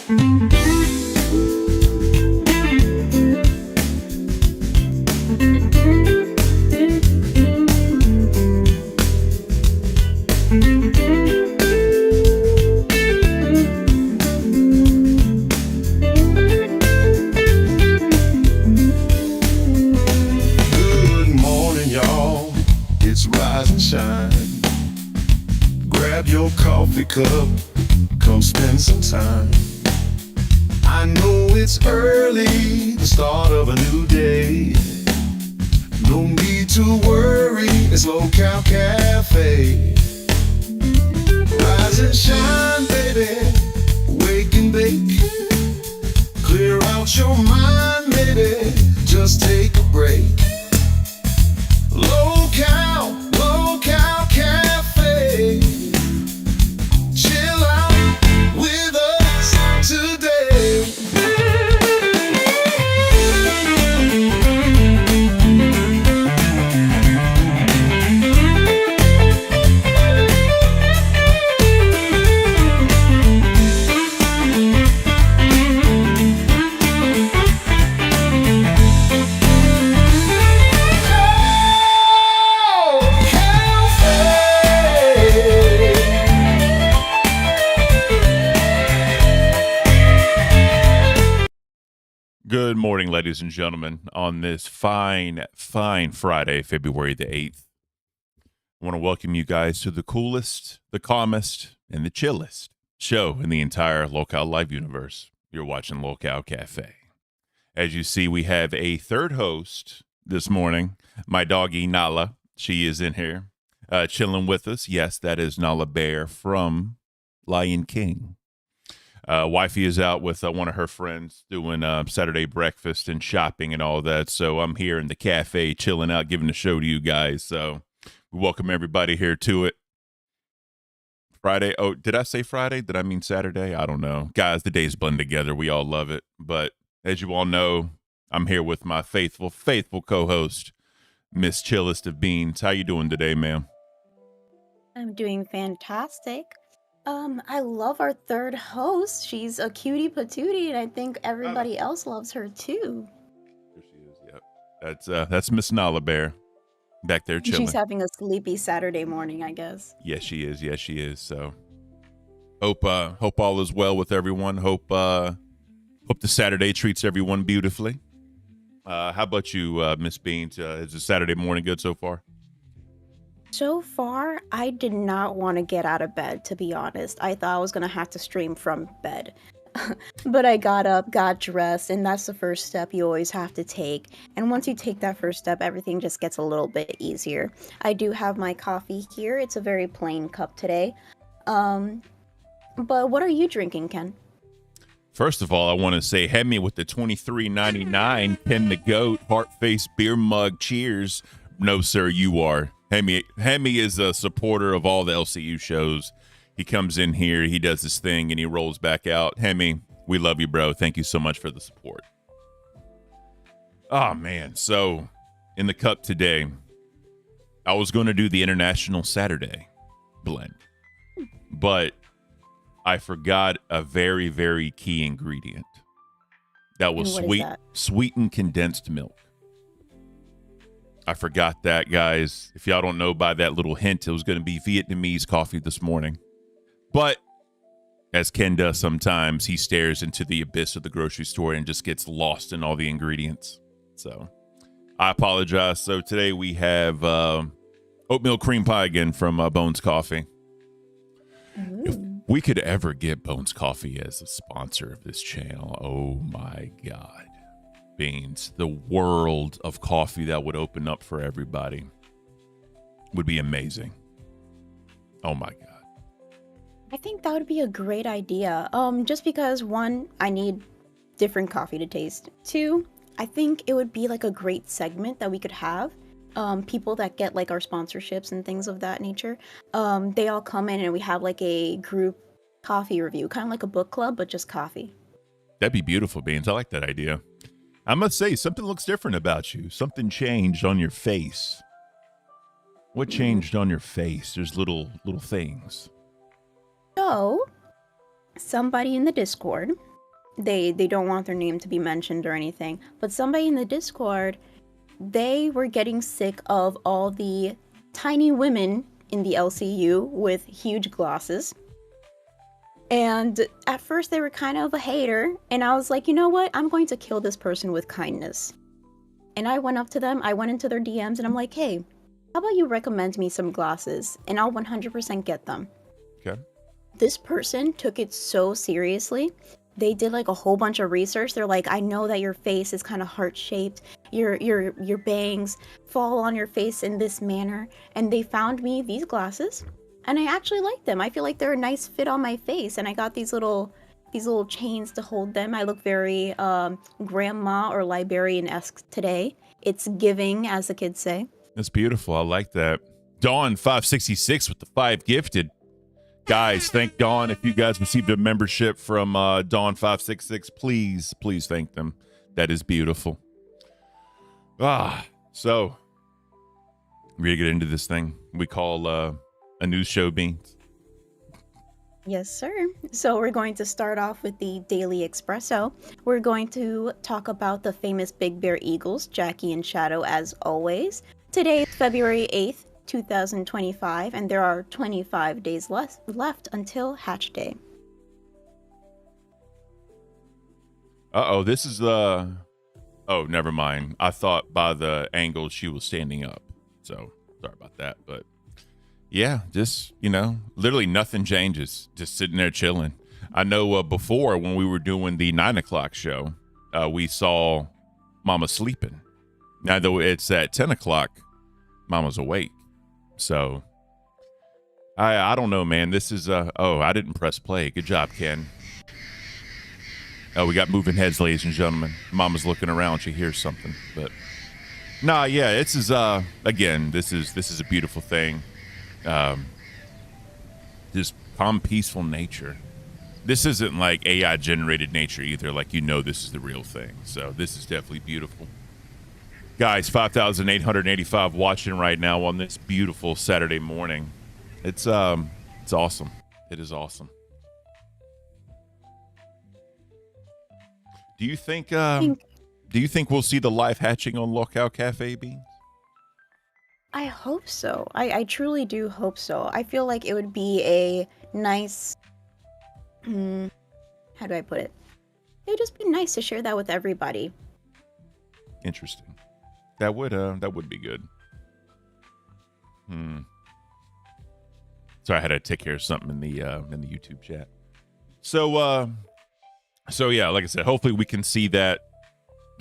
Good morning, y'all. It's Rise and Shine. Grab your coffee cup, come spend some time. I know it's early, the start of a new day. No need to worry, it's Local Cafe. Rise and shine, baby, wake and bake. Clear out your mind, baby, just take a break. Local Cafe. Chill out with us today. Good morning, ladies and gentlemen, on this fine Friday, February the 8th. I want to welcome you guys to the coolest, the calmest, and the chillest show in the entire Local Live universe. You're watching Local Cafe. As you see, we have a third host this morning, my doggy Nala. She is in here chilling with us. Yes, that is Nala Bear from Lion King. Wifey is out with one of her friends doing Saturday breakfast and shopping and all that. So I'm here in the cafe chilling out, giving the show to you guys. So we welcome everybody here to it. Friday. Oh, did I say Friday? Did I mean Saturday? I don't know. Guys, the days blend together. We all love it. But as you all know, I'm here with my faithful co-host, Miss Chillest of Beans. How you doing today, ma'am? I'm doing fantastic. I love our third host. She's a cutie patootie, and I think everybody else loves her too. There she is. Yep. That's Miss Nala Bear back there chilling. She's having a sleepy Saturday morning, I guess. Yes, she is. Yes, she is. So hope all is well with everyone. Hope the Saturday treats everyone beautifully. How about you, Miss Beans? Is the Saturday morning good so far? So far, I did not want to get out of bed, to be honest. I thought I was going to have to stream from bed. But I got up, got dressed, and that's the first step you always have to take. And once you take that first step, everything just gets a little bit easier. I do have my coffee here. It's a very plain cup today. But what are you drinking, Ken? First of all, I want to say, head me with the $23.99 Ken the Goat Heart Face beer mug. Cheers. No, sir, you are. Hemi is a supporter of all the LCU shows. He comes in here, he does his thing, and he rolls back out. Hemi, we love you, bro. Thank you so much for the support. Oh, man. So, in the cup today, I was going to do the International Saturday blend, but I forgot a very, very key ingredient. That was sweetened condensed milk. I forgot that, guys. If y'all don't know by that little hint, it was going to be Vietnamese coffee this morning. But as Ken does sometimes, he stares into the abyss of the grocery store and just gets lost in all the ingredients. So I apologize. So today we have oatmeal cream pie again from Bones Coffee. Ooh. If we could ever get Bones Coffee as a sponsor of this channel, oh my God. Beans, the world of coffee that would open up for everybody would be amazing. Oh my God. I think that would be a great idea. Just because one, I need different coffee to taste. Two, I think it would be like a great segment that we could have. People that get like our sponsorships and things of that nature. They all come in and we have like a group coffee review, kind of like a book club, but just coffee. That'd be beautiful, Beans. I like that idea. I must say, something looks different about you. Something changed on your face. What changed on your face? There's little things. So, somebody in the Discord They don't want their name to be mentioned or anything. But somebody in the Discord, they were getting sick of all the tiny women in the LCU with huge glasses. And at first they were kind of a hater, and I was like, you know what? I'm going to kill this person with kindness. And I went up to them, I went into their DMs, and I'm like, hey, how about you recommend me some glasses, and I'll 100% get them. Okay. This person took it so seriously. They did like a whole bunch of research. They're like, I know that your face is kind of heart-shaped. Your bangs fall on your face in this manner. And they found me these glasses, and I actually like them. I feel like they're a nice fit on my face, and I got these little chains to hold them. I look very grandma or librarian-esque today. It's giving, as the kids say. That's beautiful. I like that. Dawn 566 with the 5 gifted. Guys, thank Dawn. If you guys received a membership from Dawn 566, please thank them. That is beautiful. So we're gonna get into this thing we call a news show, Beans. Yes, sir. So we're going to start off with the Daily Espresso. We're going to talk about the famous Big Bear Eagles, Jackie and Shadow, as always. Today is February 8th, 2025, and there are 25 days left until Hatch Day. This is the... Oh, never mind. I thought by the angle she was standing up. So, sorry about that. But, yeah, just, literally nothing changes. Just sitting there chilling. I know before when we were doing the 9 o'clock show, we saw Mama sleeping. Now, though it's at 10 o'clock, Mama's awake. So, I don't know, man. This is, I didn't press play. Good job, Ken. Oh, we got moving heads, ladies and gentlemen. Mama's looking around. She hears something. But, nah, yeah, this is, again, this is a beautiful thing. Just calm, peaceful nature. This isn't like AI generated nature either. Like, this is the real thing. So, this is definitely beautiful. Guys, 5,885 watching right now on this beautiful Saturday morning. It's awesome. It is awesome. Do you think we'll see the live hatching on Lockout Cafe, Beans? I hope so. I truly do hope so. I feel like it would be a nice, how do I put it? It would just be nice to share that with everybody. Interesting. That would be good. Sorry, I had to take care of something in the YouTube chat. So yeah, like I said, hopefully we can see that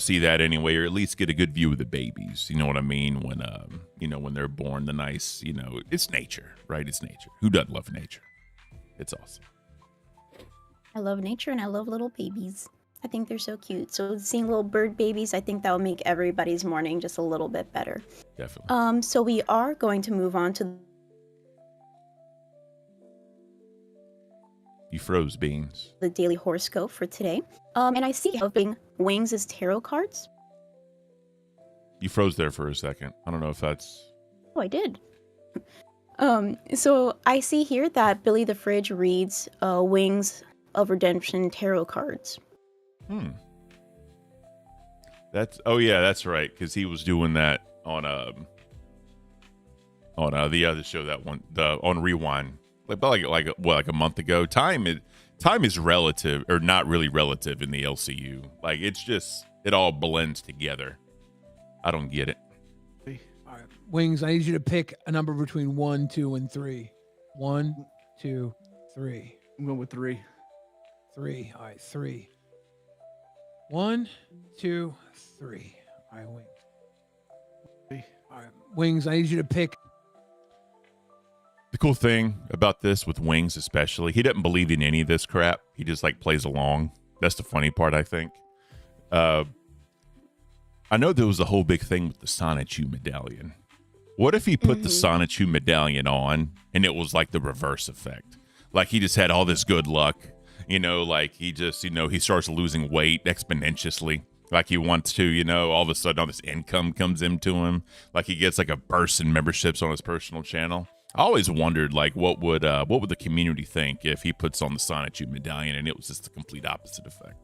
anyway, or at least get a good view of the babies. You know what I mean? When they're born, the nice, it's nature, right? It's nature. Who doesn't love nature? It's awesome. I love nature and I love little babies. I think they're so cute. So seeing little bird babies, I think that will make everybody's morning just a little bit better. Definitely. So we are going to move on to... You froze, Beans. The daily horoscope for today. And I see helping Wings as tarot cards. You froze there for a second. I don't know if that's... Oh, I did. So I see here that Billy the Fridge reads Wings of Redemption tarot cards. That's right, because he was doing that on the other show, that one, on Rewind, like a month ago. Time is relative, or not really relative in the LCU. Like, it's just, it all blends together. I don't get it. All right, Wings, I need you to pick a number between 1, 2, and 3. 1, 2, 3. I'm going with 3. 3. All right, 3. 1, 2, 3. All right, Wings. All right, Wings, I need you to pick. The cool thing about this with Wings, especially, he doesn't believe in any of this crap. He just plays along. That's the funny part, I think. I know there was a whole big thing with the Sonichu medallion. What if he put the Sonichu medallion on and it was like the reverse effect? Like, he just had all this good luck. Like, he just, he starts losing weight exponentially. Like, he wants to, all of a sudden all this income comes into him. Like, he gets like a burst in memberships on his personal channel. I always wondered, like, what would the community think if he puts on the Sonichu medallion and it was just the complete opposite effect?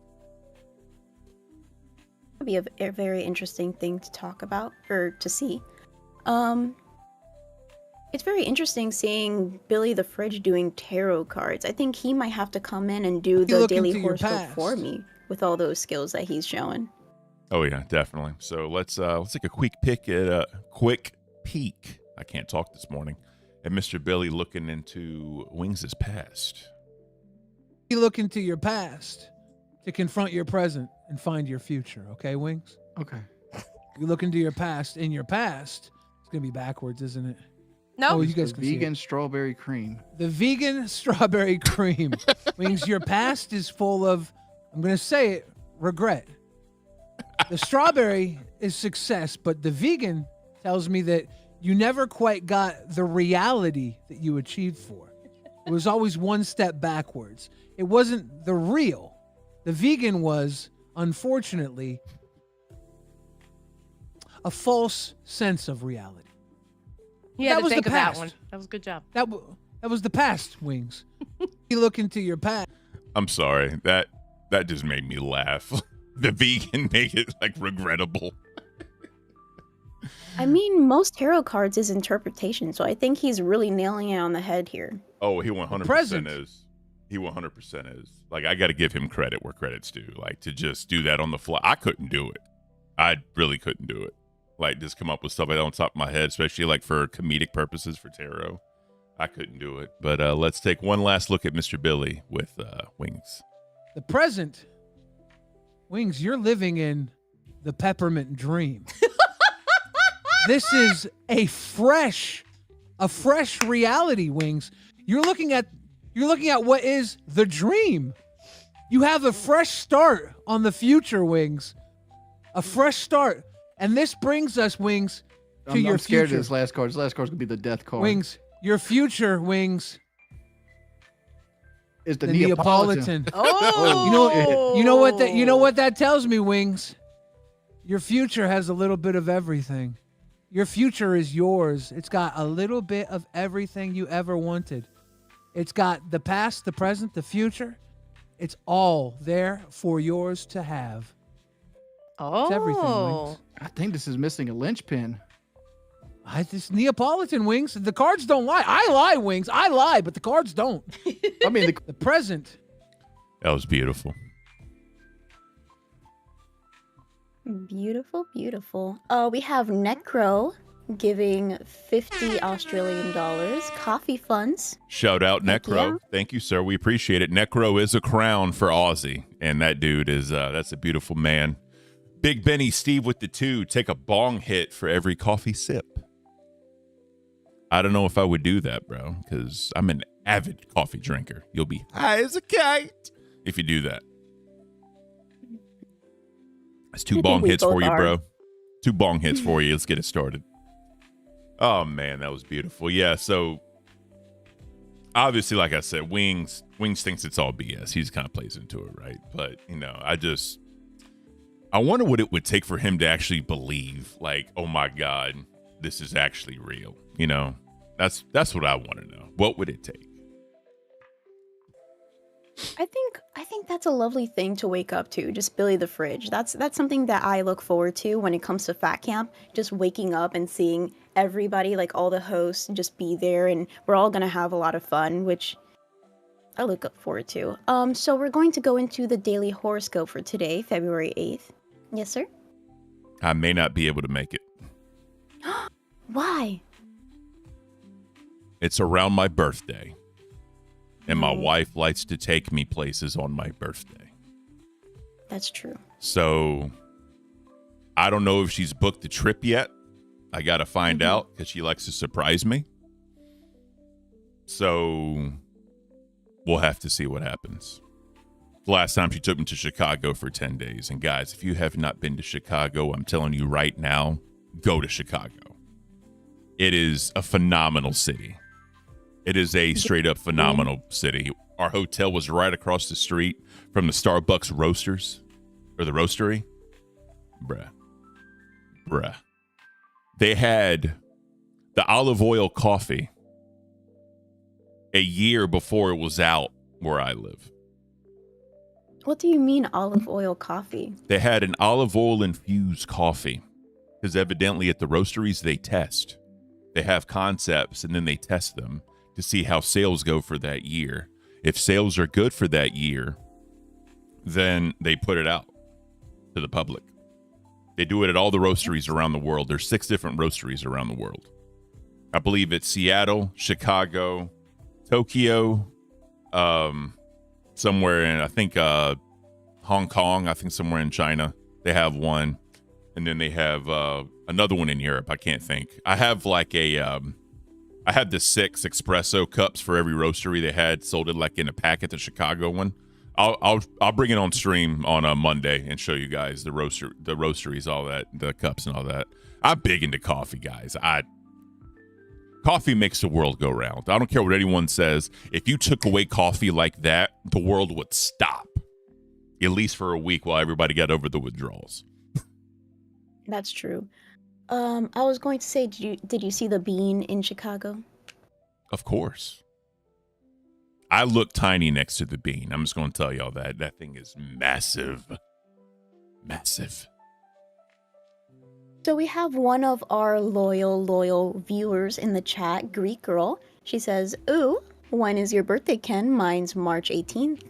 be a very interesting thing to talk about or to see. It's very interesting seeing Billy the Fridge doing tarot cards. I think he might have to come in and do the look daily into your horoscope for past. me with all those skills that he's showing. Oh yeah, definitely. So let's take a quick peek. I can't talk this morning. At Mr. Billy looking into Wings' past. You look into your past to confront your present and find your future. Okay, Wings? Okay. You look into your past. In your past, it's going to be backwards, isn't it? No. Oh, you guys The can see vegan it. strawberry cream. The vegan strawberry cream. Wings, your past is full of, I'm going to say it, regret. The strawberry is success, but the vegan tells me that you never quite got the reality that you achieved for. It was always one step backwards. It wasn't the real. The vegan was, unfortunately, a false sense of reality. You had That to was the think of that past. one. That was a good job. That was the past, Wings. You look into your past. I'm sorry. That just made me laugh. The vegan made it like regrettable. I mean, most tarot cards is interpretation, so I think he's really nailing it on the head here. Oh, he 100% present. is. He 100% is. Like, I got to give him credit where credit's due. Like, to just do that on the fly. I couldn't do it. I really couldn't do it. Like, just come up with stuff on top of my head, especially like for comedic purposes for tarot. I couldn't do it. But let's take one last look at Mr. Billy with Wings. The present, Wings, you're living in the peppermint dream. This is a fresh reality, Wings. You're looking at what is the dream. You have a fresh start on the future, Wings. A fresh start. And this brings us, Wings, to your I'm scared future. of this last card. This last card's gonna be the death card. Wings, your future, Wings, is the the Neapolitan. Neapolitan. Oh, You know what that tells me, Wings? Your future has a little bit of everything. Your future is yours. It's got a little bit of everything you ever wanted. It's got the past, the present, the future. It's all there for yours to have. It's everything, Wings. I think this is missing a linchpin. It's Neapolitan, Wings. The cards don't lie. I lie, Wings. I lie, but the cards don't. I mean, The present. That was beautiful. Beautiful, beautiful. We have Necro giving 50 Australian dollars coffee funds. Shout out Heck Necro. yeah. Thank you, sir. We appreciate it. Necro is a crown for Aussie, and that dude is that's a beautiful man. Big Benny Steve with the 2. Take a bong hit for every coffee sip. I don't know if I would do that, bro, because I'm an avid coffee drinker. You'll be high as a kite if you do that. That's 2 I think bong we hits for both you, are. bro. 2 bong hits for you. Let's get it started. Oh, man, that was beautiful. Yeah, so obviously, like I said, Wings thinks it's all BS. He just kind of plays into it, right? But, I wonder what it would take for him to actually believe, like, oh my God, this is actually real. That's what I want to know. What would it take? I think that's a lovely thing to wake up to. Just Billy the Fridge. That's something that I look forward to when it comes to Fat Camp. Just waking up and seeing everybody, like all the hosts, just be there, and we're all gonna have a lot of fun, which I look forward to. So we're going to go into the daily horoscope for today, February 8th. Yes, sir. I may not be able to make it. Why? It's around my birthday, and my Oh. wife likes to take me places on my birthday. That's true. So I don't know if she's booked the trip yet. I got to find out because she likes to surprise me. So we'll have to see what happens. The last time she took me to Chicago for 10 days. And guys, if you have not been to Chicago, I'm telling you right now, go to Chicago. It is a phenomenal city. It is a straight up phenomenal city. Our hotel was right across the street from the Starbucks roasters or the roastery. Bruh. They had the olive oil coffee a year before it was out where I live. What do you mean olive oil coffee? They had an olive oil infused coffee because evidently at the roasteries they test. They have concepts and then they test them to see how sales go for that year. If sales are good for that year, then they put it out to the public. They do it at all the roasteries around the world. There's 6 different roasteries around the world. I believe it's Seattle, Chicago, Tokyo, somewhere in, I think, Hong Kong, I think somewhere in China. They have one. And then they have another one in Europe. I can't think. I have like I had the 6 espresso cups for every roastery they had sold it like in a packet, the Chicago one. I'll bring it on stream on a Monday and show you guys the roasteries, all that, the cups and all that. I'm big into coffee, guys. Coffee makes the world go round. I don't care what anyone says. If you took away coffee like that, the world would stop, at least for a week while everybody got over the withdrawals. That's true. I was going to say, did you see the bean in Chicago? Of course. I look tiny next to the bean. I'm just going to tell y'all that. That thing is massive. Massive. So we have one of our loyal viewers in the chat, Greek Girl. She says, ooh, when is your birthday, Ken? Mine's March 18th.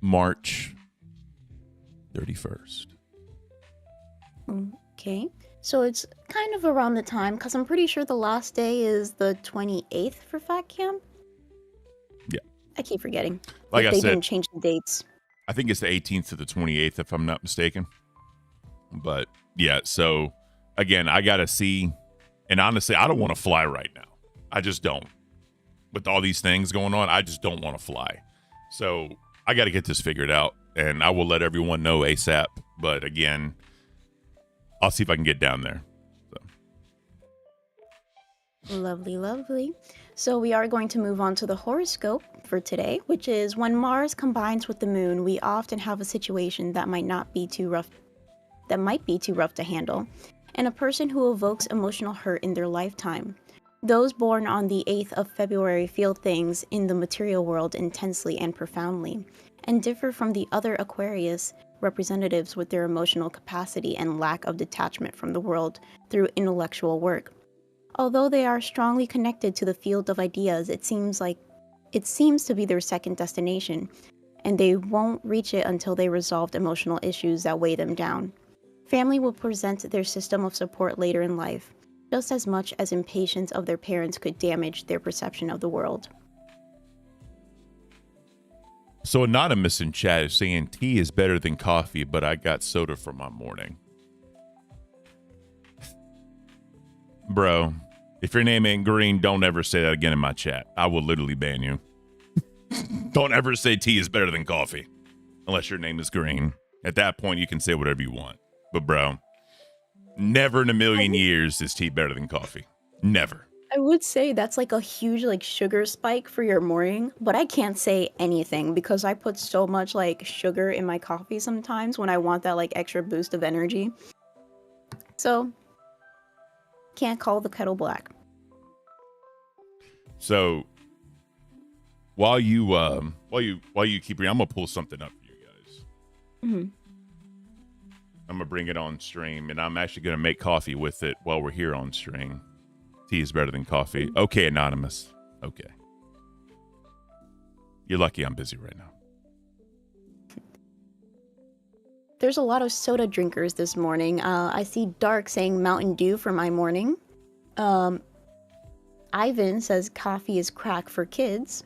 March 31st. Okay. So it's kind of around the time, because I'm pretty sure the last day is the 28th for Fat Camp. Yeah. I keep forgetting. Like If I they said, didn't change the dates. I think it's the 18th to the 28th, if I'm not mistaken. But yeah, so again, I got to see. And honestly, I don't want to fly right now. I just don't. With all these things going on, I just don't want to fly. So I got to get this figured out. And I will let everyone know ASAP. But again, I'll see if I can get down there. So. Lovely. So we are going to move on to the horoscope for today, which is when Mars combines with the moon, we often have a situation that might be too rough to handle, and a person who evokes emotional hurt in their lifetime. Those born on the 8th of February feel things in the material world intensely and profoundly, and differ from the other Aquarius representatives with their emotional capacity and lack of detachment from the world through intellectual work. Although they are strongly connected to the field of ideas, it seems to be their second destination, and they won't reach it until they resolve emotional issues that weigh them down. Family will present their system of support later in life, just as much as impatience of their parents could damage their perception of the world. So Anonymous in chat is saying tea is better than coffee, but I got soda for my morning. Bro, if your name ain't Green, don't ever say that again in my chat. I will literally ban you. Don't ever say tea is better than coffee unless your name is Green. At that point, you can say whatever you want. But bro, never in a million years is tea better than coffee. Never. I would say that's like a huge sugar spike for your morning, but I can't say anything because I put so much sugar in my coffee sometimes when I want that extra boost of energy. So can't call the kettle black. So while you keep reading, I'm gonna pull something up for you guys. Mm-hmm. I'm gonna bring it on stream, and I'm actually gonna make coffee with it while we're here on stream. Tea is better than coffee. Okay, Anonymous. Okay. You're lucky I'm busy right now. There's a lot of soda drinkers this morning. I see Dark saying Mountain Dew for my morning. Ivan says coffee is crack for kids.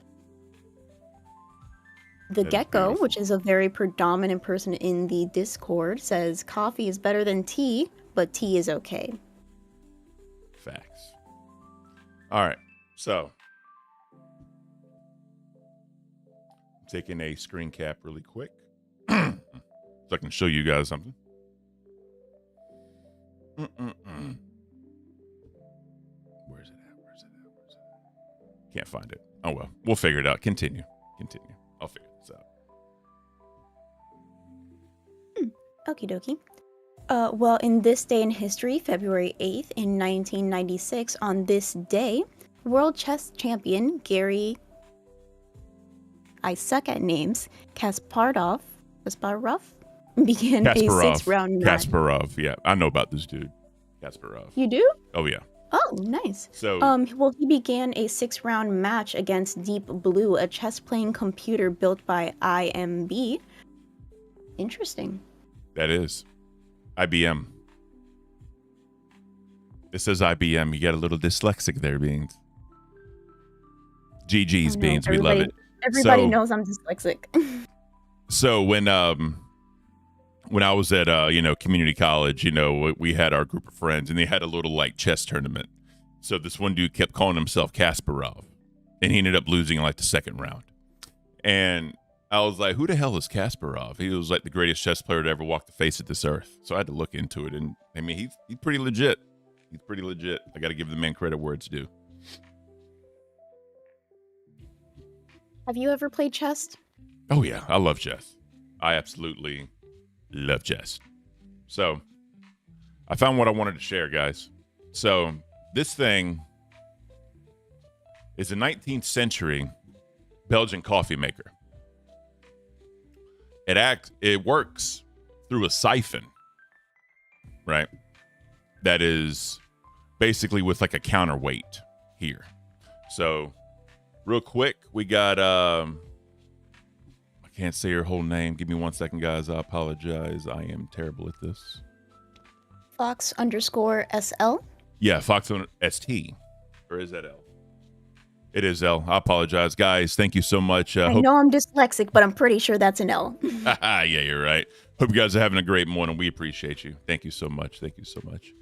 The Gecko, which is a very predominant person in the Discord, says coffee is better than tea, but tea is okay. Facts. All right. So I'm taking a screen cap really quick so I can show you guys something. Where's it at? Can't find it. Oh, well. We'll figure it out. Continue. I'll figure this out. Okie dokie. Well, in this day in history, February 8th in 1996, on this day, world chess champion Gary I suck at names, Kasparov began a 6-round match. Kasparov. Yeah, I know about this dude. Kasparov. You do? Oh yeah. Oh, nice. So Well, he began a 6-round match against Deep Blue, a chess-playing computer built by IMB. Interesting. that is IBM. It says IBM. You got a little dyslexic there, Beans. GG's, I know, Beans. We love it. Everybody So- knows I'm dyslexic. So when I was at community college, we had our group of friends and they had a little like chess tournament. So this one dude kept calling himself Kasparov, and he ended up losing in like the second round. And I was like, who the hell is Kasparov? He was like the greatest chess player to ever walk the face of this earth. So I had to look into it, and I mean he's pretty legit. He's pretty legit. I got to give the man credit where it's due. Have you ever played chess? Oh yeah, I love chess. I absolutely love chess. So I found what I wanted to share, guys. So this thing is a 19th century Belgian coffee maker. It works through a siphon, right? That is basically with like a counterweight here. So real quick, we got I can't say her whole name. Give me 1 second, guys. I apologize. I am terrible at this. Fox_SL. Yeah, Fox on ST. Or is that L? It is L. I apologize, guys. Thank you so much. I know I'm dyslexic, but I'm pretty sure that's an L. Yeah, you're right. Hope you guys are having a great morning. We appreciate you. Thank you so much. Thank you so much.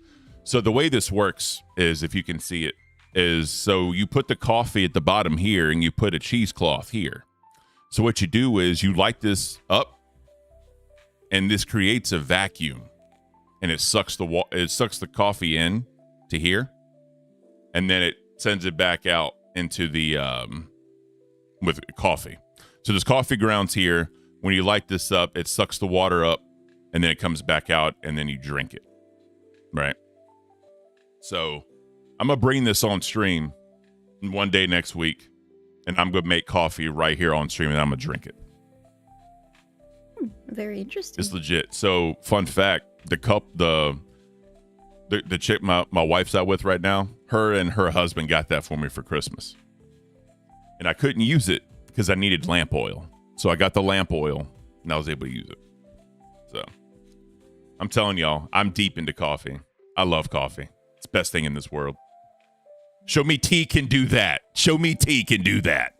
So the way this works is, if you can see it, is so you put the coffee at the bottom here and you put a cheesecloth here. So what you do is you light this up and this creates a vacuum and it sucks the coffee in to here, and then it sends it back out into the with coffee. So there's coffee grounds here. When you light this up, it sucks the water up and then it comes back out and then you drink it. Right? So I'm going to bring this on stream one day next week, and I'm going to make coffee right here on stream, and I'm going to drink it. Very interesting. It's legit. So, fun fact, the chick my wife's out with right now, her and her husband got that for me for Christmas. And I couldn't use it because I needed lamp oil. So I got the lamp oil, and I was able to use it. So, I'm telling y'all, I'm deep into coffee. I love coffee. It's the best thing in this world. Show me tea can do that. Show me tea can do that.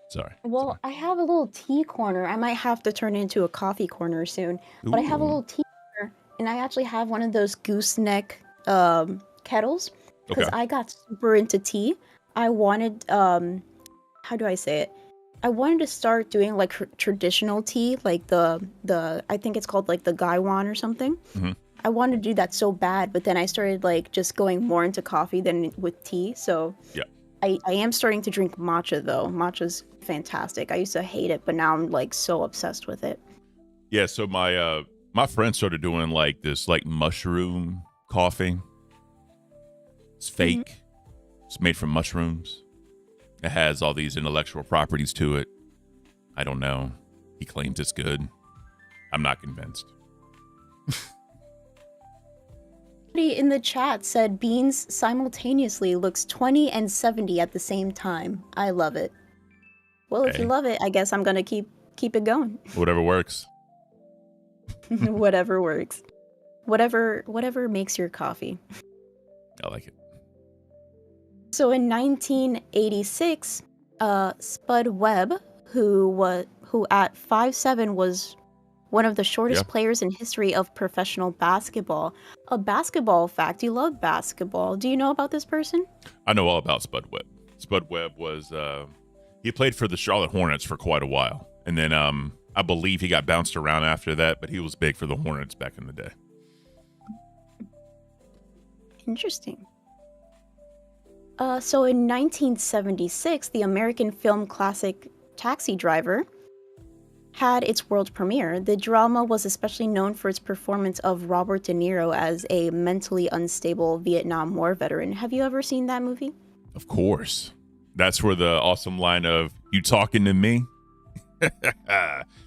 Sorry. Well, I have a little tea corner. I might have to turn it into a coffee corner soon. But I have a Ooh. little tea corner, and I actually have one of those gooseneck kettles because Okay. I got super into tea. I wanted, how do I say it? I wanted to start doing like traditional tea, like the I think it's called like the Gaiwan or something. Mhm. I wanted to do that so bad, but then I started like just going more into coffee than with tea. So Yeah. I am starting to drink matcha though. Matcha's fantastic. I used to hate it, but now I'm like so obsessed with it. Yeah, so my friend started doing like this like mushroom coffee. It's fake. It's made from mushrooms. It has all these intellectual properties to it. I don't know. He claims it's good. I'm not convinced. Somebody in the chat said Beans simultaneously looks 20 and 70 at the same time. I love it. Well, if Hey. you love it, I guess I'm gonna keep it going. Whatever works. Whatever works. Whatever makes your coffee. I like it. So in 1986, Spud Webb, who at 5'7" was one of the shortest Yeah. players in history of professional basketball. A basketball fact, you love basketball. Do you know about this person? I know all about Spud Webb. Spud Webb was he played for the Charlotte Hornets for quite a while. And then I believe he got bounced around after that, but he was big for the Hornets back in the day. Interesting. So in 1976, the American film classic Taxi Driver had its world premiere. The drama was especially known for its performance of Robert De Niro as a mentally unstable Vietnam War veteran. Have you ever seen that movie? Of course. That's where the awesome line of "You talking to me?"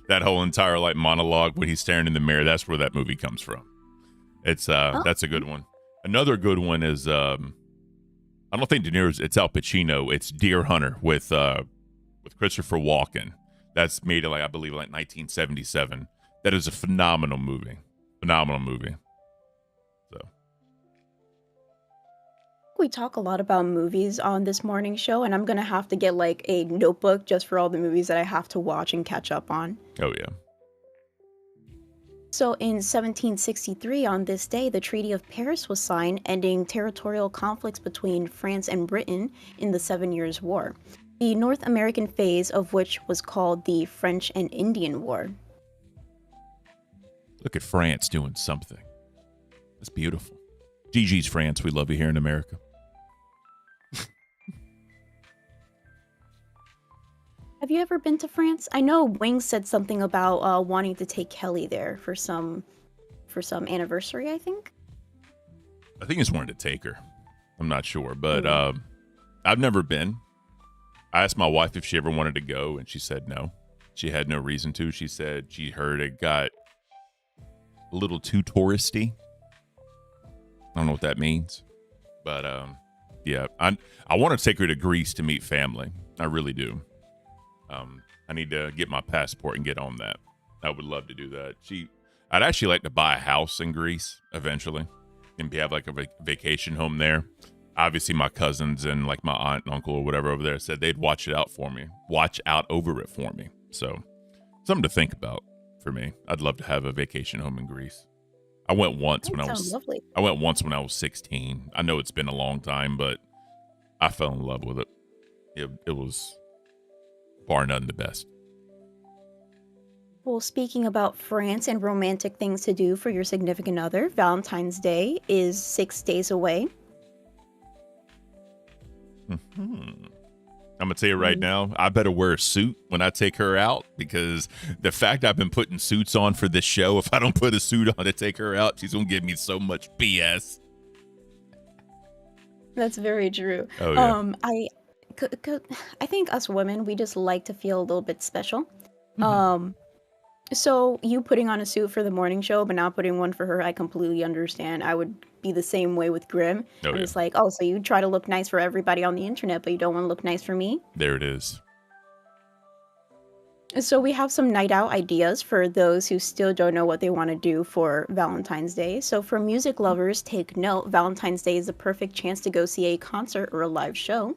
That whole entire like monologue when he's staring in the mirror. That's where that movie comes from. It's that's a good one. Another good one is I don't think De Niro's. It's Al Pacino. It's Deer Hunter with Christopher Walken. That's made in like I believe like 1977. That is a phenomenal movie. Phenomenal movie. So We talk a lot about movies on this morning show, and I'm gonna have to get like a notebook just for all the movies that I have to watch and catch up on. oh yeah. So in 1763, on this day, the Treaty of Paris was signed, ending territorial conflicts between France and Britain in the 7 Years' War, the North American phase of which was called the French and Indian War. Look at France doing something. That's beautiful. GG's France. We love you here in America. Have you ever been to France? I know Wings said something about wanting to take Kelly there for some anniversary, I think. I think he's wanted to take her. I'm not sure, but I've never been. I asked my wife if she ever wanted to go, and she said no. She had no reason to. She said she heard it got a little too touristy. I don't know what that means, but yeah, I want to take her to Greece to meet family. I really do. I need to get my passport and get on that. I would love to do that. I'd actually like to buy a house in Greece eventually and have like a vacation home there. Obviously, my cousins and like my aunt and uncle or whatever over there said they'd watch out over it for me. So something to think about for me. I'd love to have a vacation home in Greece. I went once when I was lovely. I went once when I was 16. I know it's been a long time, but I fell in love with it. It was bar none the best. Well, speaking about France and romantic things to do for your significant other, Valentine's Day is 6 days away. I'm gonna tell you right now, I better wear a suit when I take her out, because the fact I've been putting suits on for this show, if I don't put a suit on to take her out, she's gonna give me so much BS. That's very true. Oh yeah. I think us women, we just like to feel a little bit special. Mm-hmm. So you putting on a suit for the morning show, but not putting one for her, I completely understand. I would be the same way with Grimm. Oh, And yeah. it's like, oh, so you try to look nice for everybody on the internet, but you don't want to look nice for me? There it is. So we have some night out ideas for those who still don't know what they want to do for Valentine's Day. So for music lovers, take note, Valentine's Day is the perfect chance to go see a concert or a live show.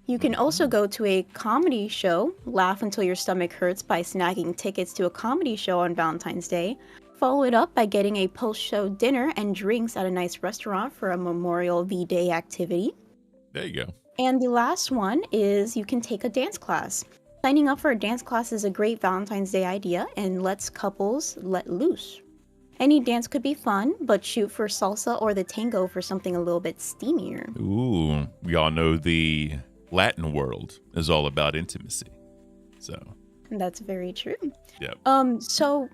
You can also go to a comedy show, laugh until your stomach hurts by snagging tickets to a comedy show on Valentine's Day. Follow it up by getting a post-show dinner and drinks at a nice restaurant for a Memorial V-Day activity. There you go. And the last one is you can take a dance class. Signing up for a dance class is a great Valentine's Day idea and lets couples let loose. Any dance could be fun, but shoot for salsa or the tango for something a little bit steamier. Ooh, we all know the Latin world is all about intimacy. So That's very true. yeah. So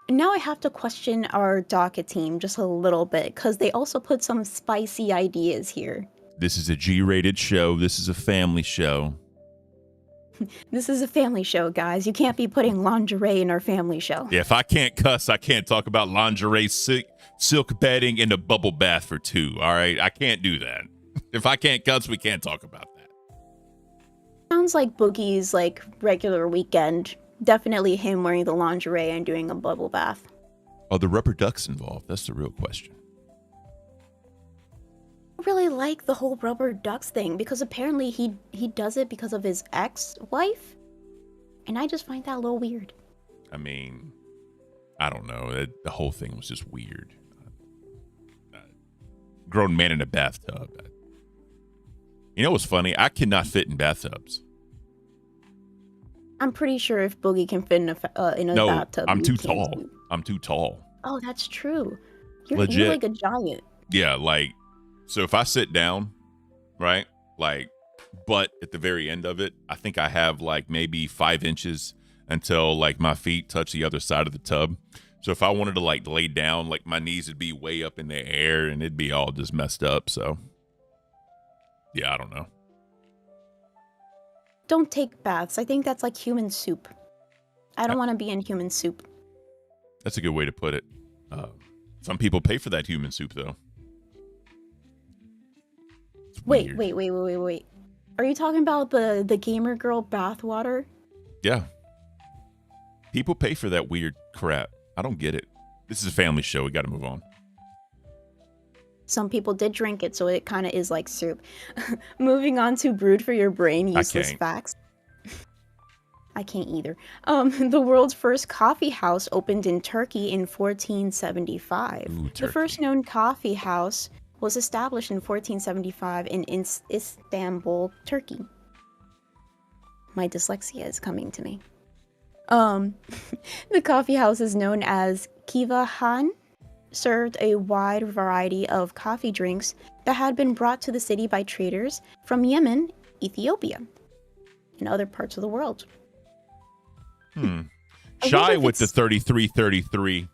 now I have to question our docket team just a little bit because they also put some spicy ideas here. This is a G-rated show. This is a family show. This is a family show, guys. You can't be putting lingerie in our family show. Yeah, if I can't cuss, I can't talk about lingerie, silk bedding, and a bubble bath for two. All right, I can't do that. If I can't cuss, we can't talk about that. Sounds like Boogie's like regular weekend. Definitely him wearing the lingerie and doing a bubble bath. Are the rubber ducks involved? That's the real question. I really like the whole rubber ducks thing because apparently he does it because of his ex-wife, and I just find that a little weird. I mean, I don't know. The whole thing was just weird. Grown man in a bathtub. You know what's funny? I cannot fit in bathtubs. I'm pretty sure if Boogie can fit in a No, bathtub, I'm you too can tall. too. I'm too tall. Oh, that's true. You're Legit. like a giant. Yeah, like, so if I sit down, right, like, butt at the very end of it, I think I have like maybe 5 inches until like my feet touch the other side of the tub. So if I wanted to like lay down, like my knees would be way up in the air and it'd be all just messed up. So Yeah, I don't know. Don't take baths. I think that's like human soup. I don't want to be in human soup. That's a good way to put it. Some people pay for that human soup, though. It's Wait. weird. Are you talking about the gamer girl bath water? Yeah. People pay for that weird crap. I don't get it. This is a family show. We got to move on. Some people did drink it, so it kind of is like soup. Moving on to brewed for your brain, useless can't. facts. I can't either. The world's first coffee house opened in Turkey in 1475. Ooh, The first Turkey. known coffee house was established in 1475 in Istanbul, Turkey. My dyslexia is coming to me. The coffee house is known as Kiva Han, served a wide variety of coffee drinks that had been brought to the city by traders from Yemen, Ethiopia, and other parts of the world. I Shy wonder if with the it's- 3333.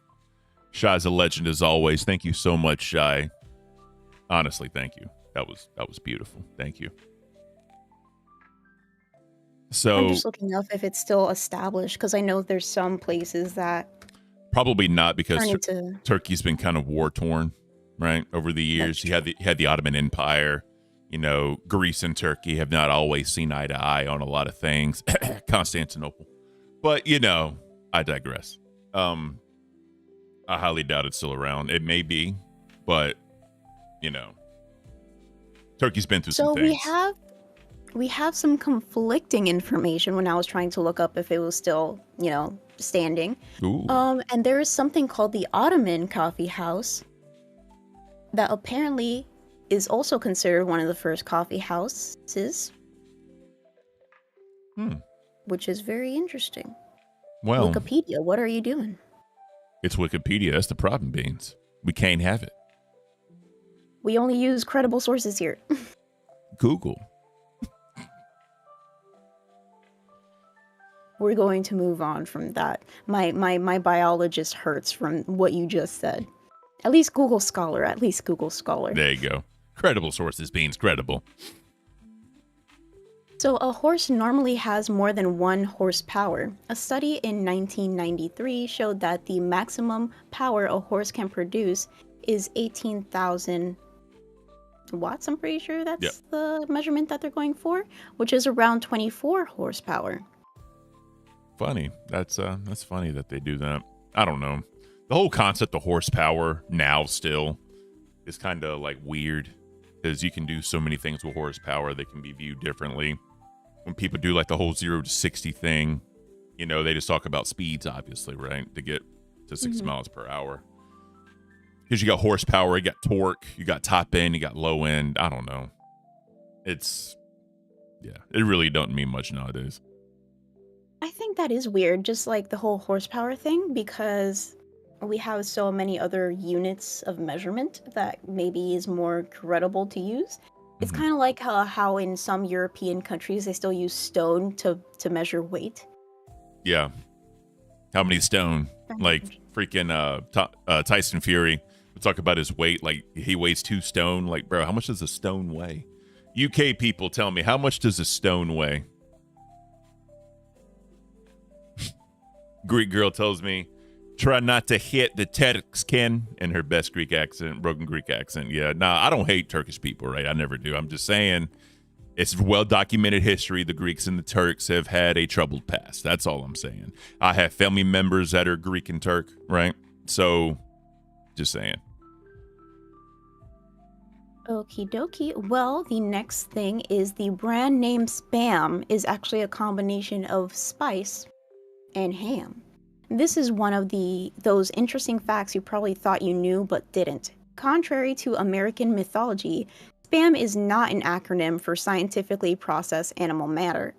Shy's a legend as always. Thank you so much, Shy. Honestly, thank you. That was beautiful. Thank you. So I'm just looking up if it's still established because I know there's some places that probably not, because turn into. Turkey's been kind of war torn, right? Over the years, That's you had the Ottoman Empire. You know, Greece and Turkey have not always seen eye to eye on a lot of things. Constantinople, but you know, I digress. I highly doubt it's still around. It may be, but you know, Turkey's been through So some things. we have some conflicting information when I was trying to look up if it was still, standing. Ooh. And there is something called the Ottoman Coffee House that apparently is also considered one of the first coffee houses, which is very interesting. Well, Wikipedia, what are you doing? it's Wikipedia. That's the problem, Beans. We can't have it. We only use credible sources here. Google. We're going to move on from that. My biologist hurts from what you just said. At least Google Scholar. There you go. Credible sources, Beans. Credible. So a horse normally has more than 1 horsepower. A study in 1993 showed that the maximum power a horse can produce is 18,000 watts. I'm pretty sure that's the measurement that they're going for, which is around 24 horsepower. Funny. That's funny that they do that. I don't know. The whole concept of horsepower now still is kind of like weird, because you can do so many things with horsepower that can be viewed differently. When people do like the whole 0 to 60 thing, you know, they just talk about speeds, obviously, right? To get to 6 miles per hour. Because you got horsepower, you got torque, you got top end, you got low end. I don't know. It really don't mean much nowadays. I think that is weird, just like the whole horsepower thing, because we have so many other units of measurement that maybe is more credible to use. It's kind of like how in some European countries they still use stone to measure weight. Yeah. How many stone? Like freaking Tyson Fury. We talk about his weight. Like he weighs 2 stone. Like, bro, how much does a stone weigh? UK people, tell me, how much does a stone weigh? Greek girl tells me, try not to hit the Turks, Ken, in her best Greek accent, broken Greek accent. Yeah, nah, I don't hate Turkish people, right? I never do. I'm just saying it's well-documented history. The Greeks and the Turks have had a troubled past. That's all I'm saying. I have family members that are Greek and Turk, right? So, just saying. Okie dokie. Well, the next thing is the brand name Spam is actually a combination of spice and ham. This is one of those interesting facts you probably thought you knew but didn't. Contrary to American mythology, Spam is not an acronym for scientifically processed animal matter,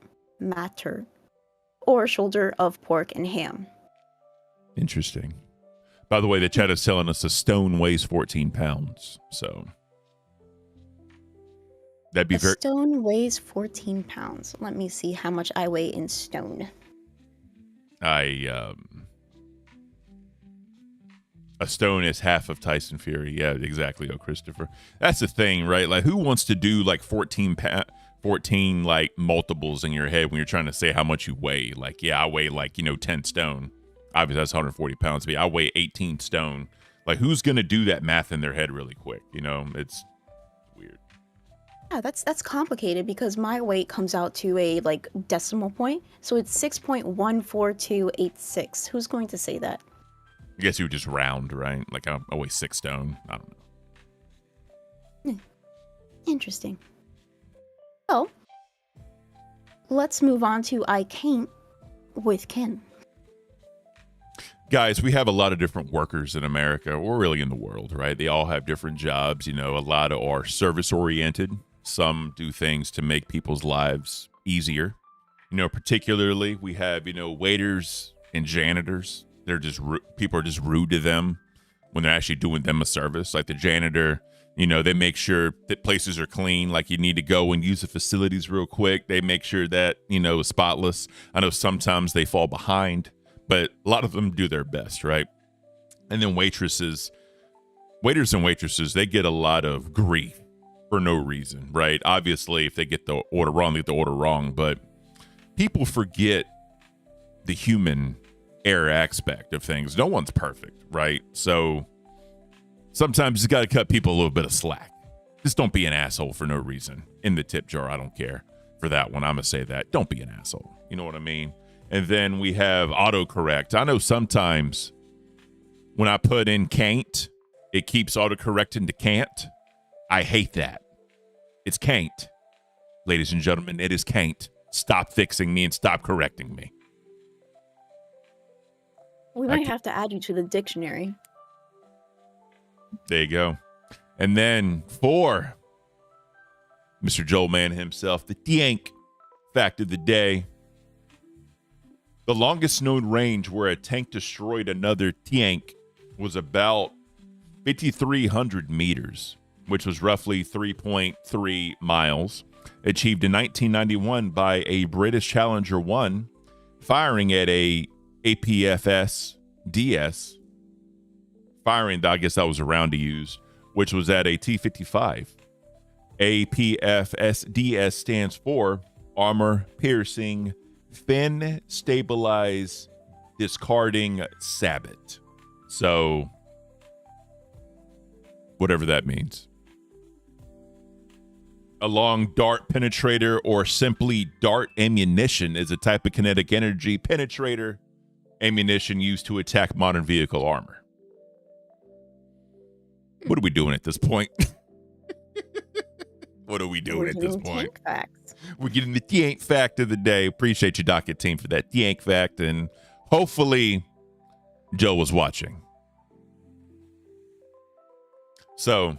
or shoulder of pork and ham. Interesting. By the way, the chat is telling us a stone weighs 14 pounds. So that'd be A very. stone weighs 14 pounds. Let me see how much I weigh in stone. A stone is half of Tyson Fury. Yeah, exactly. Oh, Christopher. That's the thing, right? Like, who wants to do like 14 like multiples in your head when you're trying to say how much you weigh? Like, yeah, I weigh like, 10 stone. Obviously, that's 140 pounds. But I weigh 18 stone. Like, who's going to do that math in their head really quick? It's weird. Yeah, that's complicated because my weight comes out to a like decimal point, so it's 6.14286. Who's going to say that? I guess you would just round, right? Like, I weigh 6 stone. I don't know. Interesting. So, let's move on to I Can't with Ken. Guys, we have a lot of different workers in America, or really in the world, right? They all have different jobs. A lot are service oriented. Some do things to make people's lives easier. Particularly we have, waiters and janitors. They're just people are just rude to them when they're actually doing them a service. Like the janitor, they make sure that places are clean. Like you need to go and use the facilities real quick. They make sure that, it's spotless. I know sometimes they fall behind, but a lot of them do their best, right? And then waiters and waitresses, they get a lot of grief for no reason, right? Obviously, if they get the order wrong, they get the order wrong, but people forget the human error aspect of things. No one's perfect, right? So sometimes you got to cut people a little bit of slack. Just don't be an asshole for no reason. In the tip jar, I don't care for that one. I'm going to say that. Don't be an asshole. You know what I mean? And then we have autocorrect. I know sometimes when I put in can't, it keeps autocorrecting to can't. I hate that. It's can't. Ladies and gentlemen, it is can't. Stop fixing me and stop correcting me. We might have to add you to the dictionary. There you go. And then for Mr. Joel Man himself, the Yank fact of the day. The longest known range where a tank destroyed another tank was about 5,300 meters, which was roughly 3.3 miles, achieved in 1991 by a British Challenger 1 firing at a APFS DS, firing, I guess that was a round he used, which was at a T-55. APFS DS stands for Armor Piercing Fin Stabilize Discarding Sabot. So, whatever that means. A long dart penetrator, or simply dart ammunition, is a type of kinetic energy penetrator ammunition used to attack modern vehicle armor. What are we doing at this point? What are we doing at this point? Tank facts. We're getting the Yank fact of the day. Appreciate you, docket team, for that Yank fact. And hopefully Joe was watching. So,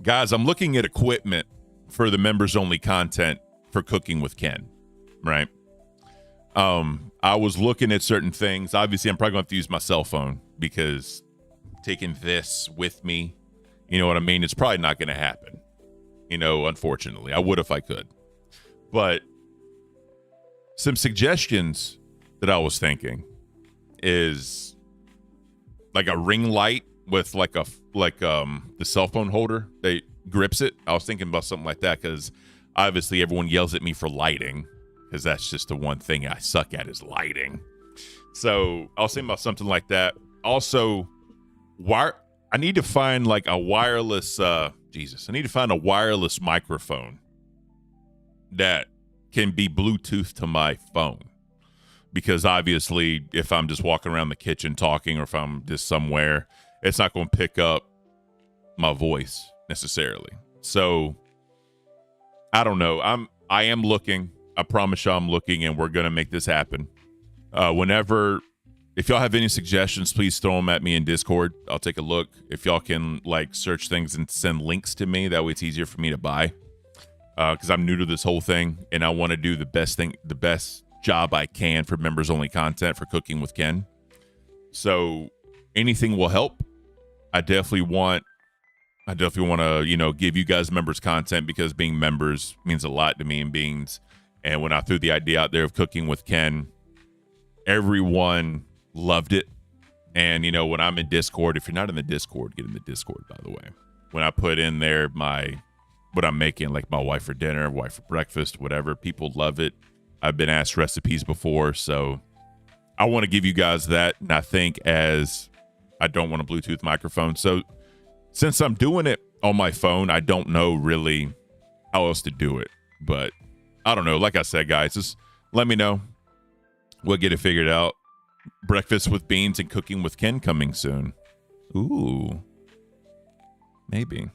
guys, I'm looking at equipment for the members only content for Cooking with Ken, right? I was looking at certain things. Obviously, I'm probably going to have to use my cell phone because taking this with me, you know what I mean? It's probably not going to happen, unfortunately. I would if I could. But some suggestions that I was thinking is like a ring light with the cell phone holder that grips it. I was thinking about something like that because obviously everyone yells at me for lighting because that's just the one thing I suck at is lighting. So I was thinking about something like that. Also, I need to find like a wireless, I need to find a wireless microphone that can be Bluetooth to my phone. Because obviously, if I'm just walking around the kitchen talking, or if I'm just somewhere, it's not going to pick up my voice necessarily. So I don't know. I am looking. I promise you I'm looking, and we're going to make this happen. If y'all have any suggestions, please throw them at me in Discord. I'll take a look. If y'all can search things and send links to me, that way it's easier for me to buy. Because I'm new to this whole thing, and I want to do the best job I can for members only content for Cooking with Ken. So anything will help. I definitely want to, give you guys members content because being members means a lot to me and beings. And when I threw the idea out there of Cooking with Ken, everyone loved it. And, you know, when I'm in Discord, if you're not in the Discord, get in the Discord, by the way. When I put in there what I'm making, like my wife for dinner, wife for breakfast, whatever, people love it. I've been asked recipes before, so I want to give you guys that. And I think as I don't want a Bluetooth microphone. So since I'm doing it on my phone, I don't know really how else to do it. But I don't know. Like I said, guys, just let me know. We'll get it figured out. Breakfast with Beans and Cooking with Ken coming soon. Ooh. Maybe.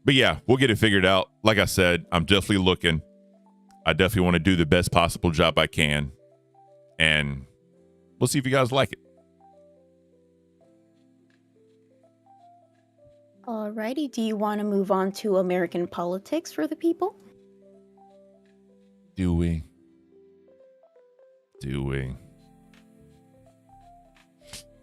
But yeah, we'll get it figured out. Like I said, I'm definitely looking. I definitely want to do the best possible job I can. And we'll see if you guys like it. Alrighty, do you want to move on to American politics for the people? Do we?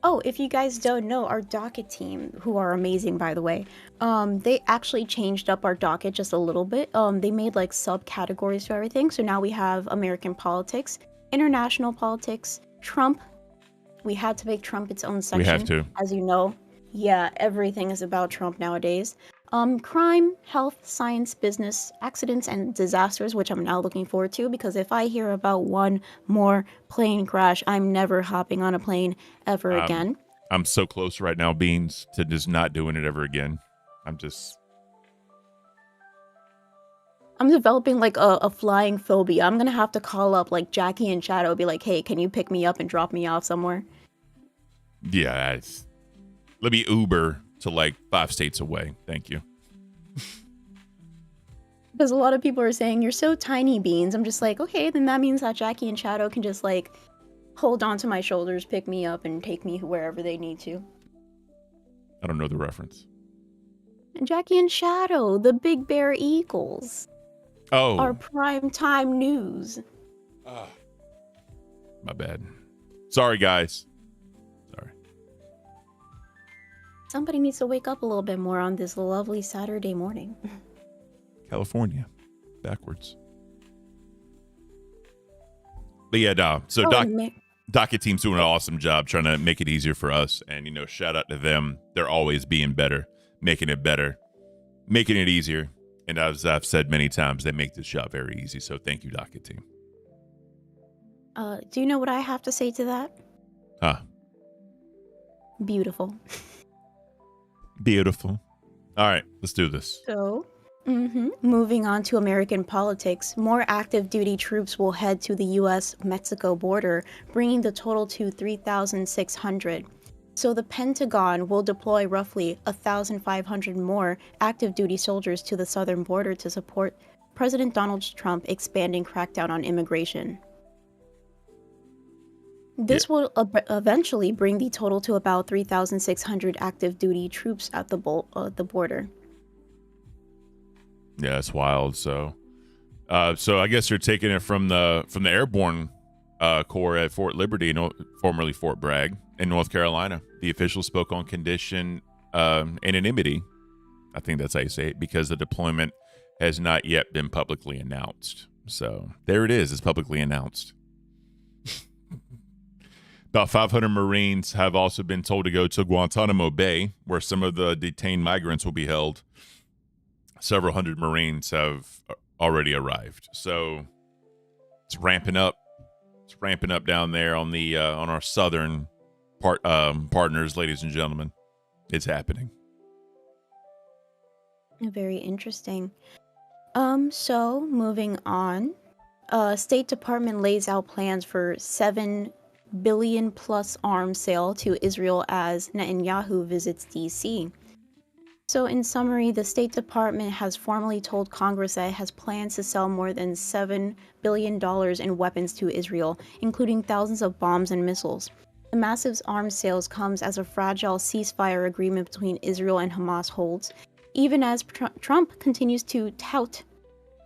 Oh, if you guys don't know, our docket team, who are amazing by the way, they actually changed up our docket just a little bit. They made like subcategories to everything. So now we have American politics, international politics, Trump. We had to make Trump its own section. We have to. As you know. Yeah, everything is about Trump nowadays. Crime, health, science, business, accidents, and disasters, which I'm now looking forward to, because if I hear about one more plane crash, I'm never hopping on a plane ever again. I'm so close right now, Beans, to just not doing it ever again. I'm developing like a flying phobia. I'm gonna have to call up like Jackie and Shadow, be like, hey, can you pick me up and drop me off somewhere? Yeah, let me Uber to like 5 states away. Thank you. Because a lot of people are saying, you're so tiny, Beans. I'm just like, okay, then that means that Jackie and Shadow can just like hold onto my shoulders, pick me up, and take me wherever they need to. I don't know the reference. And Jackie and Shadow, the Big Bear Eagles. Oh. Our prime time news. My bad. Sorry, guys. Sorry. Somebody needs to wake up a little bit more on this lovely Saturday morning. California. Backwards. But yeah, so docket team's doing an awesome job trying to make it easier for us. And, you know, shout out to them. They're always being better, making it better, making it easier. And as I've said many times, they make this job very easy. So thank you, docket team. Do you know what I have to say to that? Huh. Beautiful. Beautiful. All right, let's do this. So, moving on to American politics, more active duty troops will head to the U.S.-Mexico border, bringing the total to 3,600. So the Pentagon will deploy roughly 1,500 more active duty soldiers to the southern border to support President Donald Trump expanding crackdown on immigration. This will eventually bring the total to about 3,600 active duty troops at the border. Yeah, it's wild. So I guess you're taking it from the Airborne Corps at Fort Liberty, formerly Fort Bragg, in North Carolina. The official spoke on condition anonymity. I think that's how you say it, because the deployment has not yet been publicly announced. So there it is. It's publicly announced. About 500 Marines have also been told to go to Guantanamo Bay, where some of the detained migrants will be held. Several hundred Marines have already arrived. So it's ramping up. It's ramping up down there on the on our southern partners, ladies and gentlemen. It's happening. Very interesting. So moving on, State Department lays out plans for $7 billion plus arms sale to Israel as Netanyahu visits DC. So in summary, the State Department has formally told Congress that it has plans to sell more than $7 billion in weapons to Israel, including thousands of bombs and missiles. The massive arms sales comes as a fragile ceasefire agreement between Israel and Hamas holds, even as Trump continues to tout,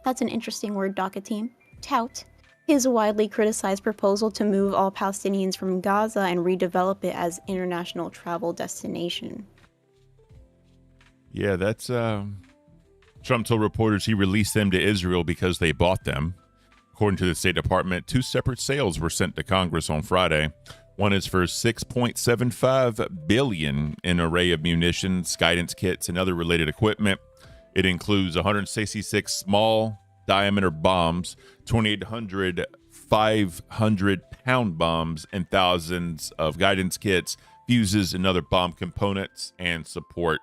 that's an interesting word, docket team, tout, his widely criticized proposal to move all Palestinians from Gaza and redevelop it as international travel destination. Yeah, that's Trump told reporters he released them to Israel because they bought them. According to the State Department, 2 separate sales were sent to Congress on Friday, One is for $6.75 billion in array of munitions, guidance kits, and other related equipment. It includes 166 small diameter bombs, 2,800 500-pound bombs, and thousands of guidance kits, fuses, and other bomb components and support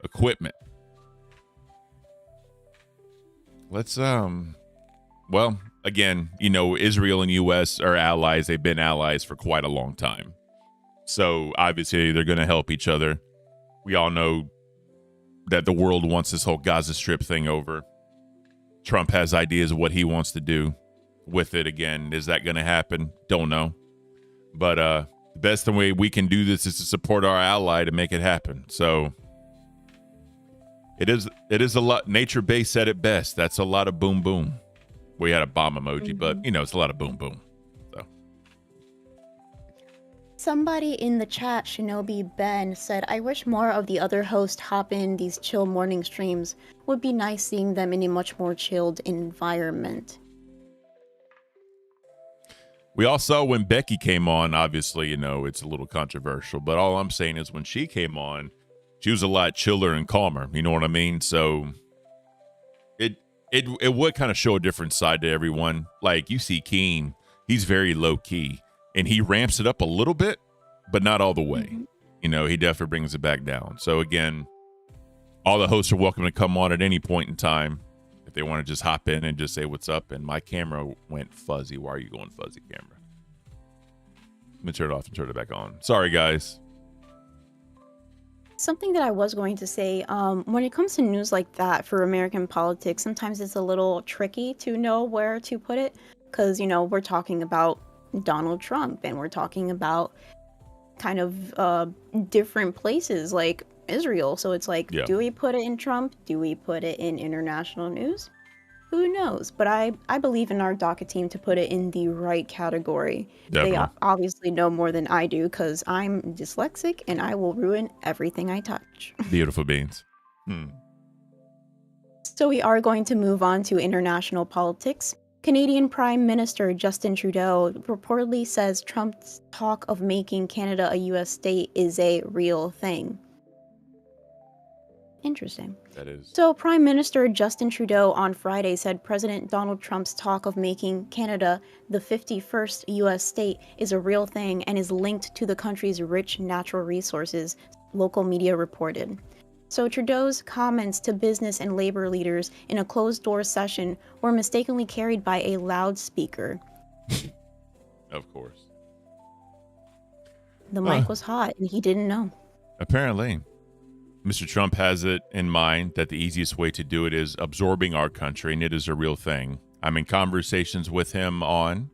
equipment. Let's well, again, you know, Israel and US are allies. They've been allies for quite a long time. So obviously they're going to help each other. We all know that the world wants this whole Gaza Strip thing over. Trump has ideas of what he wants to do with it. Again, is that going to happen? Don't know. But the best way we can do this is to support our ally to make it happen. So it is a lot. Nature Base said it best. That's a lot of boom boom. We had a bomb emoji, but you know, it's a lot of boom boom. So Somebody in the chat, Shinobi Ben, said, I wish more of the other hosts hop in these chill morning streams. Would be nice seeing them in a much more chilled environment. we all saw when Becky came on. Obviously, you know, it's a little controversial, but all I'm saying is when she came on, she was a lot chiller and calmer. You know what I mean? So it would kind of show a different side to everyone. Like you see Keen, he's very low key and he ramps it up a little bit, but not all the way. Mhm. You know, he definitely brings it back down. So again, all the hosts are welcome to come on at any point in time if they want to just hop in and just say what's up. And my camera went fuzzy. Why are you going fuzzy, camera? Let me turn it off and turn it back on. Sorry, guys. Something that I was going to say, when it comes to news like that for American politics, sometimes it's a little tricky to know where to put it because, you know, we're talking about Donald Trump and we're talking about kind of different places like Israel. So it's like, Yeah. do we put it in Trump? Do we put it in international news? Who knows? But I believe in our docket team to put it in the right category. They Definitely. obviously know more than I do because I'm dyslexic and I will ruin everything I touch. Beautiful beans. So we are going to move on to international politics. Canadian Prime Minister Justin Trudeau reportedly says Trump's talk of making Canada a US state is a real thing. Interesting. That is. So Prime Minister Justin Trudeau on Friday said President Donald Trump's talk of making Canada the 51st US state is a real thing and is linked to the country's rich natural resources, local media reported. So Trudeau's comments to business and labor leaders in a closed-door session were mistakenly carried by a loudspeaker. Of course. The mic was hot and he didn't know. Apparently, Mr. Trump has it in mind that the easiest way to do it is absorbing our country, and it is a real thing. I'm in conversations with him on,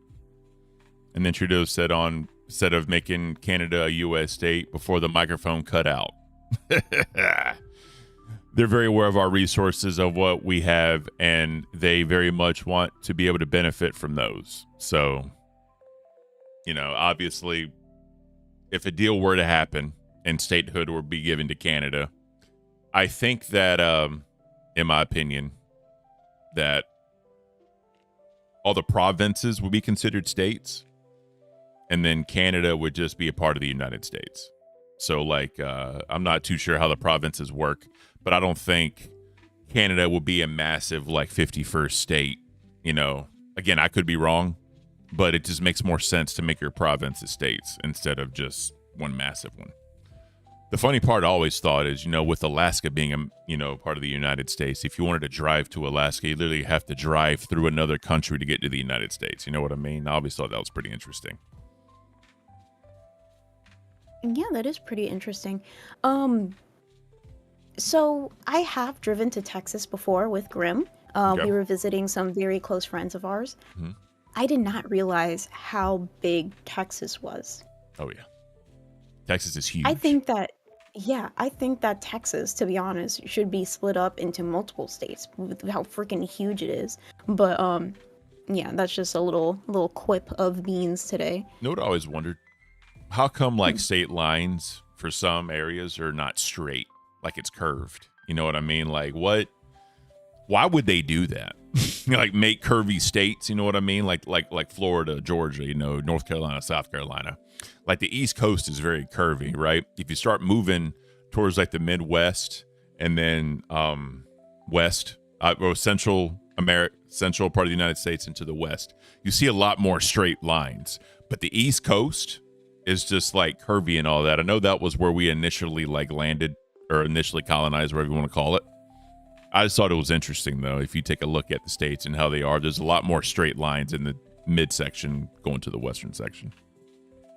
and then Trudeau said on, instead of making Canada a U.S. state before the microphone cut out. They're very aware of our resources, of what we have, and they very much want to be able to benefit from those. So, you know, obviously, if a deal were to happen and statehood were to be given to Canada, I think that, in my opinion, that all the provinces would be considered states, and then Canada would just be a part of the United States. So, like, I'm not too sure how the provinces work, but I don't think Canada will be a massive, like, 51st state. You know, again, I could be wrong, but it just makes more sense to make your provinces states instead of just one massive one. The funny part I always thought is, you know, with Alaska being, part of the United States, if you wanted to drive to Alaska, you literally have to drive through another country to get to the United States. You know what I mean? I always thought that was pretty interesting. Yeah, that is pretty interesting. So I have driven to Texas before with Grim. Okay. We were visiting some very close friends of ours. Mhm. I did not realize how big Texas was. Oh, yeah. Texas is huge. I think that Texas, to be honest, should be split up into multiple states with how freaking huge it is. But yeah, that's just a little quip of beans today. You know what I always wondered? How come, like, state lines for some areas are not straight? Like, it's curved. You know what I mean? Like, why would they do that? Like, make curvy states, you know what I mean? Like Florida, Georgia, you know, North Carolina, South Carolina. like the East Coast is very curvy, right? If you start moving towards like the Midwest and then West or Central America, central part of the United States into the West, you see a lot more straight lines. But the East Coast is just like curvy and all that. I know that was where we initially like landed or initially colonized, whatever you want to call it. I just thought it was interesting though. If you take a look at the states and how they are, there's a lot more straight lines in the midsection going to the western section.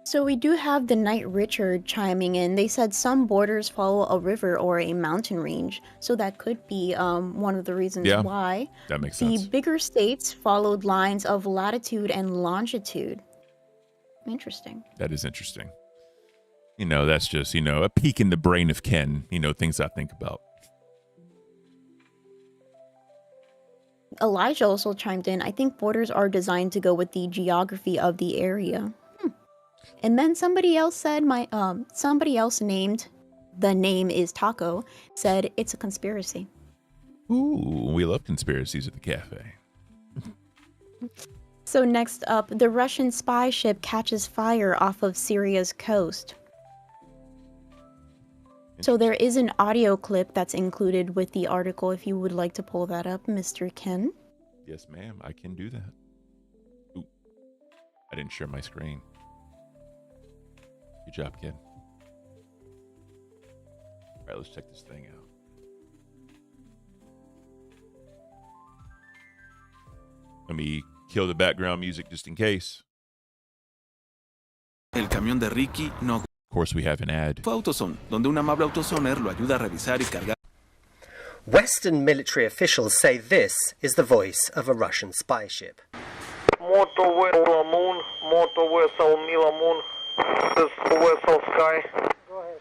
So we do have the Knight Richard chiming in. They said some borders follow a river or a mountain range, so that could be one of the reasons why. That makes The sense. bigger states followed lines of latitude and longitude. Interesting. That is interesting. You know, that's just, you know, a peek in the brain of Ken, you know, things I think about. Elijah also chimed in, I think borders are designed to go with the geography of the area. And then somebody else said, somebody else named, the name is Taco, said it's a conspiracy. Ooh, we love conspiracies at the cafe. So next up, the Russian spy ship catches fire off of Syria's coast. So there is an audio clip that's included with the article if you would like to pull that up, Mr. Ken. Yes, ma'am, I can do that. Ooh, I didn't share my screen. Good job, kid. All right, let's check this thing out. Let me kill the background music just in case. El camión de Ricky no Of course, we have an ad. fue a AutoZone, donde un amable AutoZoner lo ayuda a revisar y cargar. Western military officials say this is the voice of a Russian spy ship. Motor vessel moon, motor vessel Mila moon, this vessel sky. Go ahead.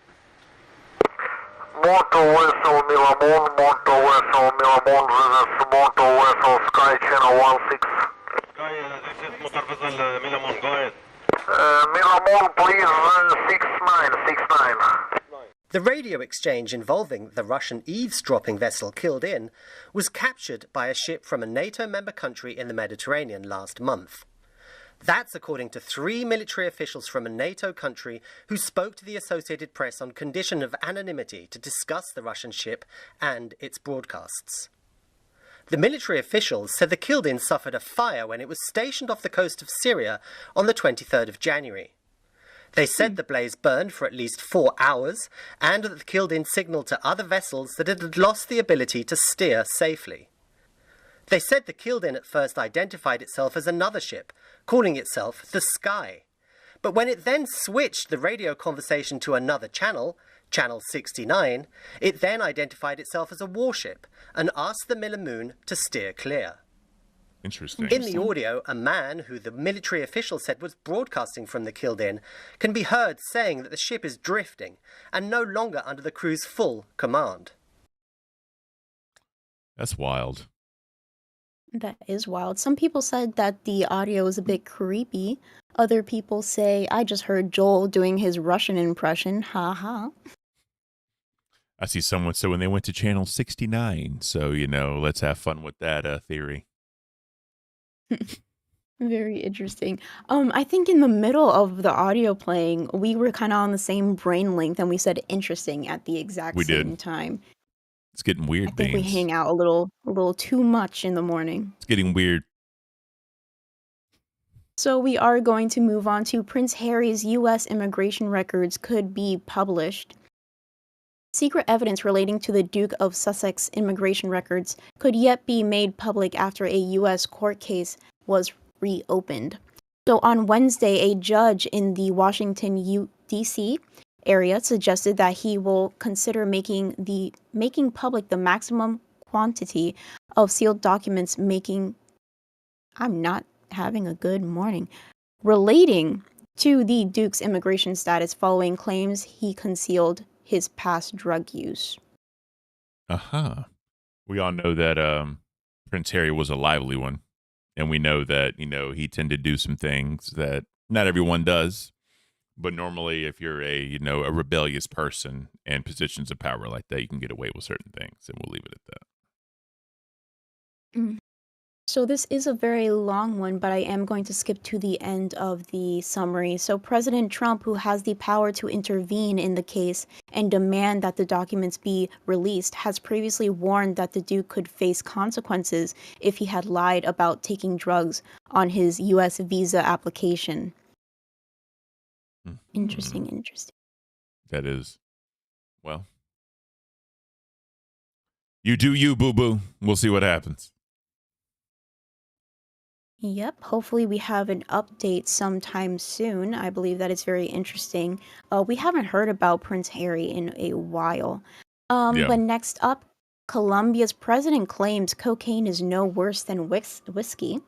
Motor vessel Mila moon, motor vessel Mila moon, this is motor vessel sky channel 16. Sky, this is motor vessel Mila moon, go ahead. Mila moon, please, 6969. The radio exchange involving the Russian eavesdropping vessel killed in was captured by a ship from a NATO member country in the Mediterranean last month. That's according to 3 military officials from a NATO country who spoke to the Associated Press on condition of anonymity to discuss the Russian ship and its broadcasts. The military officials said the killed-in suffered a fire when it was stationed off the coast of Syria on the 23rd of January. They said the blaze burned for at least 4 hours and that the killed-in signalled to other vessels that it had lost the ability to steer safely. They said the killed-in at first identified itself as another ship, calling itself the Sky. But when it then switched the radio conversation to another channel, channel 69, it then identified itself as a warship and asked the Miller Moon to steer clear. Interesting. In the audio, a man who the military official said was broadcasting from the killed-in can be heard saying that the ship is drifting and no longer under the crew's full command. That's wild. That is wild. Some people said that the audio is a bit creepy. Other people say, I just heard Joel doing his Russian impression. Ha ha. I see someone said when they went to channel 69. So, you know, let's have fun with that theory. Very interesting. I think in the middle of the audio playing, we were kind of on the same brain length and we said interesting at the exact We same did. time. It's getting weird, I think we Baines. hang out a little too much in the morning. It's getting weird. So we are going to move on to Prince Harry's U.S. immigration records could be published. Secret evidence relating to the Duke of Sussex immigration records could yet be made public after a U.S. court case was reopened. So on Wednesday, a judge in the Washington, D.C. area suggested that he will consider making public the maximum quantity of sealed documents I'm not having a good morning. Relating to the Duke's immigration status following claims he concealed his past drug use. We all know that Prince Harry was a lively one. And we know that, you know, he tended to do some things that not everyone does. But normally, if you're a rebellious person in positions of power like that, you can get away with certain things. And we'll leave it at that. So this is a very long one, but I am going to skip to the end of the summary. So President Trump, who has the power to intervene in the case and demand that the documents be released, has previously warned that the Duke could face consequences if he had lied about taking drugs on his U.S. visa application. Interesting. That is, well, you do you, boo-boo. We'll see what happens. Yep, hopefully we have an update sometime soon. I believe that it's very interesting. We haven't heard about Prince Harry in a while. Yeah. But next up, Colombia's president claims cocaine is no worse than whiskey.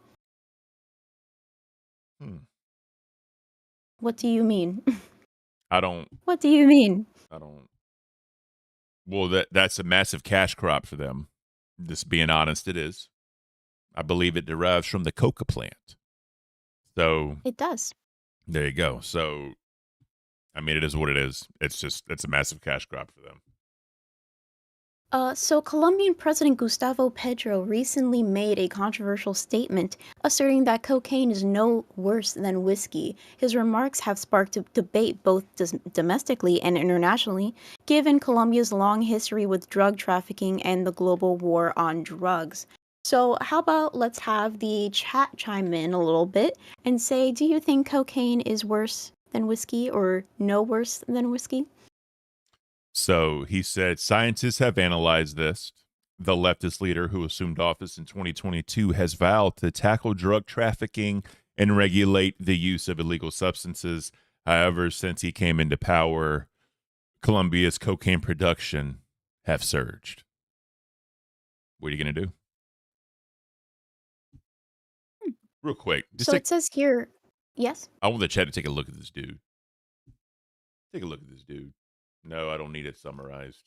What do you mean? I don't. What do you mean? Well, that's a massive cash crop for them. Just being honest, it is. I believe it derives from the coca plant. So It does. there you go. So, I mean, it is what it is. It's a massive cash crop for them. So Colombian President Gustavo Petro recently made a controversial statement asserting that cocaine is no worse than whiskey. His remarks have sparked debate both domestically and internationally, given Colombia's long history with drug trafficking and the global war on drugs. So how about let's have the chat chime in a little bit and say, do you think cocaine is worse than whiskey or no worse than whiskey? So he said scientists have analyzed this. The leftist leader who assumed office in 2022 has vowed to tackle drug trafficking and regulate the use of illegal substances. However, since he came into power, Colombia's cocaine production have surged. What are you going to do? Real quick. So it says here, yes? I want the chat to take a look at this dude. Take a look at this dude. No, I don't need it summarized.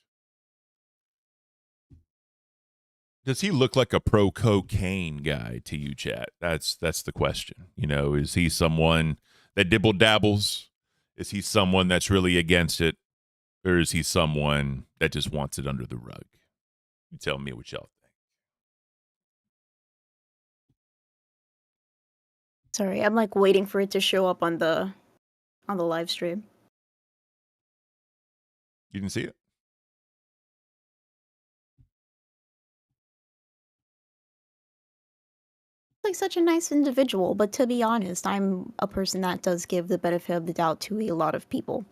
Does he look like a pro-cocaine guy to you, chat? That's the question. You know, is he someone that dibble dabbles? Is he someone that's really against it? Or is he someone that just wants it under the rug? You tell me what y'all think. Sorry, I'm like waiting for it to show up on the live stream. You didn't see it? Like such a nice individual, but to be honest, I'm a person that does give the benefit of the doubt to a lot of people.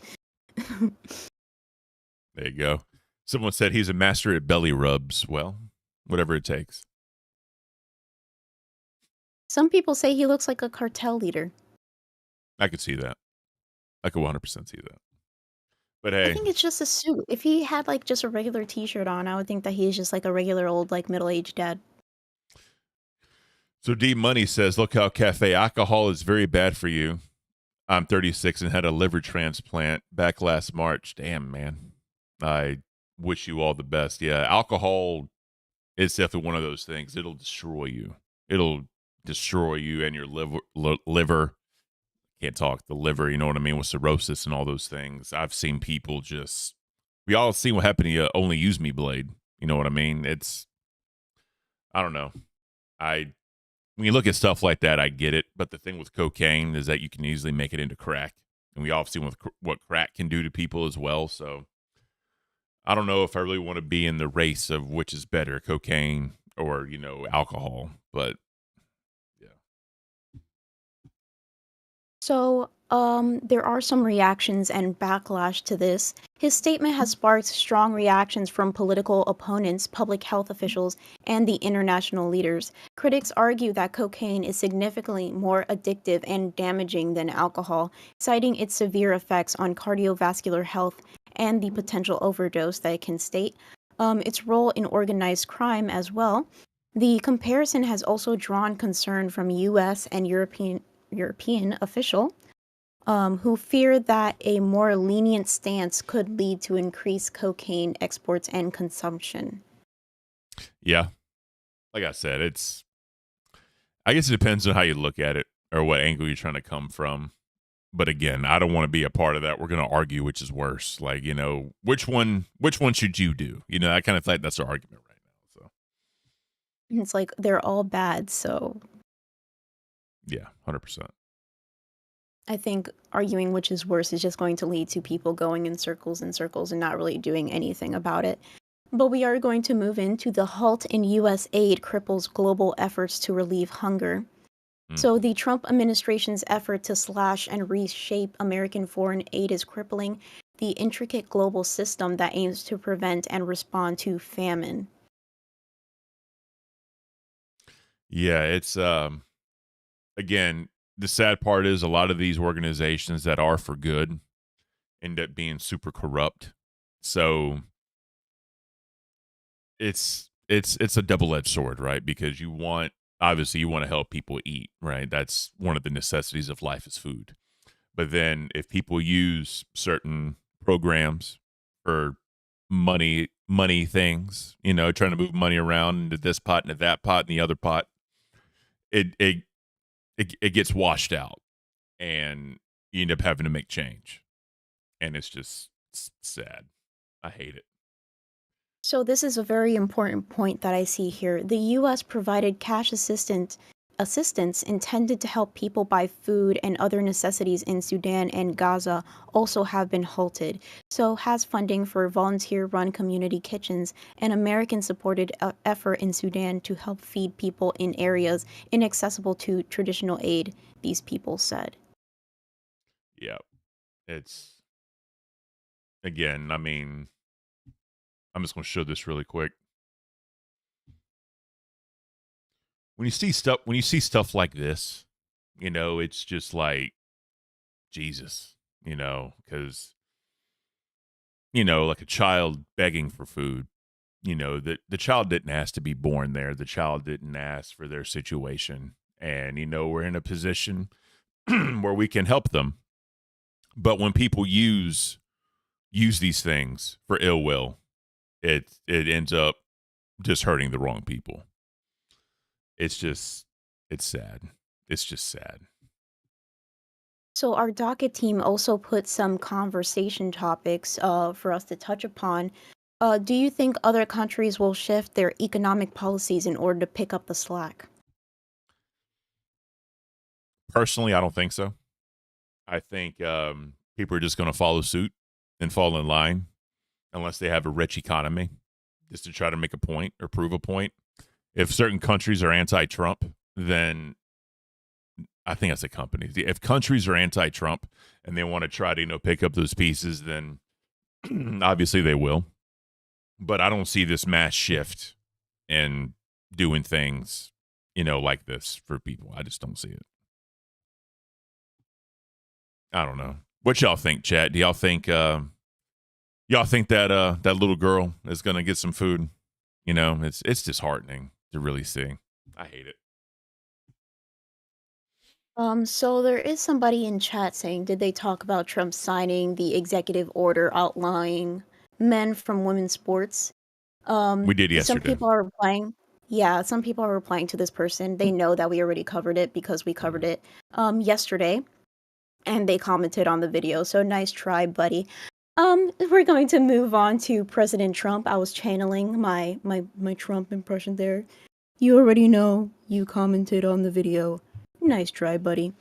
There you go. Someone said he's a master at belly rubs. Well, whatever it takes. Some people say he looks like a cartel leader. I could see that. I could 100% see that. But I hey, think it's just a suit. If he had like just a regular t-shirt on, I would think that he's just like a regular old like middle-aged dad. so D Money says, look how cafe alcohol is very bad for you. I'm 36 and had a liver transplant back last March. Damn, man. I wish you all the best. Yeah, alcohol is definitely one of those things. It'll destroy you. It'll destroy you and your liver. Can't talk. The liver, you know what I mean, with cirrhosis and all those things. I've seen people just, we all seen what happened to Only Use Me Blade. You know what I mean? It's, I don't know. When you look at stuff like that, I get it. But the thing with cocaine is that you can easily make it into crack. And we all seen what crack can do to people as well. So I don't know if I really want to be in the race of which is better, cocaine or, you know, alcohol. But So, there are some reactions and backlash to this. His statement has sparked strong reactions from political opponents, public health officials, and the international leaders. Critics argue that cocaine is significantly more addictive and damaging than alcohol, citing its severe effects on cardiovascular health and the potential overdose that it can state, its role in organized crime as well. The comparison has also drawn concern from U.S. and European official who fear that a more lenient stance could lead to increased cocaine exports and consumption. yeah, like I said, I guess it depends on how you look at it or what angle you're trying to come from. But again, I don't want to be a part of that. We're going to argue which is worse. Like, you know, which one should you do? You know, I kind of think that's our argument right now. So It's like they're all bad, so Yeah, 100%. I think arguing which is worse is just going to lead to people going in circles and circles and not really doing anything about it. But we are going to move into the halt in U.S. aid cripples global efforts to relieve hunger. So the Trump administration's effort to slash and reshape American foreign aid is crippling the intricate global system that aims to prevent and respond to famine. Yeah, it's again, the sad part is a lot of these organizations that are for good end up being super corrupt. So it's a double-edged sword, right? Because obviously you want to help people eat, right? That's one of the necessities of life is food. But then if people use certain programs for money things, trying to move money around into this pot, into that pot, and the other pot, it gets washed out, and you end up having to make change, and it's sad. I hate it. So this is a very important point that I see here. The U.S. provided cash assistance intended to help people buy food and other necessities in Sudan and Gaza also have been halted. So has funding for volunteer-run community kitchens, an American-supported effort in Sudan to help feed people in areas inaccessible to traditional aid, these people said. Yeah, it's again. I mean, I'm just going to show this really quick. When you see stuff like this, it's just like Jesus, because like a child begging for food, the child didn't ask to be born there. The child didn't ask for their situation, and we're in a position where we can help them. But when people use these things for ill will, it ends up just hurting the wrong people. It's sad. It's just sad. So our docket team also put some conversation topics for us to touch upon. Do you think other countries will shift their economic policies in order to pick up the slack? Personally, I don't think so. I think people are just going to follow suit and fall in line unless they have a rich economy, just to try to make a point or prove a point. If certain countries are anti-Trump, then I think that's a company. If countries are anti-Trump and they want to try to, pick up those pieces, then obviously they will. But I don't see this mass shift in doing things, like this for people. I just don't see it. I don't know. What y'all think, chat? Do y'all think that that little girl is gonna get some food? It's disheartening to really see. I hate it. So there is somebody in chat saying, did they talk about Trump signing the executive order outlawing men from women's sports? We did Some yesterday. people are replying. Yeah, some people are replying to this person. They know that we already covered it because we covered it yesterday, and they commented on the video. So nice try, buddy. We're going to move on to President Trump. I was channeling my Trump impression there. You already know. You commented on the video. Nice try, buddy.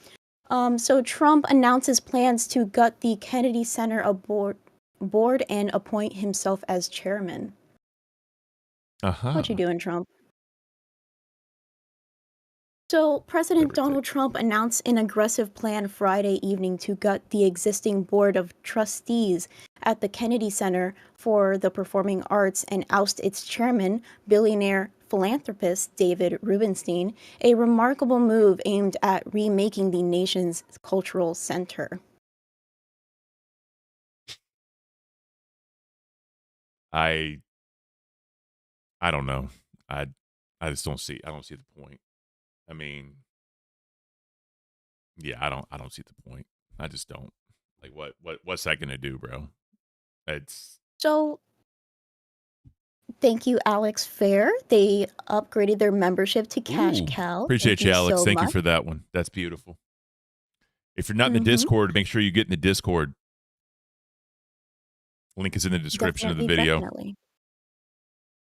So Trump announces plans to gut the Kennedy Center board and appoint himself as chairman. What you doing, Trump? So President Donald Trump announced an aggressive plan Friday evening to gut the existing board of trustees at the Kennedy Center for the Performing Arts and oust its chairman, billionaire philanthropist David Rubenstein, a remarkable move aimed at remaking the nation's cultural center. I don't know. I just don't see. I don't see the point. I mean, yeah, I don't see the point. I just don't. Like, what's that gonna do, bro? It's So thank you, Alex Fair. They upgraded their membership to Cash Ooh, Cow. appreciate Thank you, Alex. so Thank you much. for that one. That's beautiful. If you're not in the Discord, make sure you get in the Discord. Link is in the description of the video. Definitely.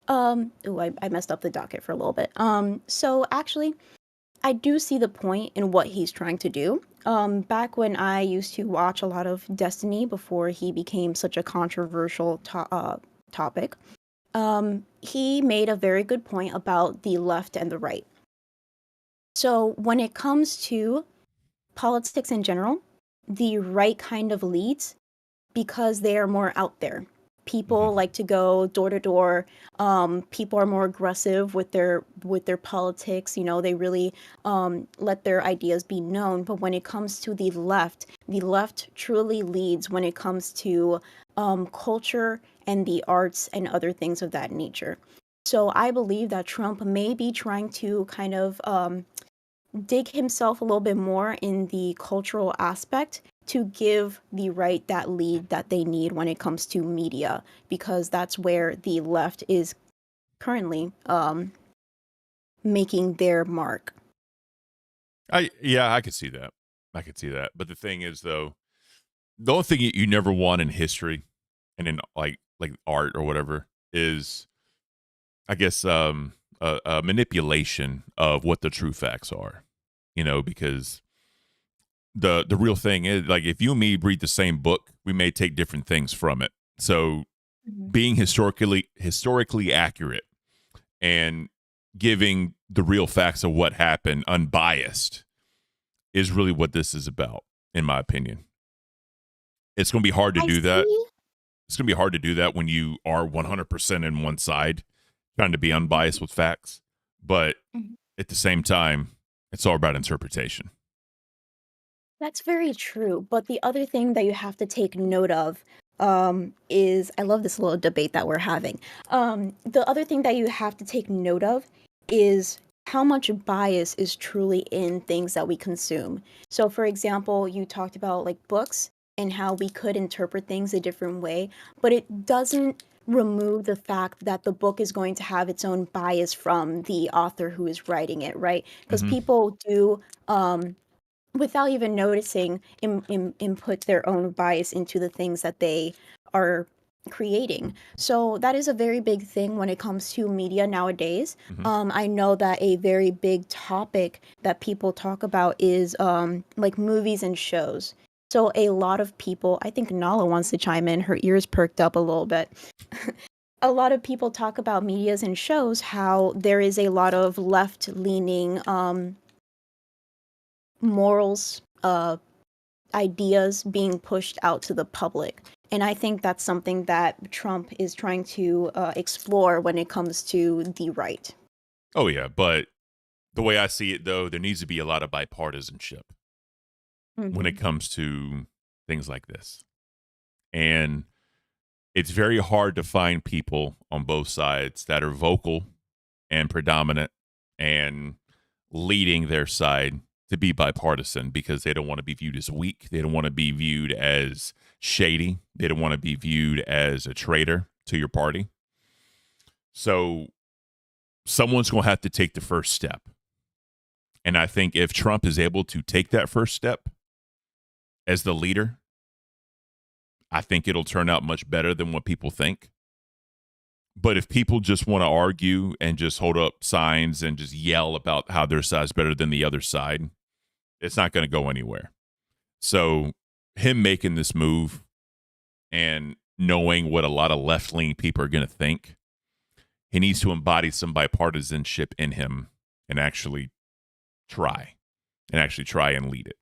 I messed up the docket for a little bit. So actually, I do see the point in what he's trying to do. Back when I used to watch a lot of Destiny before he became such a controversial topic, he made a very good point about the left and the right. So when it comes to politics in general, the right kind of leads because they are more out there. People like to go door to door. People are more aggressive with their politics. You know, they really let their ideas be known. But when it comes to the left truly leads when it comes to culture and the arts and other things of that nature. So I believe that Trump may be trying to kind of dig himself a little bit more in the cultural aspect to give the right that lead that they need when it comes to media, because that's where the left is currently making their mark. I could see that. I could see that. But the thing is, though, the only thing you never want in history and in like art or whatever is, I guess, a manipulation of what the true facts are. You know, because the real thing is, like, if you and me read the same book, we may take different things from it. So being historically accurate and giving the real facts of what happened unbiased is really what this is about, in my opinion. It's going to be hard to do that. It's going to be hard to do that when you are 100% in one side, trying to be unbiased with facts. But at the same time, it's all about interpretation. That's very true. But the other thing that you have to take note of is, I love this little debate that we're having. The other thing that you have to take note of is how much bias is truly in things that we consume. So, for example, you talked about like books and how we could interpret things a different way, but it doesn't remove the fact that the book is going to have its own bias from the author who is writing it, right? Because people do, without even noticing, input their own bias into the things that they are creating. So that is a very big thing when it comes to media nowadays. I know that a very big topic that people talk about is like movies and shows. So a lot of people, I think Nala wants to chime in, her ears perked up a little bit. A lot of people talk about medias and shows, how there is a lot of left-leaning morals, ideas being pushed out to the public. And I think that's something that Trump is trying to explore when it comes to the right. Oh, yeah. But the way I see it, though, there needs to be a lot of bipartisanship when it comes to things like this. And it's very hard to find people on both sides that are vocal and predominant and leading their side to be bipartisan, because they don't want to be viewed as weak. They don't want to be viewed as shady. They don't want to be viewed as a traitor to your party. So someone's going to have to take the first step. And I think if Trump is able to take that first step as the leader, I think it'll turn out much better than what people think. But if people just want to argue and just hold up signs and just yell about how their side's better than the other side, it's not going to go anywhere. So him making this move and knowing what a lot of left-leaning people are going to think, he needs to embody some bipartisanship in him and actually try and lead it.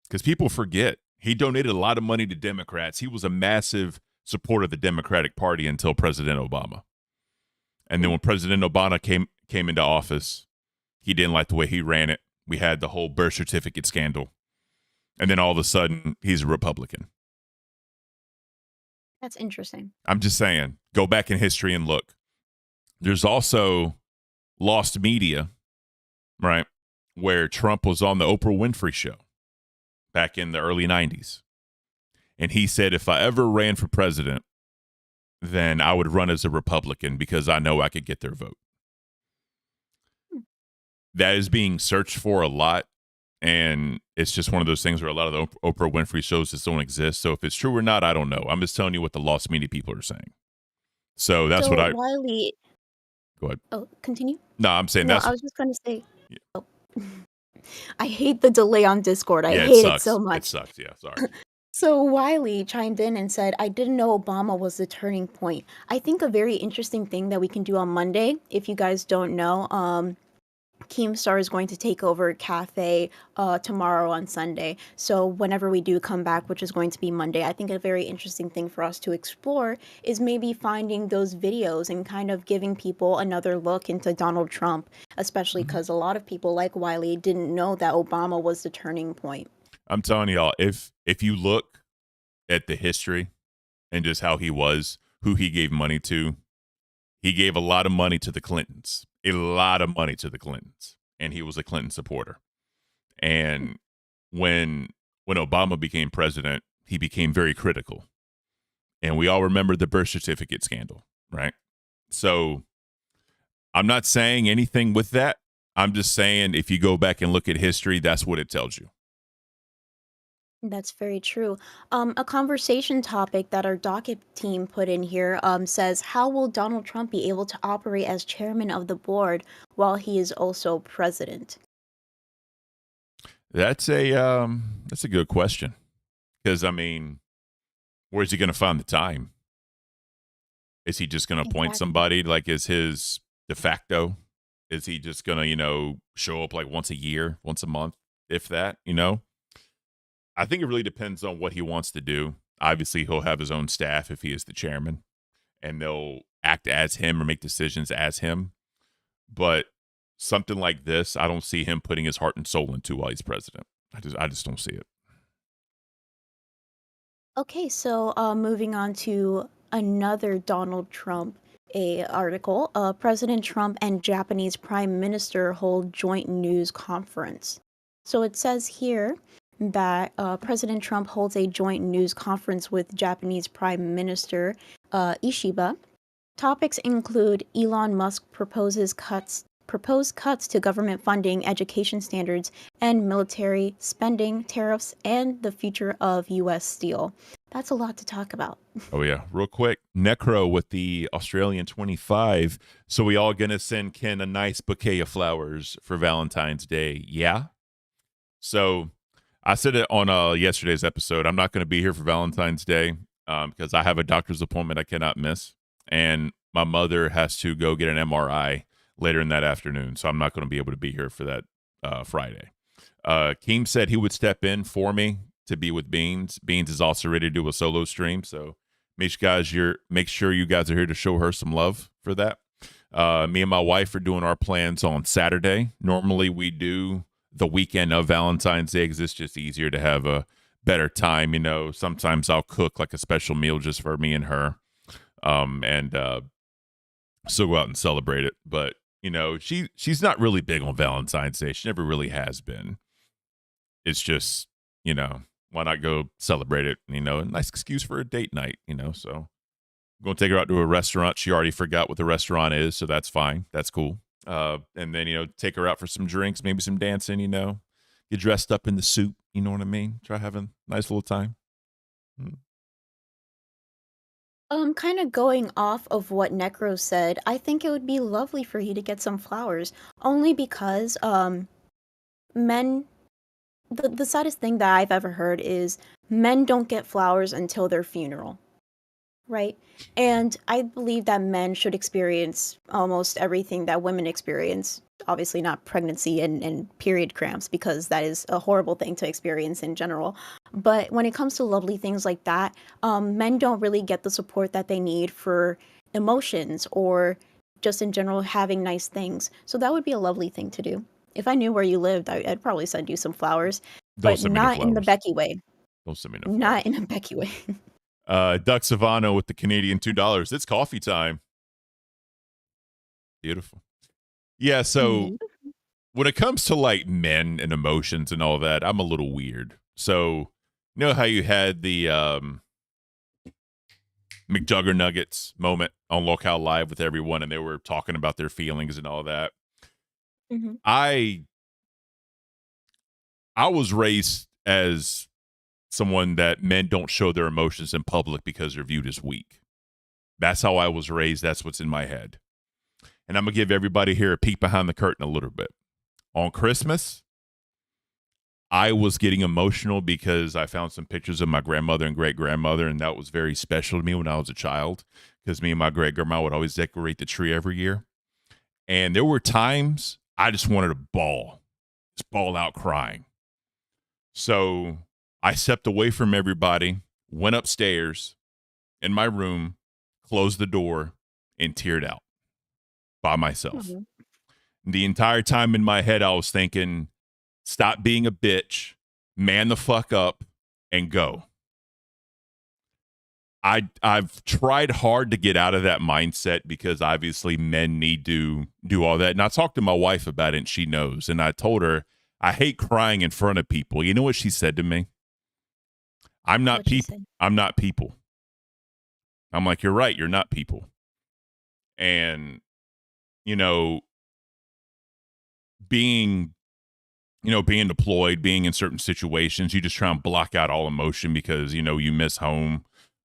Because people forget, he donated a lot of money to Democrats. He was a massive supporter of the Democratic Party until President Obama. And then when President Obama came into office, he didn't like the way he ran it. We had the whole birth certificate scandal. And then all of a sudden, he's a Republican. That's interesting. I'm just saying, go back in history and look. There's also lost media, right, where Trump was on the Oprah Winfrey show back in the early 90s. And he said, if I ever ran for president, then I would run as a Republican because I know I could get their vote. That is being searched for a lot. And it's just one of those things where a lot of the Oprah Winfrey shows just don't exist. So if it's true or not, I don't know. I'm just telling you what the lost media people are saying. So that's So what I Wiley, go ahead. oh, continue. No, I'm saying No, that's I was just gonna say. Yeah. Oh. I hate the delay on Discord. I yeah, it hate it so sucks. It much. sucks. Yeah, sorry. So Wiley chimed in and said, I didn't know Obama was the turning point. I think a very interesting thing that we can do on Monday, if you guys don't know, Keemstar is going to take over Cafe tomorrow on Sunday. So whenever we do come back, which is going to be Monday, I think a very interesting thing for us to explore is maybe finding those videos and kind of giving people another look into Donald Trump, especially because a lot of people like Wiley didn't know that Obama was the turning point. I'm telling y'all, if you look at the history and just how he was, who he gave money to, he gave a lot of money to the Clintons, and he was a Clinton supporter. And when Obama became president, he became very critical. And we all remember the birth certificate scandal, right? So I'm not saying anything with that. I'm just saying if you go back and look at history, that's what it tells you. That's very true. A conversation topic that our docket team put in here says, how will Donald Trump be able to operate as chairman of the board while he is also president? That's a good question. Because I mean, where's he going to find the time? Is he just going to appoint Exactly. somebody like as his de facto? Is he just going to, show up like once a year, once a month, if that, I think it really depends on what he wants to do. Obviously, he'll have his own staff if he is the chairman, and they'll act as him or make decisions as him. But something like this, I don't see him putting his heart and soul into while he's president. I just don't see it. Okay, so moving on to another Donald Trump article. President Trump and Japanese Prime Minister hold joint news conference. So it says here that President Trump holds a joint news conference with Japanese Prime Minister Ishiba. Topics include Elon Musk proposed cuts to government funding, education standards, and military spending, tariffs, and the future of U.S. steel. That's a lot to talk about. Oh, yeah. Real quick. Necro with the Australian 25. So we all going to send Ken a nice bouquet of flowers for Valentine's Day. Yeah. So I said it on yesterday's episode. I'm not going to be here for Valentine's Day because I have a doctor's appointment I cannot miss. And my mother has to go get an MRI later in that afternoon. So I'm not going to be able to be here for that Friday. Keem said he would step in for me to be with Beans. Beans is also ready to do a solo stream. So make sure you guys are here to show her some love for that. Me and my wife are doing our plans on Saturday. Normally we do the weekend of Valentine's Day because it's just easier to have a better time. Sometimes I'll cook like a special meal just for me and her. And still go out and celebrate it. But, she's not really big on Valentine's Day. She never really has been. It's just, why not go celebrate it? A nice excuse for a date night, so I'm going to take her out to a restaurant. She already forgot what the restaurant is, so that's fine. That's cool. And then, take her out for some drinks, maybe some dancing, get dressed up in the suit. You know what I mean? Try having a nice little time. Kind of going off of what Necro said, I think it would be lovely for you to get some flowers, only because men. The saddest thing that I've ever heard is men don't get flowers until their funeral, right? And I believe that men should experience almost everything that women experience. Obviously, not pregnancy and period cramps, because that is a horrible thing to experience in general. But when it comes to lovely things like that, men don't really get the support that they need for emotions or just in general having nice things. So that would be a lovely thing to do. If I knew where you lived, I'd probably send you some flowers, Don't but send me no not in the flowers. Becky way. Don't send me no flowers. Not in a Becky way. Duck Savano with the Canadian $2. It's coffee time. Beautiful. Yeah, so when it comes to like men and emotions and all that, I'm a little weird. So, how you had the McJuggernuggets moment on Locale Live with everyone, and they were talking about their feelings and all that. Mm-hmm. I was raised as someone that men don't show their emotions in public because they're viewed as weak. That's how I was raised. That's what's in my head. And I'm going to give everybody here a peek behind the curtain a little bit. On Christmas, I was getting emotional because I found some pictures of my grandmother and great-grandmother, and that was very special to me when I was a child because me and my great-grandma would always decorate the tree every year. And there were times I just wanted to just bawl out crying. So I stepped away from everybody, went upstairs in my room, closed the door, and teared out by myself. The entire time in my head, I was thinking, stop being a bitch, man the fuck up, and go. I've tried hard to get out of that mindset because obviously men need to do all that. And I talked to my wife about it, and she knows. And I told her, I hate crying in front of people. You know what she said to me? I'm not people. I'm not people. I'm like, you're right. You're not people. And, being deployed, being in certain situations, you just try and block out all emotion because, you miss home.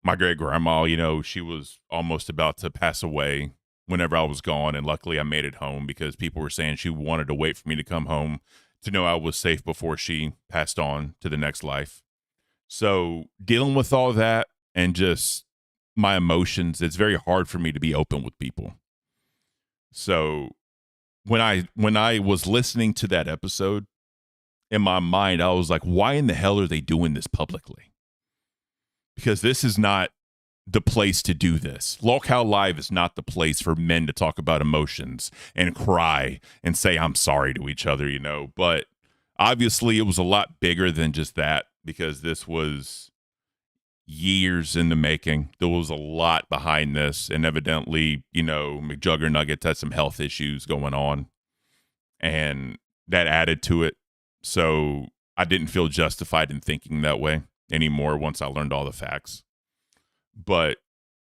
My great grandma, she was almost about to pass away whenever I was gone. And luckily I made it home because people were saying she wanted to wait for me to come home to know I was safe before she passed on to the next life. So dealing with all that and just my emotions, it's very hard for me to be open with people. So when I was listening to that episode, in my mind, I was like, why in the hell are they doing this publicly? Because this is not the place to do this. Lolcow Live is not the place for men to talk about emotions and cry and say, I'm sorry to each other, But obviously it was a lot bigger than just that because this was years in the making. There was a lot behind this. And evidently, McJuggernuggets had some health issues going on. And that added to it. So I didn't feel justified in thinking that way anymore once I learned all the facts. But,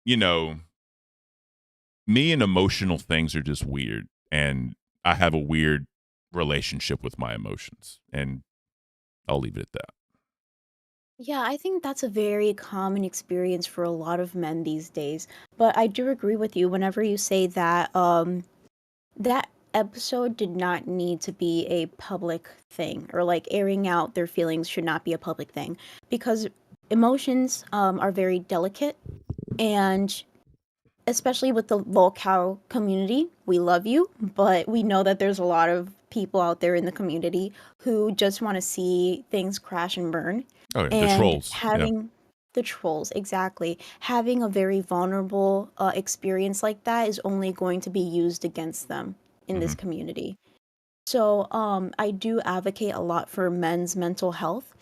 me and emotional things are just weird. And I have a weird relationship with my emotions. And I'll leave it at that. Yeah, I think that's a very common experience for a lot of men these days. But I do agree with you whenever you say that that episode did not need to be a public thing, or like airing out their feelings should not be a public thing, because emotions are very delicate, and especially with the lolcow community, we love you, but we know that there's a lot of people out there in the community who just want to see things crash and burn. Oh, yeah, the And trolls. having the trolls, exactly. Having a very vulnerable experience like that is only going to be used against them in this community. So I do advocate a lot for men's mental health.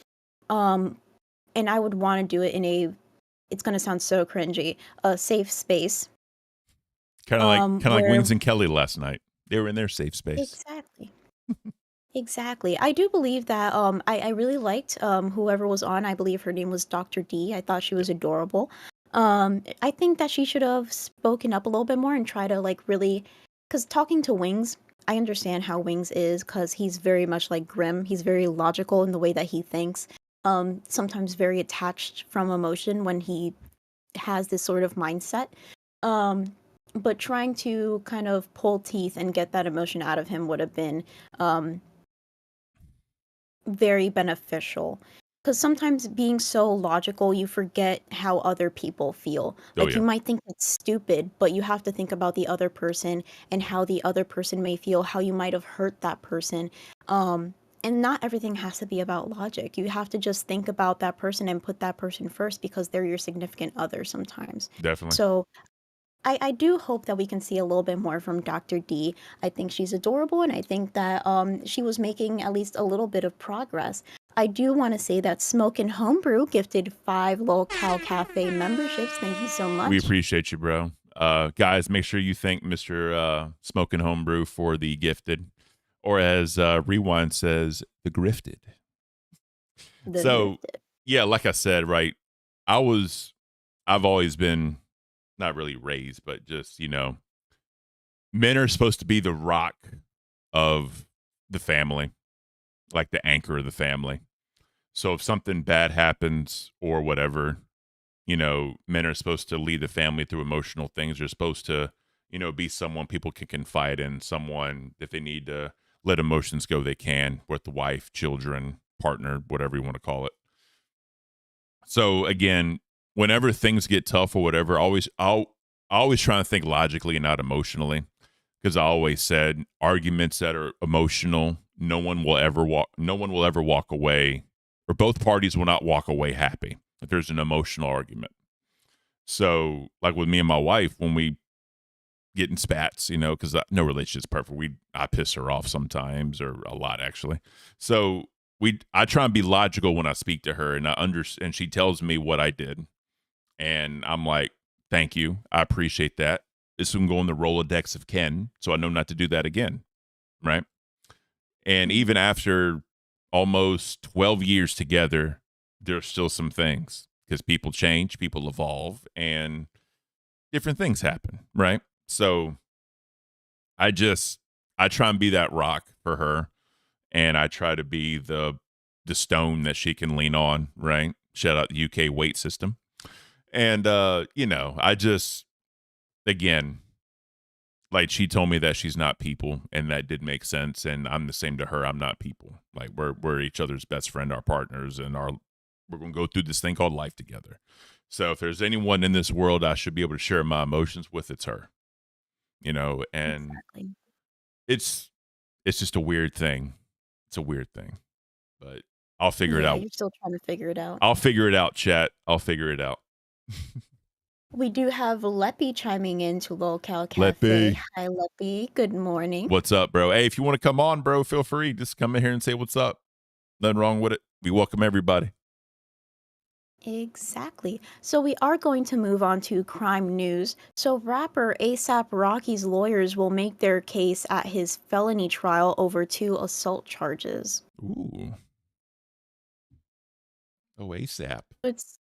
And I would want to do it in it's going to sound so cringy, a safe space. Kind of like where Wings and Kelly last night. They were in their safe space. Exactly. Exactly. I do believe that I really liked whoever was on. I believe her name was Dr. D. I thought she was adorable. I think that she should have spoken up a little bit more and try to really, because talking to Wings, I understand how Wings is because he's very much like Grimm. He's very logical in the way that he thinks. Sometimes very attached from emotion when he has this sort of mindset. But trying to kind of pull teeth and get that emotion out of him would have been very beneficial. Because sometimes being so logical, you forget how other people feel. You might think it's stupid, but you have to think about the other person and how the other person may feel, how you might have hurt that person. And not everything has to be about logic. You have to just think about that person and put that person first because they're your significant other sometimes. Definitely. So I do hope that we can see a little bit more from Dr. D. I think she's adorable, and I think that she was making at least a little bit of progress. I do want to say that Smoke and Homebrew gifted 5 Lolcow Cafe memberships. Thank you so much. We appreciate you, bro. Guys, make sure you thank Mr. Smoke and Homebrew for the gifted, or as Rewind says, the grifted. Yeah, like I said, right, I've always been not really raised, but just, men are supposed to be the rock of the family, like the anchor of the family. So if something bad happens or whatever, men are supposed to lead the family through emotional things. They're supposed to, be someone people can confide in, someone if they need to let emotions go, they can, with the wife, children, partner, whatever you want to call it. So again, whenever things get tough or whatever, I'll always try to think logically and not emotionally, because I always said arguments that are emotional, no one will ever walk away, or both parties will not walk away happy if there's an emotional argument. So like with me and my wife, when we get in spats, because no relationship's perfect. I piss her off sometimes, or a lot actually. So I try and be logical when I speak to her, and and she tells me what I did, and I'm like, thank you, I appreciate that. This can go in the Rolodex of Ken, so I know not to do that again, right? And even after almost 12 years together, there's still some things, because people change, people evolve, and different things happen, right? So I try and be that rock for her, and I try to be the stone that she can lean on, right? Shout out the UK weight system. And again, like, she told me that she's not people, and that did make sense, and I'm the same to her. I'm not people. Like, we're each other's best friend, our partners, and we're going to go through this thing called life together. So if there's anyone in this world I should be able to share my emotions with, it's her. And Exactly. it's just a weird thing. It's a weird thing, but I'll figure it Yeah, out. you're still trying to figure it out. I'll figure it out, chat. I'll figure it out. We do have Leppy chiming into Lolcow Cafe. Leppy. Hi, Leppy. Good morning. What's up, bro? Hey, if you want to come on, bro, feel free. Just come in here and say what's up. Nothing wrong with it. We welcome everybody. Exactly. So we are going to move on to crime news. So rapper ASAP Rocky's lawyers will make their case at his felony trial over 2 assault charges. Ooh. Oh, ASAP. It's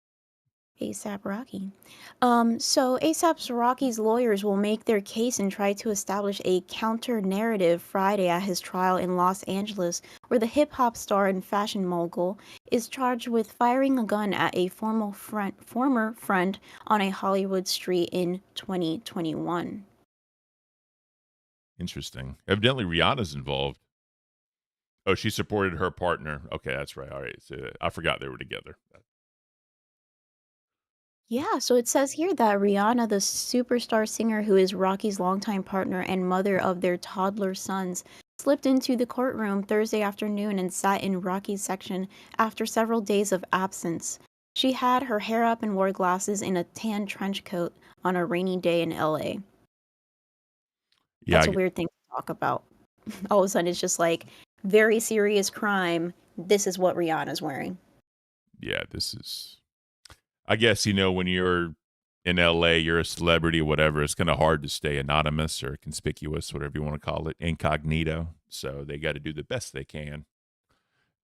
ASAP Rocky. So ASAP Rocky's lawyers will make their case and try to establish a counter-narrative Friday at his trial in Los Angeles, where the hip-hop star and fashion mogul is charged with firing a gun at a former friend on a Hollywood street in 2021. Interesting. Evidently, Rihanna's involved. Oh, she supported her partner. Okay, that's right. All right. So I forgot they were together. Yeah, so it says here that Rihanna, the superstar singer who is Rocky's longtime partner and mother of their toddler sons, slipped into the courtroom Thursday afternoon and sat in Rocky's section after several days of absence. She had her hair up and wore glasses in a tan trench coat on a rainy day in LA. Yeah, That's a weird thing to talk about. All of a sudden, it's just like, very serious crime. This is what Rihanna's wearing. yeah, this is, I guess, when you're in LA, you're a celebrity or whatever, it's kind of hard to stay anonymous or conspicuous, whatever you want to call it, incognito. So they got to do the best they can.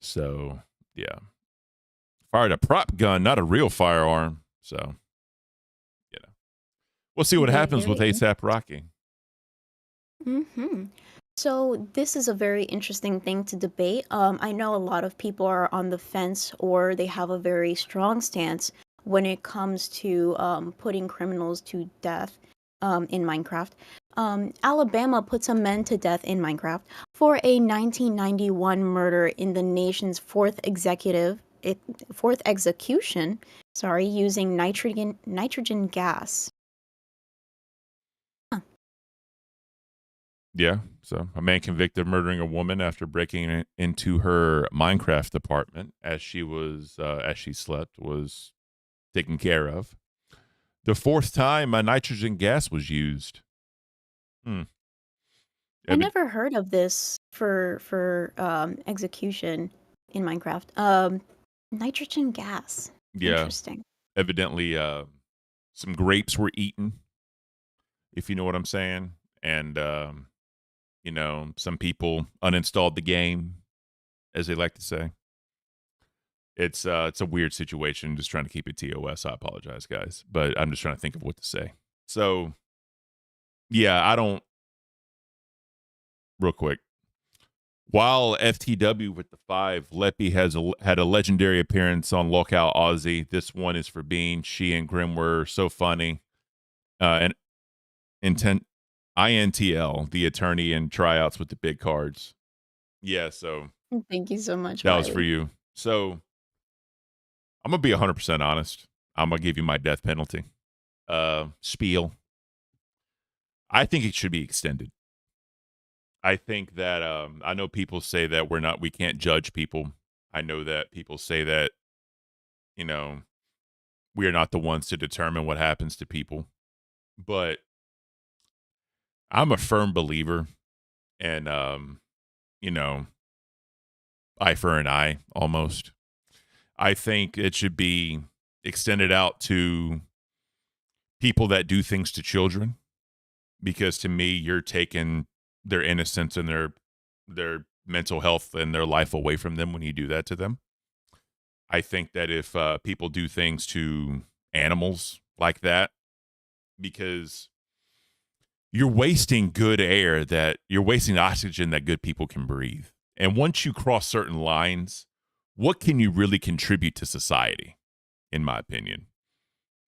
So, yeah. Fired a prop gun, not a real firearm. So, we'll see what Very, happens with very ASAP Rocky. Mm-hmm. So this is a very interesting thing to debate. I know a lot of people are on the fence, or they have a very strong stance when it comes to putting criminals to death in Minecraft. Alabama put some men to death in Minecraft for a 1991 murder in the nation's fourth execution, using nitrogen gas. Yeah. So a man convicted of murdering a woman after breaking into her Minecraft apartment as she slept was taken care of. The fourth time a nitrogen gas was used. I never heard of this for execution in Minecraft. Nitrogen gas. Yeah. Interesting. Evidently, some grapes were eaten, if you know what I'm saying. And, some people uninstalled the game, as they like to say. It's a weird situation. Just trying to keep it TOS. I apologize, guys, but I'm just trying to think of what to say. So, yeah, real quick. While FTW with the 5, Leppy had a legendary appearance on Lockout Aussie. This one is for Bean. She and Grim were so funny. And INTL, the attorney in tryouts with the big cards. Yeah, so Thank you so much, that was for Riley. you. So I'm going to be 100% honest. I'm going to give you my death penalty. Spiel. I think it should be extended. I think that I know people say that we can't judge people. I know that people say that, you know, we are not the ones to determine what happens to people. But I'm a firm believer in, you know, eye for an eye almost. I think it should be extended out to people that do things to children, because to me, you're taking their innocence and their mental health and their life away from them when you do that to them. I think that if people do things to animals like that, because you're wasting good air, that you're wasting oxygen that good people can breathe. And once you cross certain lines, what can you really contribute to society? In my opinion,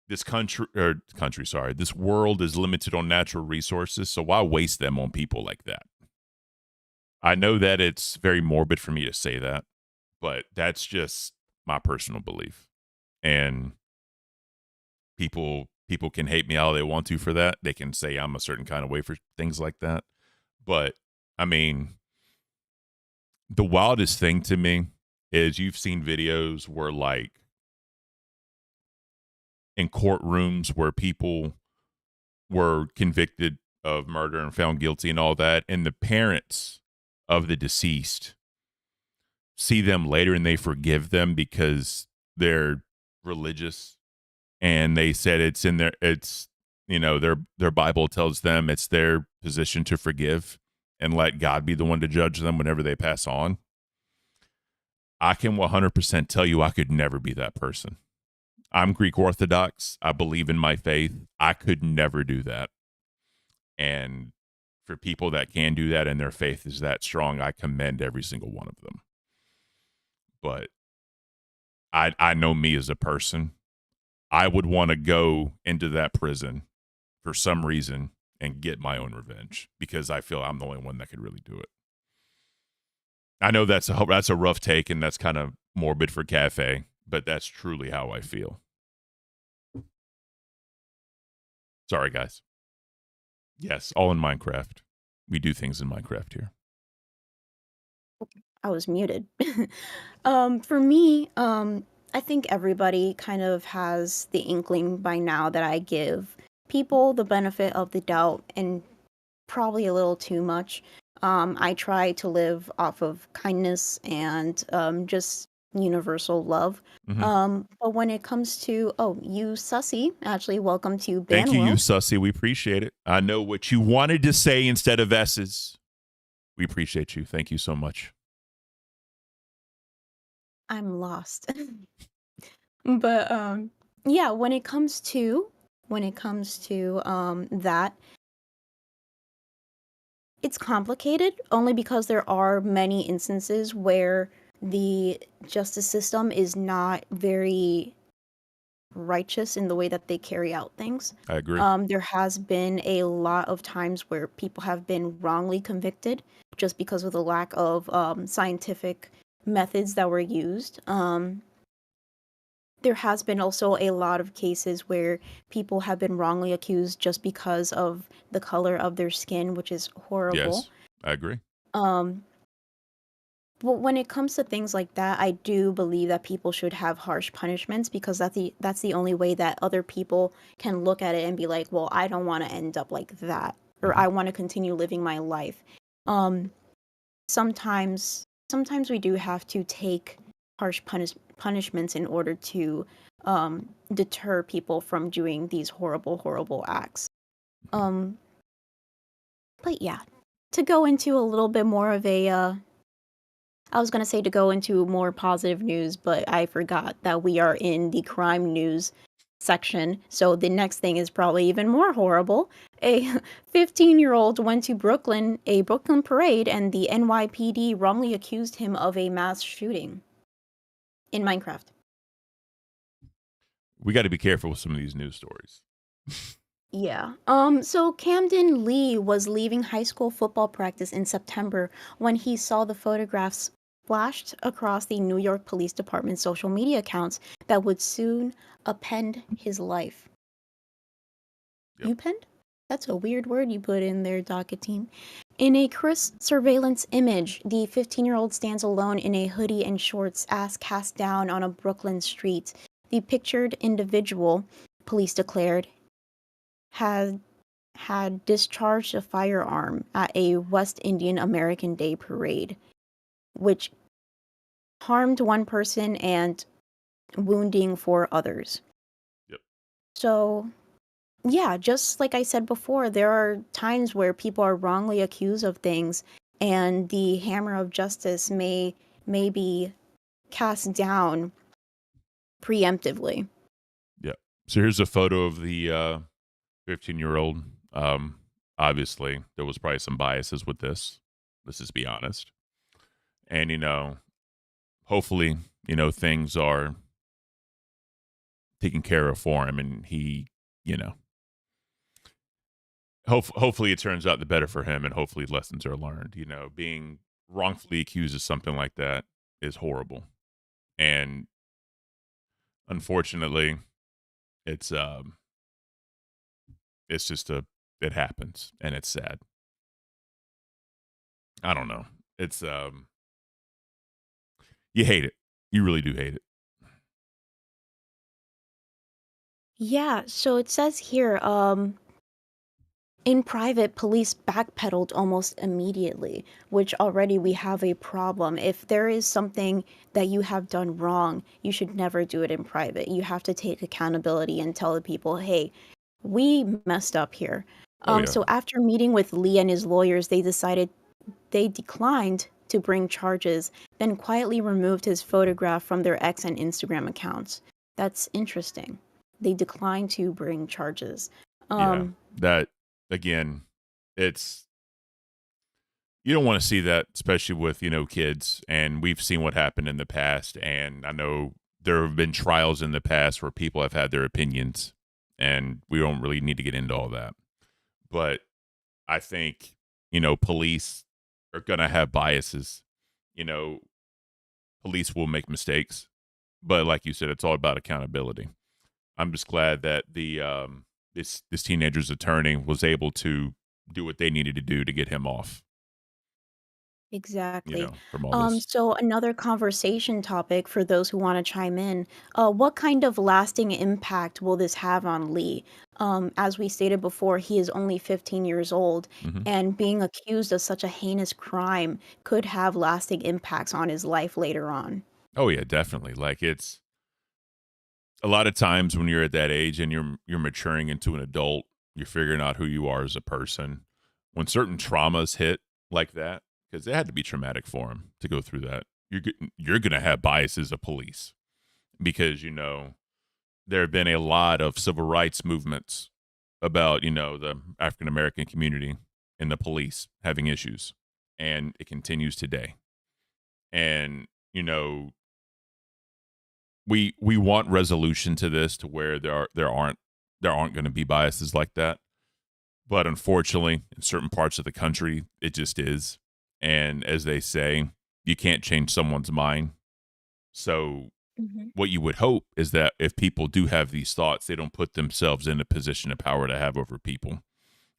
this this world is limited on natural resources. So why waste them on people like that? I know that it's very morbid for me to say that, but that's just my personal belief. And people can hate me all they want to for that. They can say I'm a certain kind of way for things like that. But I mean, the wildest thing to me is you've seen videos where, like, in courtrooms where people were convicted of murder and found guilty and all that, and the parents of the deceased see them later and they forgive them because they're religious, and they said their Bible tells them it's their position to forgive and let God be the one to judge them whenever they pass on. I can 100% tell you I could never be that person. I'm Greek Orthodox. I believe in my faith. I could never do that. And for people that can do that and their faith is that strong, I commend every single one of them. But I know me as a person. I would want to go into that prison for some reason and get my own revenge, because I feel I'm the only one that could really do it. I know that's a rough take, and that's kind of morbid for Cafe, but that's truly how I feel. Sorry, guys. Yes, all in Minecraft. We do things in Minecraft here. I was muted. For me, I think everybody kind of has the inkling by now that I give people the benefit of the doubt, and probably a little too much. I try to live off of kindness and just universal love. But when it comes to, you Sussy, actually, welcome to Thank you, Banwell. Sussy. We appreciate it. I know what you wanted to say instead of S's. We appreciate you. Thank you so much. I'm lost. But yeah, when it comes to that, it's complicated only because there are many instances where the justice system is not very righteous in the way that they carry out things. I agree. There has been a lot of times where people have been wrongly convicted just because of the lack of scientific methods that were used. There has been also a lot of cases where people have been wrongly accused just because of the color of their skin, which is horrible. Yes, I agree. But when it comes to things like that, I do believe that people should have harsh punishments, because that's the only way that other people can look at it and be like, well, I don't want to end up like that, or I want to continue living my life. Sometimes we do have to take harsh punishments in order to deter people from doing these horrible acts. But yeah, to go into a little bit more of a I was going to say to go into more positive news, but I forgot that we are in the crime news section. So the next thing is probably even more horrible. A 15-year-old went to a Brooklyn parade, and the NYPD wrongly accused him of a mass shooting in Minecraft. We got to be careful with some of these news stories. Yeah. So Camden Lee was leaving high school football practice in September when he saw the photographs flashed across the New York Police Department social media accounts that would soon append his life. Yep. Upend? That's a weird word you put in there, docket team. In a crisp surveillance image, the 15-year-old stands alone in a hoodie and shorts, ass cast down on a Brooklyn street. The pictured individual, police declared, had discharged a firearm at a West Indian American Day parade, which harmed one person and wounding 4 others. Yep. So, yeah, just like I said before, there are times where people are wrongly accused of things, and the hammer of justice may be cast down preemptively. Yeah. So here's a photo of the 15-year-old. Obviously, there was probably some biases with this. Let's just be honest. And, hopefully, things are taken care of for him, and he, hopefully it turns out the better for him, and hopefully lessons are learned. Being wrongfully accused of something like that is horrible. And unfortunately, it's just it happens, and it's sad. I don't know. It's you hate it. You really do hate it. Yeah, so it says here, in private, police backpedaled almost immediately, which already we have a problem. If there is something that you have done wrong, you should never do it in private. You have to take accountability and tell the people, hey, we messed up here. Oh, yeah. So after meeting with Lee and his lawyers, they declined to bring charges, then quietly removed his photograph from their X and Instagram accounts. That's interesting. They declined to bring charges. That, again, it's, you don't want to see that, especially with, kids. And we've seen what happened in the past. And I know there have been trials in the past where people have had their opinions, and we don't really need to get into all that. But I think, police are going to have biases. Police will make mistakes. But like you said, it's all about accountability. I'm just glad that the this teenager's attorney was able to do what they needed to do to get him off. Exactly. From all this. So another conversation topic for those who want to chime in, what kind of lasting impact will this have on Lee? As we stated before, he is only 15 years old, Mhm. and being accused of such a heinous crime could have lasting impacts on his life later on. Oh yeah, definitely. Like, it's a lot of times when you're at that age and you're maturing into an adult, you're figuring out who you are as a person. When certain traumas hit like that, because it had to be traumatic for him to go through that, you're going to have biases of police, because there have been a lot of civil rights movements about the African American community and the police having issues, and it continues today. And we want resolution to this, to where there aren't going to be biases like that. But unfortunately, in certain parts of the country, it just is. And as they say, you can't change someone's mind. So what you would hope is that if people do have these thoughts, they don't put themselves in a position of power to have over people,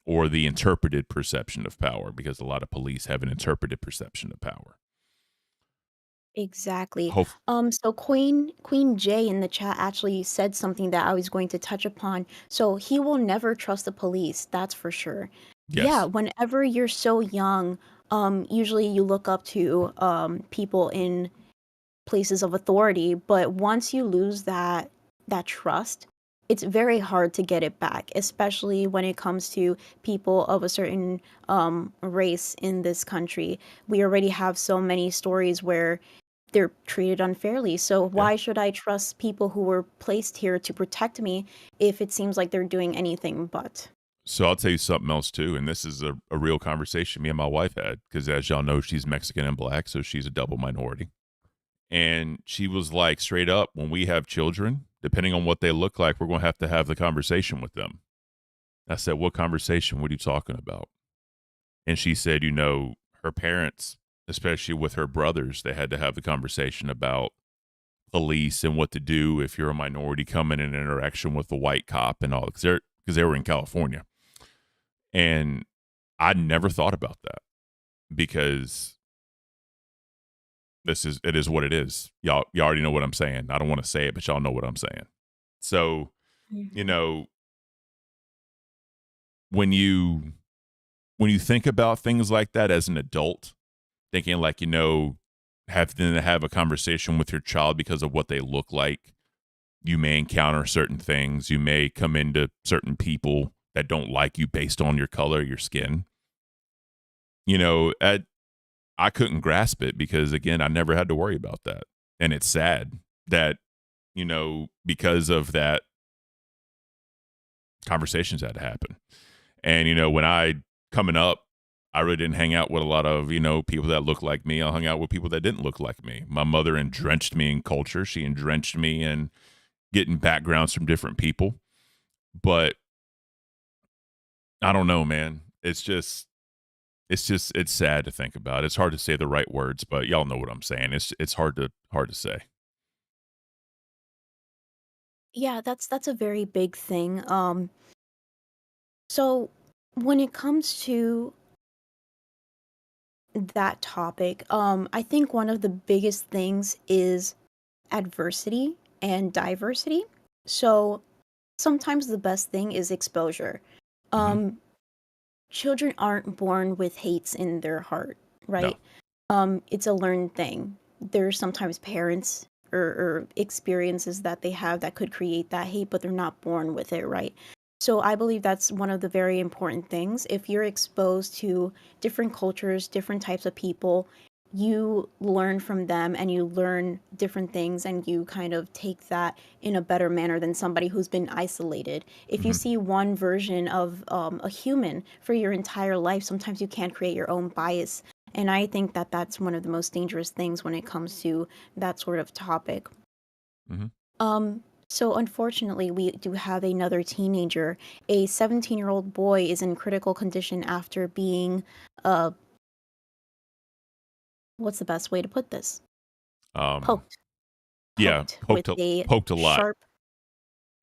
or the interpreted perception of power, because a lot of police have an interpreted perception of power. Exactly. Hope, So Queen J in the chat actually said something that I was going to touch upon. So he will never trust the police, that's for sure. yes. Yeah, whenever you're so young, usually you look up to people in places of authority, but once you lose that trust, it's very hard to get it back, especially when it comes to people of a certain race in this country. We already have so many stories where they're treated unfairly. So why should I trust people who were placed here to protect me if it seems like they're doing anything but? So I'll tell you something else too, and this is a real conversation me and my wife had, because as y'all know, she's Mexican and black, so she's a double minority. And she was like, straight up, when we have children, depending on what they look like, we're going to have the conversation with them. I said, what conversation? What are you talking about? And she said, her parents, especially with her brothers, they had to have the conversation about police and what to do if you're a minority coming in interaction with a white cop and all, because they were in California. And I never thought about that, because it is what it is. Y'all already know what I'm saying. I don't want to say it, but y'all know what I'm saying. So, when you think about things like that as an adult, thinking like, have to have a conversation with your child because of what they look like, you may encounter certain things. You may come into certain people that don't like you based on your color, your skin. I couldn't grasp it because, again, I never had to worry about that. And it's sad that, because of that, conversations had to happen. And, when I, coming up, I really didn't hang out with a lot of, people that looked like me. I hung out with people that didn't look like me. My mother drenched me in culture. She drenched me in getting backgrounds from different people. But I don't know, man. It's sad to think about. It's hard to say the right words, but y'all know what I'm saying. It's hard to say. Yeah, that's a very big thing. So when it comes to that topic, I think one of the biggest things is adversity and diversity. So sometimes the best thing is exposure. Children aren't born with hates in their heart, right? It's a learned thing. There's sometimes parents or experiences that they have that could create that hate, but they're not born with it, right? So I believe that's one of the very important things. If you're exposed to different cultures, different types of people, you learn from them and you learn different things and you kind of take that in a better manner than somebody who's been isolated. If you see one version of a human for your entire life, sometimes you can't create your own bias. And I think that that's one of the most dangerous things when it comes to that sort of topic. So unfortunately, we do have another teenager. A 17-year-old boy is in critical condition after being what's the best way to put this? Poked. Poked a lot.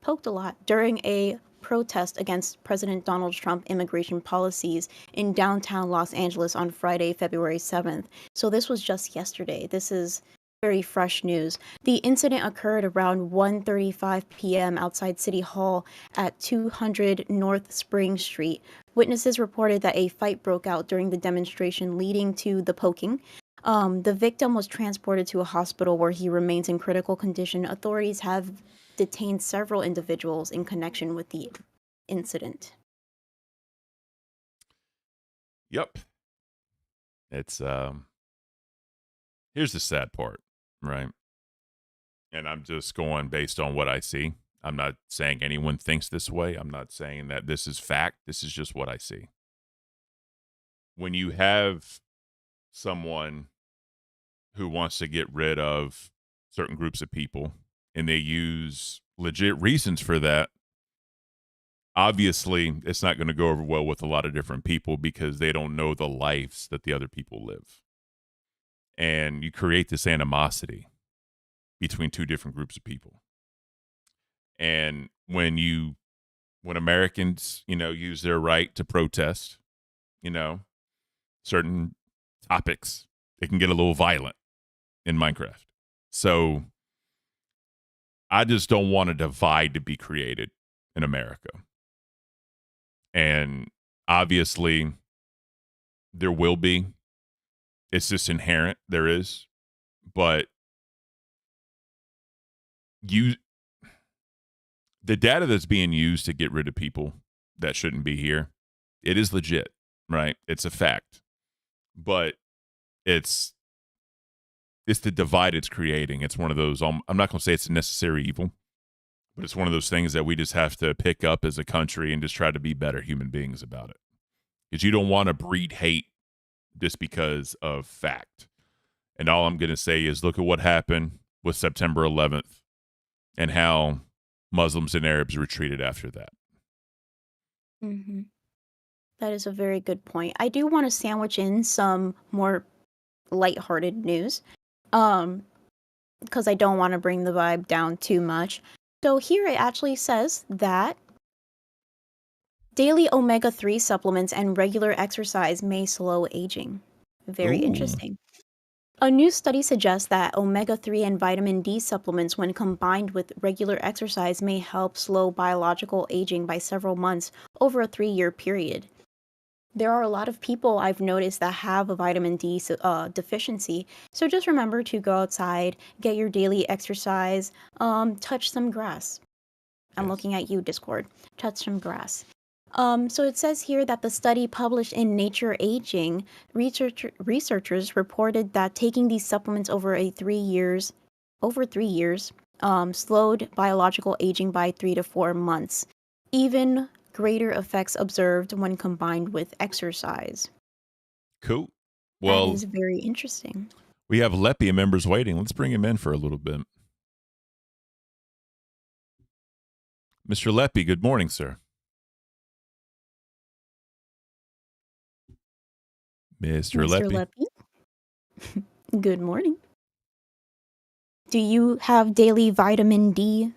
Poked a lot during a protest against President Donald Trump immigration policies in downtown Los Angeles on Friday, February 7th. So this was just yesterday. This is very fresh news. The incident occurred around 1:35 p.m. outside City Hall at 200 North Spring Street. Witnesses reported that a fight broke out during the demonstration leading to the poking. The victim was transported to a hospital where he remains in critical condition. Authorities have detained several individuals in connection with the incident. Yep. It's here's the sad part, right? And I'm just going based on what I see. I'm not saying anyone thinks this way. I'm not saying that this is fact. This is just what I see. When you have someone who wants to get rid of certain groups of people and they use legit reasons for that, obviously it's not going to go over well with a lot of different people because they don't know the lives that the other people live. And you create this animosity between two different groups of people. And when Americans, use their right to protest, certain topics, it can get a little violent in Minecraft. So I just don't want a divide to be created in America. And obviously there will be. It's just inherent. There is. But the data that's being used to get rid of people that shouldn't be here, it is legit, right? It's a fact. But it's it's the divide it's creating. It's one of those, I'm not going to say it's a necessary evil, but it's one of those things that we just have to pick up as a country and just try to be better human beings about it. Because you don't want to breed hate just because of fact. And all I'm going to say is look at what happened with September 11th and how Muslims and Arabs were treated after that. Mm-hmm. That is a very good point. I do want to sandwich in some more lighthearted news, because I don't want to bring the vibe down too much. So here it actually says that daily omega-3 supplements and regular exercise may slow aging. Very Ooh. interesting. A new study suggests that omega-3 and vitamin D supplements, when combined with regular exercise, may help slow biological aging by several months over a 3-year period. There are a lot of people I've noticed that have a vitamin D deficiency, so just remember to go outside, get your daily exercise, touch some grass. I'm Yes. looking at you, Discord. Touch some grass. So it says here that the study published in Nature Aging, researchers reported that taking these supplements over 3 years, slowed biological aging by 3 to 4 months. Even greater effects observed when combined with exercise. Cool. That Well, is very interesting. we have Lepia members waiting. Let's bring him in for a little bit. Mr. Leppy, good morning, sir. Mr. Leppy. Leppy. Good morning. Do you have daily vitamin D?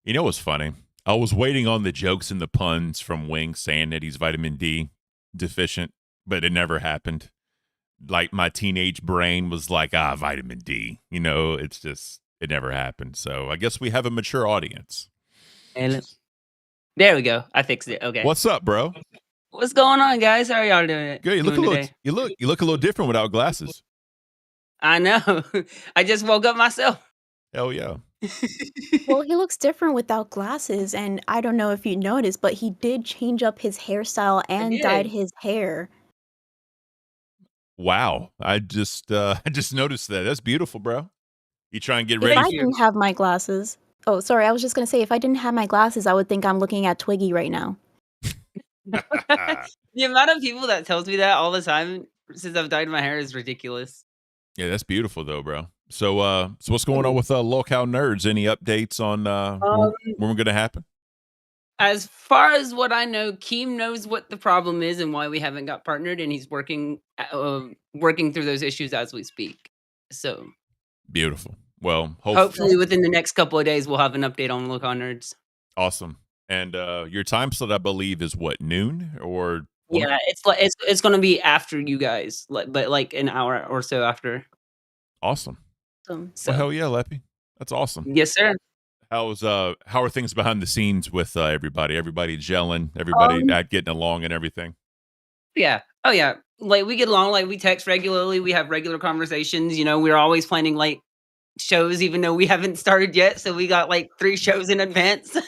You know what's funny? I was waiting on the jokes and the puns from Wing saying that he's vitamin D deficient, but it never happened. Like my teenage brain was like, vitamin D. You know, it's just, it never happened. So I guess we have a mature audience. And there we go. I fixed it. Okay. What's up, bro? What's going on, guys? How are y'all doing? Good. You look a doing little. today? You look a little different without glasses. I know. I just woke up myself. Hell yeah. Well, he looks different without glasses, and I don't know if you noticed, but he did change up his hairstyle and dyed did. his hair. Wow. I just noticed that. That's beautiful, bro. You try and get If ready. I Thank you. didn't have my glasses, oh, sorry, I was just gonna say, if I didn't have my glasses, I would think I'm looking at Twiggy right now. The amount of people that tells me that all the time since I've dyed my hair is ridiculous. Yeah, that's beautiful though, bro. So what's going on with Locale Nerds? Any updates on when we're gonna happen? As far as what I know, Keem knows what the problem is and why we haven't got partnered, and he's working through those issues as we speak. So Beautiful. Well, hopefully within the next couple of days, we'll have an update on Look On Nerds. Awesome. And your time slot, I believe, is what, noon or? Yeah, it's going to be after you guys, but like an hour or so after. Awesome. So, So Well, hell yeah, Leppy. That's awesome. yes, sir. How are things behind the scenes with everybody? Everybody gelling, everybody getting along and everything. Yeah. Oh yeah. Like we get along. Like we text regularly. We have regular conversations. You know, we're always planning like shows, even though we haven't started yet. So we got like 3 shows in advance. Hey,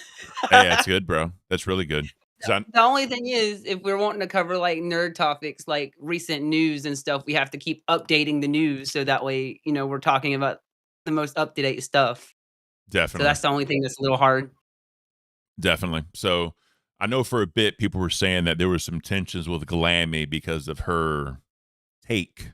that's good, bro. That's really good. 'Cause I- The only thing is, if we're wanting to cover like nerd topics, like recent news and stuff, we have to keep updating the news so that way, you know, we're talking about the most up to date stuff. So Definitely. that's the only thing that's a little hard. Definitely. So I know for a bit people were saying that there were some tensions with Glammy because of her take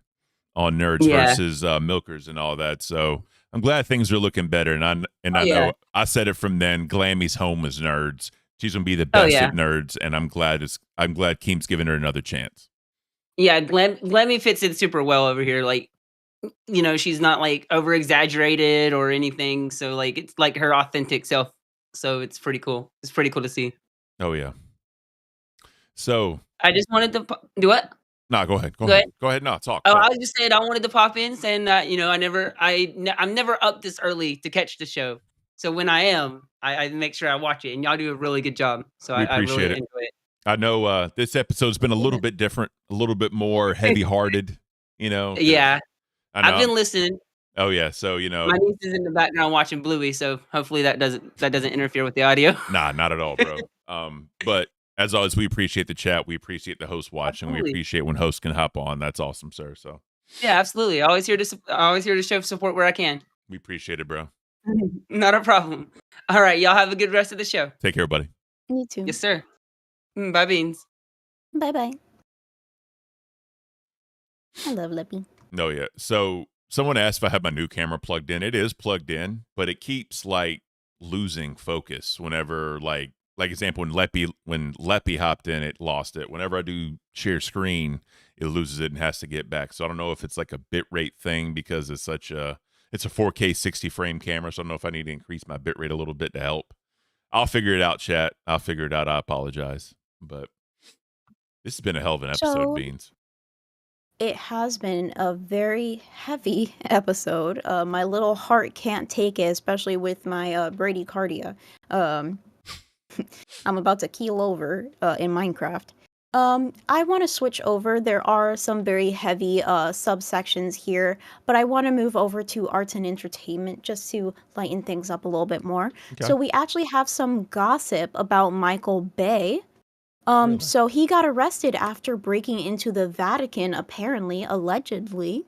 on nerds Yeah. versus milkers and all that. So I'm glad things are looking better. And I yeah. know I said it from then. Glammy's home is nerds. She's gonna be the Oh, best yeah. at nerds, and I'm glad Keem's giving her another chance. Yeah, Glammy fits in super well over here. Like, you know, she's not like over exaggerated or anything. So like, it's like her authentic self. So it's pretty cool. It's pretty cool to see. Oh yeah. So I just wanted to do what? no, go ahead. Go Go ahead. ahead. Go ahead. No, talk. Oh, talk. I was just saying I wanted to pop in saying that, you know, I'm never up this early to catch the show. So when I am, I make sure I watch it, and y'all do a really good job. So We I really appreciate it. enjoy it. I know this episode's been a little bit different, a little bit more heavy-hearted. You know. 'cause Yeah, I know. I've been listening. Oh yeah. So you know. My niece is in the background watching Bluey, so hopefully that doesn't interfere with the audio. Nah, not at all, bro. But as always, we appreciate the chat. We appreciate the host watching. We Absolutely. appreciate when hosts can hop on. That's awesome, sir. So Yeah, absolutely. Always here to always here to show support where I can. We appreciate it, bro. Not a problem. All right, y'all have a good rest of the show. Take care, buddy. You too. Yes, sir. Bye, Beans. Bye bye. I love Lippy. No, yeah. So someone asked if I had my new camera plugged in. It is plugged in, but it keeps like losing focus whenever like example when Leppy hopped in, it lost it. Whenever I do share screen, it loses it and has to get back. So I don't know if it's like a bit rate thing because it's a 4K 60 frame camera. So I don't know if I need to increase my bit rate a little bit to help. I'll figure it out, chat. I'll figure it out. I apologize. But this has been a hell of an episode, So- Beans. It has been a very heavy episode. My little heart can't take it, especially with my bradycardia. I'm about to keel over in Minecraft. I want to switch over. There are some very heavy subsections here, but I want to move over to arts and entertainment just to lighten things up a little bit more. Okay. So we actually have some gossip about Michael Bay. So he got arrested after breaking into the Vatican, apparently, allegedly.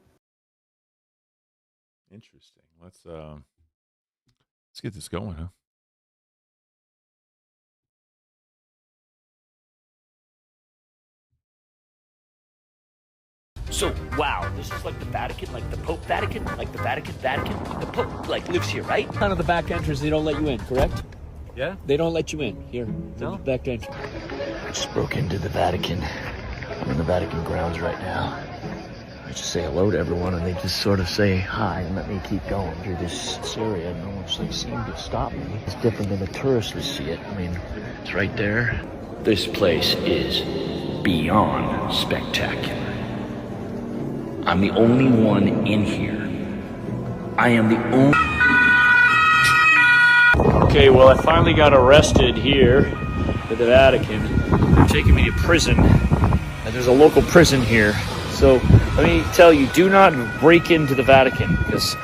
Interesting. Let's get this going, huh? So, wow, this is like the Vatican, like the Pope Vatican, like the Vatican. The Pope, like, lives here, right? Kind of the back entrance, they don't let you in, correct? Yeah? They don't let you in. Here, No? the back entrance. I just broke into the Vatican. I'm in the Vatican grounds right now. I just say hello to everyone, and they just sort of say hi and let me keep going through this area. No one's like seemed to stop me. It's different than the tourists would see it. I mean, it's right there. This place is beyond spectacular. I'm the only one in here. I am the only... Okay, well, I finally got arrested here at the Vatican. They're taking me to prison. And there's a local prison here. So let me tell you, do not break into the Vatican because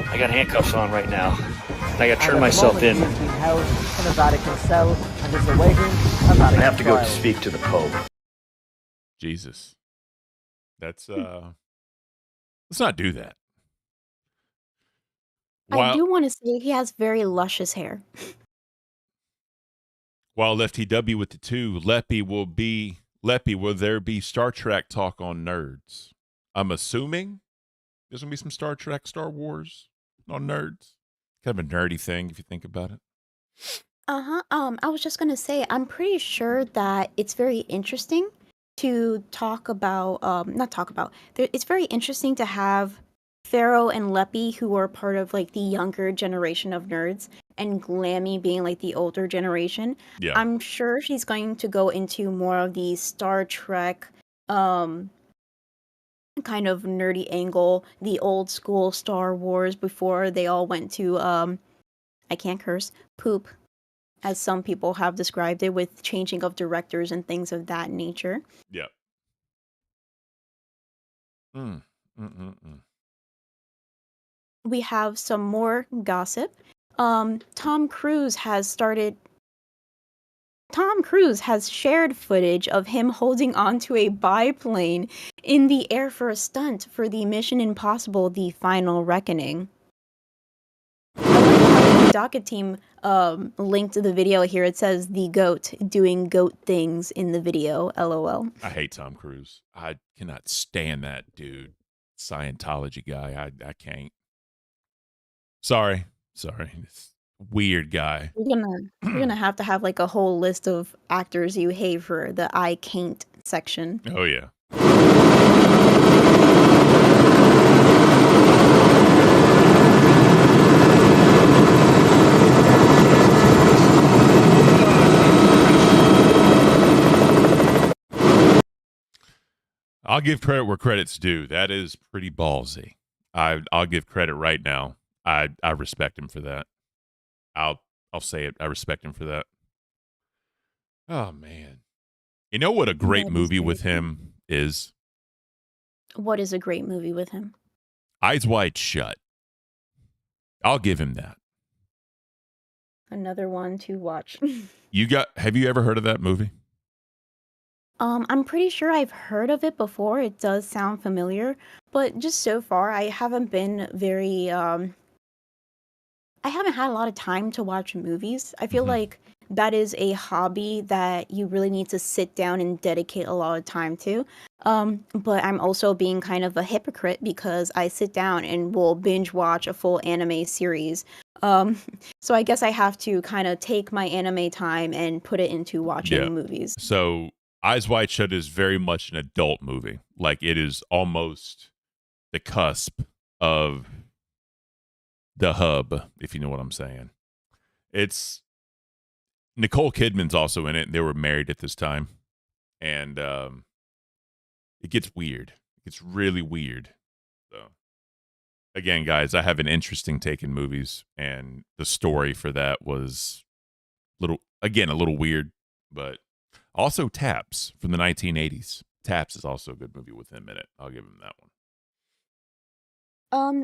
I got handcuffs on right now. And I got to turn myself in. He's been held in a Vatican cell and is awaiting a Vatican I have to go trial. speak to the Pope. Jesus. That's let's not do that. I do want to say he has very luscious hair. While FTW with the 2, Leppy, will there be Star Trek talk on nerds? I'm assuming there's going to be some Star Trek, Star Wars on nerds. Kind of a nerdy thing if you think about it. I was just gonna say, I'm pretty sure that it's very interesting to talk about, it's very interesting to have Pharaoh and Leppy, who are part of like the younger generation of nerds, and Glammy being like the older generation. Yeah. I'm sure she's going to go into more of the Star Trek kind of nerdy angle, the old school Star Wars before they all went to I can't curse, poop, as some people have described it, with changing of directors and things of that nature. Yeah. We have some more gossip. Tom Cruise has shared footage of him holding onto a biplane in the air for a stunt for the Mission Impossible: The Final Reckoning. The docket team linked to the video here. It says the goat doing goat things in the video. LOL. I hate Tom Cruise. I cannot stand that dude. Scientology guy. I can't. Sorry. It's weird guy. We're gonna have to have like a whole list of actors you hate for the I can't section. Oh yeah. I'll give credit where credit's due. That is pretty ballsy. I'll give credit right now. I respect him for that. I'll say it. I respect him for that. Oh man. You know what a great movie with him is? What is a great movie with him? Eyes Wide Shut. I'll give him that. Another one to watch. Have you ever heard of that movie? I'm pretty sure I've heard of it before. It does sound familiar, but just so far, I haven't been very I haven't had a lot of time to watch movies. I feel Mhm. like that is a hobby that you really need to sit down and dedicate a lot of time to. But I'm also being kind of a hypocrite because I sit down and will binge watch a full anime series. Um, so I guess I have to kind of take my anime time and put it into Yeah. watching movies. So Eyes Wide Shut is very much an adult movie. Like it is almost the cusp of the hub, if you know what I'm saying. It's Nicole Kidman's also in it. They were married at this time. And it gets weird. It gets really weird. So again, guys, I have an interesting take in movies, and the story for that was a little weird, but also Taps from the 1980s. Taps is also a good movie with him in it. I'll give him that one.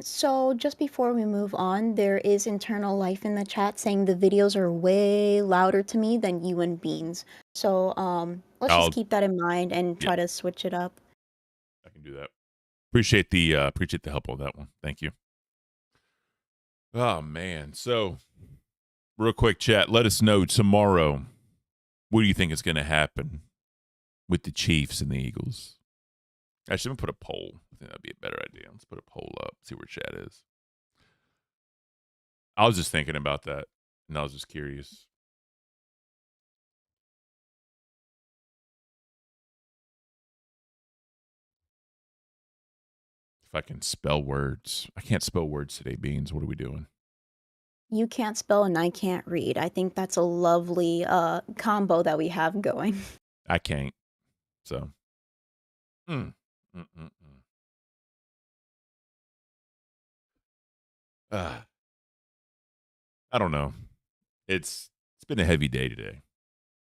So just before we move on, there is internal life in the chat saying the videos are way louder to me than you and Beans. So, let's I'll just keep that in mind and Yeah. try to switch it up. I can do that. Appreciate the help on that one. Thank you. Oh man. So real quick chat, let us know tomorrow. What do you think is going to happen with the Chiefs and the Eagles? Actually, I'm gonna put a poll. I think that'd be a better idea. Let's put a poll up, see where chat is. I was just thinking about that, and I was just curious. If I can spell words. I can't spell words today, Beans. What are we doing? You can't spell and I can't read. I think that's a lovely combo that we have going. I can't. So. Mm. Mm-mm-mm. I don't know. It's been a heavy day today.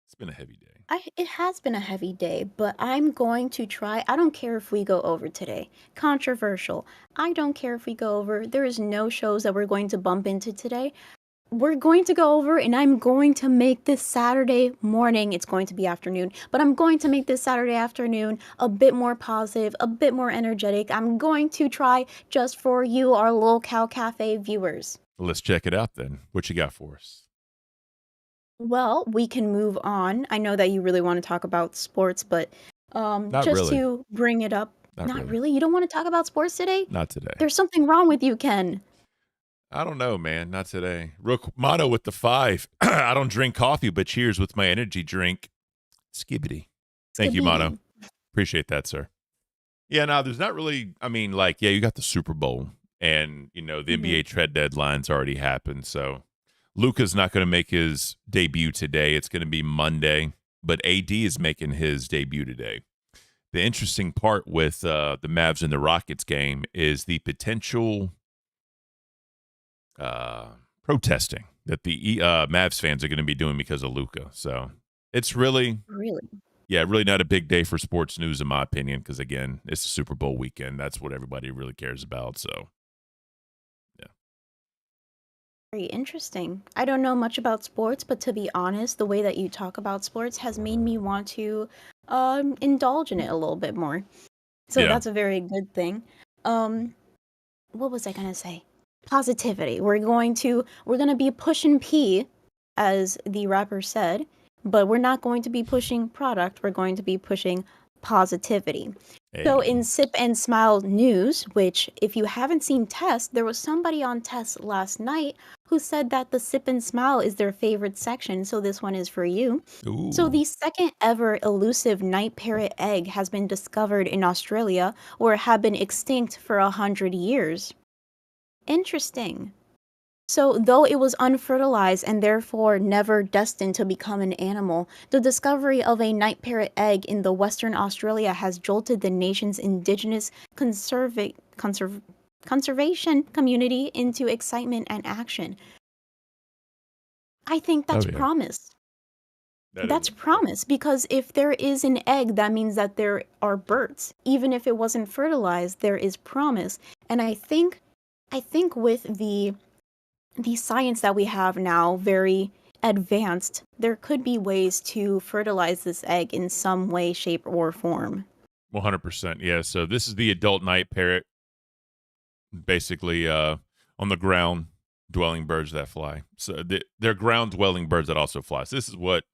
It's been a heavy day. It has been a heavy day, but I'm going to try. I don't care if we go over today. Controversial. I don't care if we go over. There is no shows that we're going to bump into today. We're going to go over, and I'm going to make this Saturday morning, it's going to be afternoon, but I'm going to make this Saturday afternoon a bit more positive, a bit more energetic. I'm going to try just for you, our Lol Cow Cafe viewers. Let's check it out then. What you got for us? Well, we can move on. I know that you really want to talk about sports, but Not just really. to bring it up. Not Not really. really? You don't want to talk about sports today? Not today. There's something wrong with you, Ken. I don't know, man. Not today. Motto with the 5. I don't drink coffee, but cheers with my energy drink. Skibbity. Thank you, Mono. Appreciate that, sir. Yeah, no, there's not really. I mean, like, yeah, you got the Super Bowl, and the NBA trade deadline's already happened. So Luka's not going to make his debut today. It's going to be Monday, but AD is making his debut today. The interesting part with the Mavs and the Rockets game is the potential protesting that the Mavs fans are going to be doing because of Luka. So it's really not a big day for sports news, in my opinion, because again, it's the Super Bowl weekend. That's what everybody really cares about. So, yeah. Very interesting. I don't know much about sports, but to be honest, the way that you talk about sports has made me want to indulge in it a little bit more. So Yeah. that's a very good thing. What was I gonna say? Positivity. We're gonna be pushing P, as the rapper said, but we're not going to be pushing product. We're going to be pushing positivity. So in Sip and Smile news, which if you haven't seen Tess, there was somebody on Tess last night who said that the Sip and Smile is their favorite section, so this one is for you. So the second ever elusive night parrot egg has been discovered in Australia, where it had been extinct for 100 years. Interesting. So, though it was unfertilized and therefore never destined to become an animal, the discovery of a night parrot egg in the Western Australia has jolted the nation's indigenous conservation community into excitement and action. I think that's promise. That's promise, because if there is an egg, that means that there are birds. Even if it wasn't fertilized, there is promise. And I think with the science that we have now, very advanced, there could be ways to fertilize this egg in some way, shape, or form. 100%. Yeah. So this is the adult night parrot, basically on the ground dwelling birds that fly. So they're ground dwelling birds that also fly. So this is what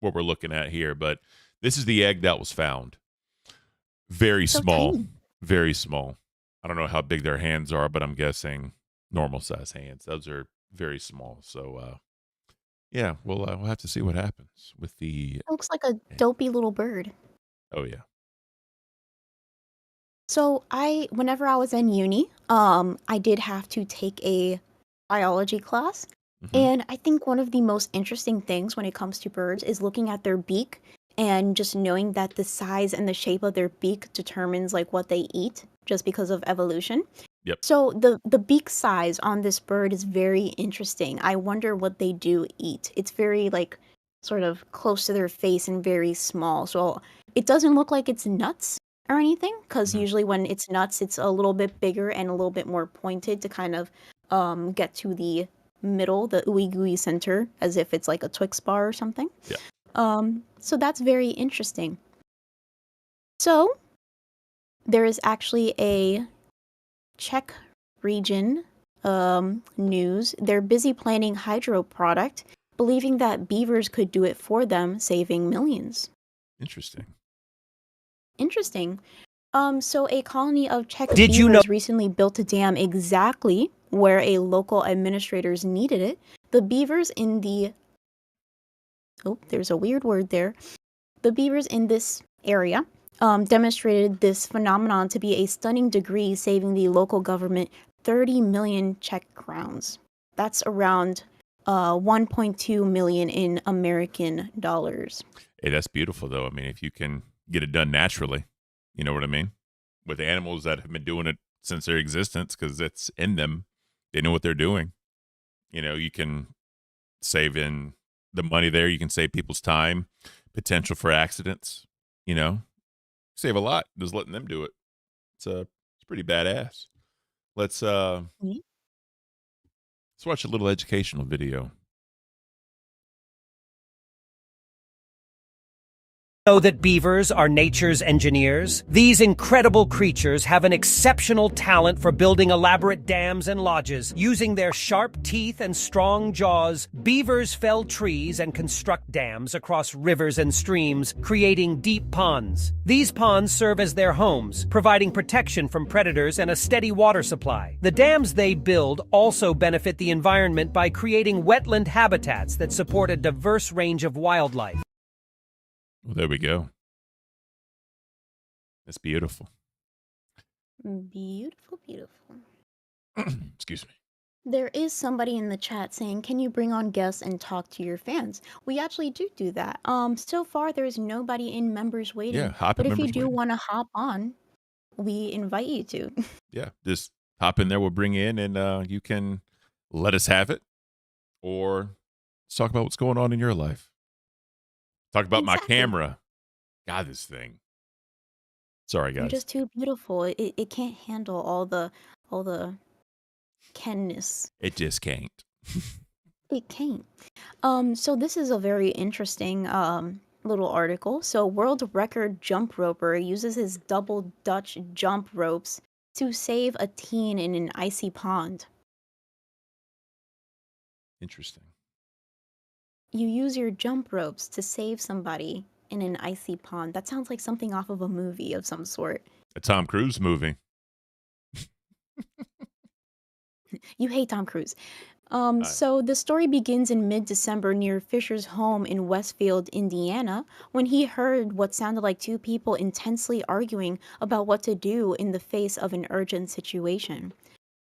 we're looking at here. But this is the egg that was found. Very So small. tiny. Very small. I don't know how big their hands are, but I'm guessing normal size hands. Those are very small. So yeah, we'll have to see what happens with the. It looks like a dopey little bird. Oh yeah. So whenever I was in uni, I did have to take a biology class. And I think one of the most interesting things when it comes to birds is looking at their beak and just knowing that the size and the shape of their beak determines like what they eat just because of evolution. Yep. So the beak size on this bird is very interesting. I wonder what they do eat. It's very like sort of close to their face and very small. So it doesn't look like it's nuts or anything, because usually when it's nuts, it's a little bit bigger and a little bit more pointed to kind of get to the middle, the ooey gooey center, as if it's like a Twix bar or something. Yeah. So that's very interesting. So there is actually a Czech region news. They're busy planning hydro product, believing that beavers could do it for them, saving millions. Interesting. So a colony of Czech Did beavers you know- recently built a dam exactly where a local administrators needed it. The beavers in the there's a weird word there. The beavers in this area demonstrated this phenomenon to be a stunning degree, saving the local government 30 million Czech crowns. That's around 1.2 million in American dollars. Hey, that's beautiful though. I mean, if you can get it done naturally, you know what I mean? With animals that have been doing it since their existence, because it's in them. They know what they're doing. You know, you can save in the money there. You can save people's time, potential for accidents, you know, save a lot just letting them do it. It's pretty badass. Let's watch a little educational video. Know that beavers are nature's engineers? These incredible creatures have an exceptional talent for building elaborate dams and lodges. Using their sharp teeth and strong jaws, beavers fell trees and construct dams across rivers and streams, creating deep ponds. These ponds serve as their homes, providing protection from predators and a steady water supply. The dams they build also benefit the environment by creating wetland habitats that support a diverse range of wildlife. Well, there we go. That's beautiful. Beautiful. Excuse me. There is somebody in the chat saying, "Can you bring on guests and talk to your fans?" We actually do that. So far there's nobody in members waiting. Yeah, hop in but if you members do waiting. want to hop on, we invite you to. Yeah, just hop in there. We'll bring you in, and you can let us have it, or let's talk about what's going on in your life. Talk about my camera. God, this thing. Sorry, You're guys. just too beautiful. It can't handle all the Kenness. It just can't. It can't. So this is a very interesting little article. So world record jump roper uses his double Dutch jump ropes to save a teen in an icy pond. Interesting. You use your jump ropes to save somebody in an icy pond. That sounds like something off of a movie of some sort. A Tom Cruise movie. You hate Tom Cruise. So the story begins in mid-December near Fisher's home in Westfield, Indiana, when he heard what sounded like two people intensely arguing about what to do in the face of an urgent situation.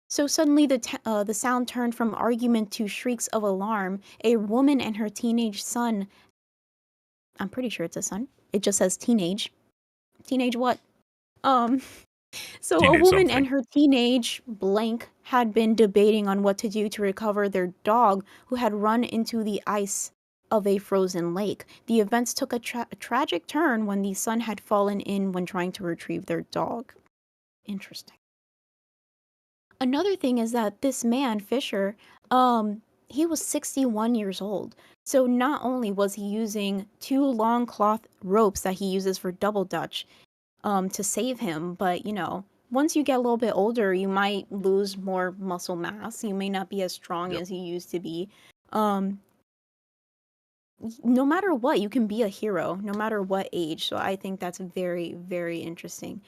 So suddenly the sound turned from argument to shrieks of alarm. A woman and her teenage son, I'm pretty sure it's a son. It just says teenage. Teenage what? So Teenage a woman something. and her teenage blank had been debating on what to do to recover their dog who had run into the ice of a frozen lake. The events took a tragic turn when the son had fallen in when trying to retrieve their dog. Interesting. Another thing is that this man, Fisher, he was 61 years old. So not only was he using 2 long cloth ropes that he uses for double dutch to save him, but once you get a little bit older, you might lose more muscle mass. You may not be as strong Yep. as you used to be. No matter what, you can be a hero, no matter what age. So I think that's very, very interesting.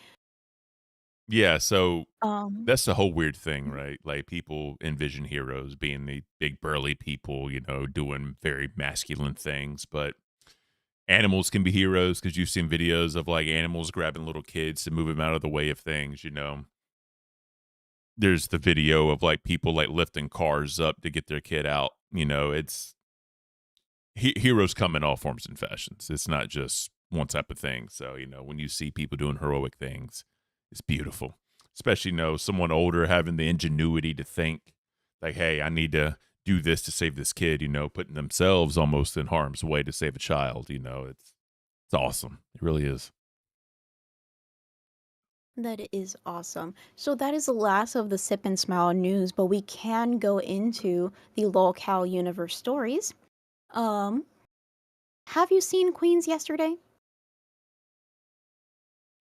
Yeah, so Um, that's the whole weird thing, right? Like people envision heroes being the big burly people, doing very masculine things, but animals can be heroes because you've seen videos of like animals grabbing little kids to move them out of the way of things. There's the video of like people like lifting cars up to get their kid out. It's heroes come in all forms and fashions. It's not just one type of thing. So, when you see people doing heroic things, it's beautiful. Especially, someone older having the ingenuity to think like, hey, I need to do this to save this kid, putting themselves almost in harm's way to save a child. It's awesome. It really is. that is awesome. So that is the last of the Sip and Smile news, but we can go into the LolCal universe stories. Have you seen Queens yesterday?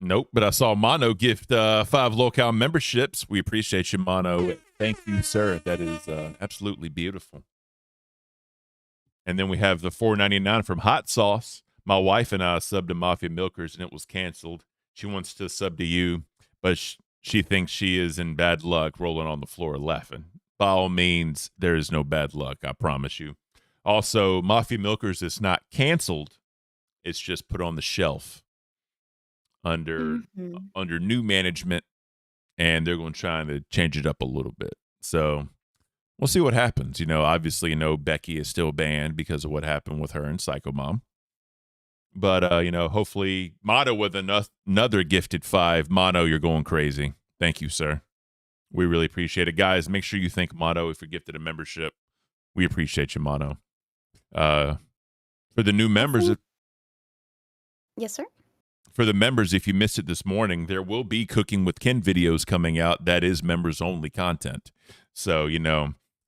Nope, but I saw Mono gift 5 local memberships. We appreciate you, Mono. Thank you, sir. That is absolutely beautiful. And then we have the $4.99 from Hot Sauce. My wife and I subbed to Mafia Milkers, and it was canceled. She wants to sub to you, but she thinks she is in bad luck, rolling on the floor laughing. By all means, there is no bad luck, I promise you. Also, Mafia Milkers is not canceled. It's just put on the shelf under new management, and they're going to try to change it up a little bit. So we'll see what happens. Obviously, Becky is still banned because of what happened with her and Psycho Mom. But, hopefully, Mono with another gifted 5. Mono, you're going crazy. Thank you, sir. We really appreciate it. Guys, make sure you thank Mono if you're gifted a membership. We appreciate you, Mono. For the new members, Yes, sir. for the members, if you missed it this morning, there will be Cooking with Ken videos coming out. That is members only content. So,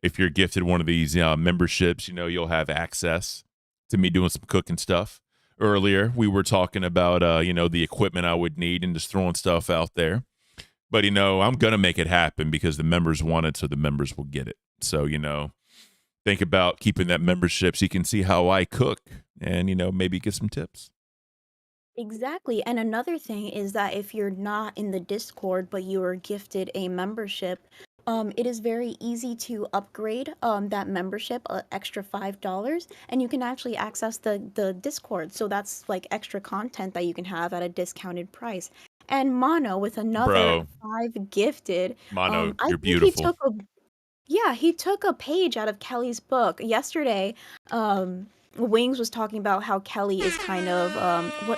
if you're gifted one of these memberships, you'll have access to me doing some cooking stuff. Earlier, we were talking about, the equipment I would need and just throwing stuff out there. But, I'm going to make it happen because the members want it, so the members will get it. So, think about keeping that membership so you can see how I cook and, maybe get some tips. Exactly. And another thing is that if you're not in the Discord, but you are gifted a membership, it is very easy to upgrade that membership, extra $5, and you can actually access the Discord. So that's like extra content that you can have at a discounted price. And Mono with another Bro. 5 gifted. Mono, I you're think beautiful. he took a page out of Kelly's book. Yesterday, Wings was talking about how Kelly is kind of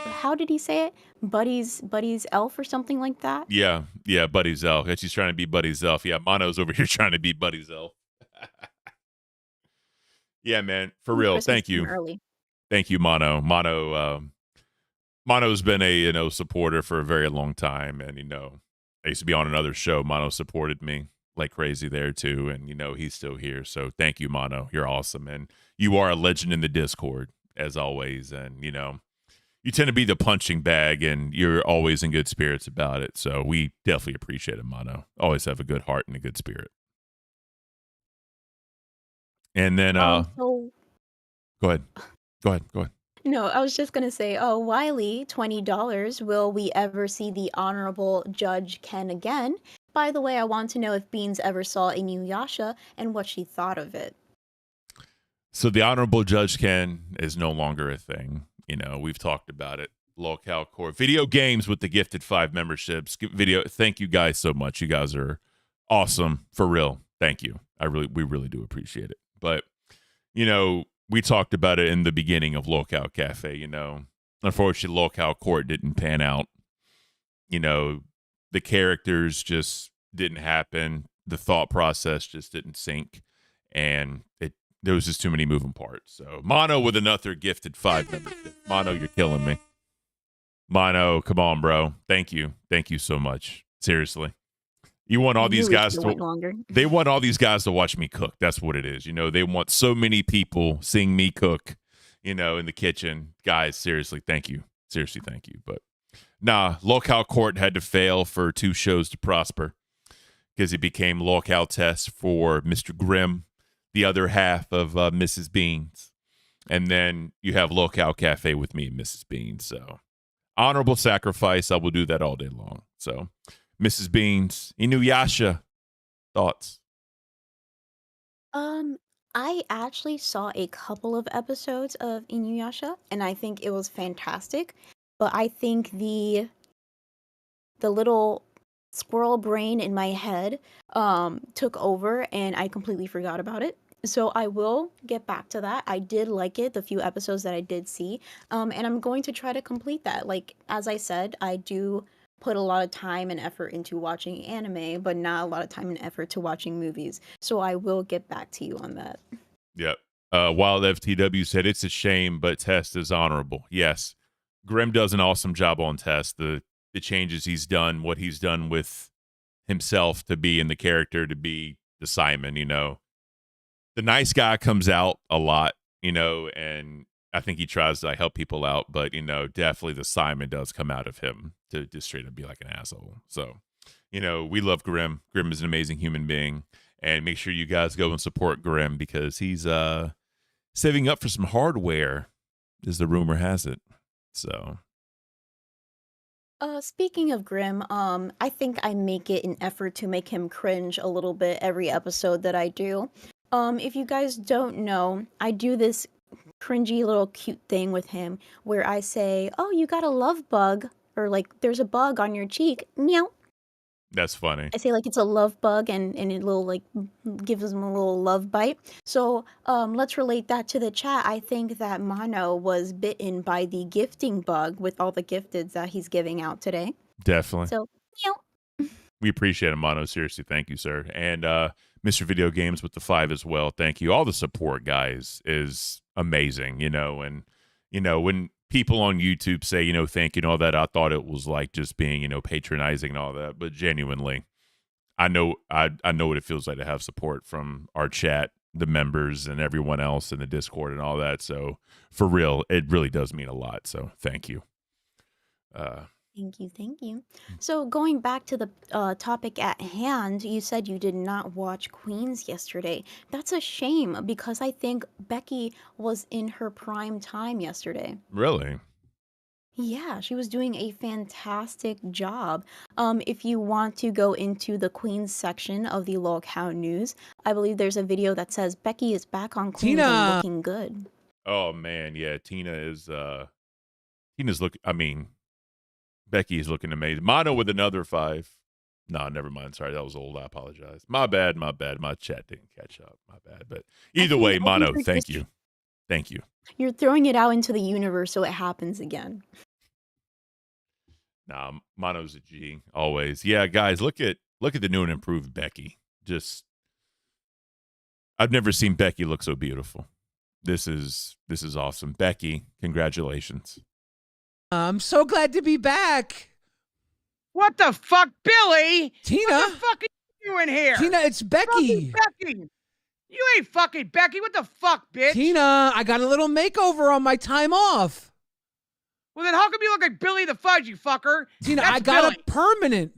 how did he say it? Buddy's elf or something like that. Yeah, Buddy's elf. She's trying to be Buddy's elf. Yeah, Mono's over here trying to be Buddy's elf. Yeah, man, for real. Christmas Thank came you. early. Thank you, Mono. Mono's been a supporter for a very long time, and I used to be on another show. Mono supported me like crazy there too, and he's still here. So thank you, Mono. You're awesome, and you are a legend in the Discord as always. And you tend to be the punching bag, and you're always in good spirits about it. So we definitely appreciate it, Mono. Always have a good heart and a good spirit. And then So go ahead. no, I was just gonna say, oh, Wiley, $20. Will we ever see the Honorable Judge Ken again? By the way, I want to know if Beans ever saw Inuyasha and what she thought of it. So the Honorable Judge Ken is no longer a thing. We've talked about it. Local Core video games with the gifted 5 memberships. Thank you guys so much. You guys are awesome for real. Thank you. We really do appreciate it. But we talked about it in the beginning of Local Cafe. Unfortunately, Local Court didn't pan out. The characters just didn't happen. The thought process just didn't sync, and there was just too many moving parts. So Mono with another gifted 5 membership. Mono, you're killing me. Mono, come on, bro. Thank you so much. Seriously. You want all I these knew we guys should've to went longer. They want all these guys to watch me cook. That's what it is. You know, they want so many people seeing me cook, you know, in the kitchen. Guys, seriously, thank you. Seriously, thank you. But nah, Locale Court had to fail for 2 shows to prosper because it became Locale Test for Mr. Grimm, the other half of Mrs. Beans. And then you have Locale Cafe with me and Mrs. Beans. So honorable sacrifice. I will do that all day long. So Mrs. Beans, Inuyasha, thoughts? I actually saw a couple of episodes of Inuyasha, and I think it was fantastic. But I think the little squirrel brain in my head took over, and I completely forgot about it. So I will get back to that. I did like it, the few episodes that I did see, and I'm going to try to complete that. Like as I said, I do put a lot of time and effort into watching anime, but not a lot of time and effort to watching movies. So I will get back to you on that. Yep. Wild FTW said it's a shame, but Test is honorable. Yes, Grimm does an awesome job on Test. The changes he's done, what he's done with himself to be in the character, to be the Simon. You know, the nice guy comes out a lot. You know, and I think he tries to help people out, but you know, definitely the Simon does come out of him to just straight up be like an asshole. So, you know, we love Grimm. Grimm is an amazing human being, and make sure you guys go and support Grimm because he's saving up for some hardware, as the rumor has it. So, Speaking of Grimm, I think I make it an effort to make him cringe a little bit every episode that I do. If you guys don't know, I do this cringy little cute thing with him where I say, "Oh, you got a love bug," or like, "There's a bug on your cheek." Meow. that's funny. I say like it's a love bug, and it little like gives him a little love bite. So let's relate that to the chat. I think that Mono was bitten by the gifting bug with all the gifteds that he's giving out today. Definitely. So meow. We appreciate it, Mono. Seriously, thank you, sir. And Mr. Video Games with the 5 as well. Thank you. All the support, guys, is amazing, you know. And, you know, when people on YouTube say, you know, thank you and all that, I thought it was like just being, you know, patronizing and all that. But genuinely, I know what it feels like to have support from our chat, the members, and everyone else in the Discord and all that. So for real, it really does mean a lot. So thank you. Thank you. So going back to the topic at hand, you said you did not watch Queens yesterday. That's a shame because I think Becky was in her prime time yesterday. Really? Yeah, she was doing a fantastic job. If you want to go into the Queens section of the Lolcow News, I believe there's a video that says Becky is back on Queens and Tina! looking good. Oh man, yeah. Tina's look. I mean, Becky is looking amazing. Mono with another 5. No, never mind. Sorry, that was old. I apologize. My bad. My chat didn't catch up. My bad. But either way, Mono, thank you. Thank you. You're throwing it out into the universe so it happens again. Nah, Mono's a G always. Yeah, guys, look at the new and improved Becky. Just, I've never seen Becky look so beautiful. This is awesome. Becky, congratulations. I'm so glad to be back. What the fuck, Billy? Tina? What the fuck are you doing here? Tina, it's Becky. Fucking Becky. You ain't fucking Becky. What the fuck, bitch? Tina, I got a little makeover on my time off. Well, then how come you look like Billy the Fudge, you fucker? Tina, That's I got Billy. a permanent.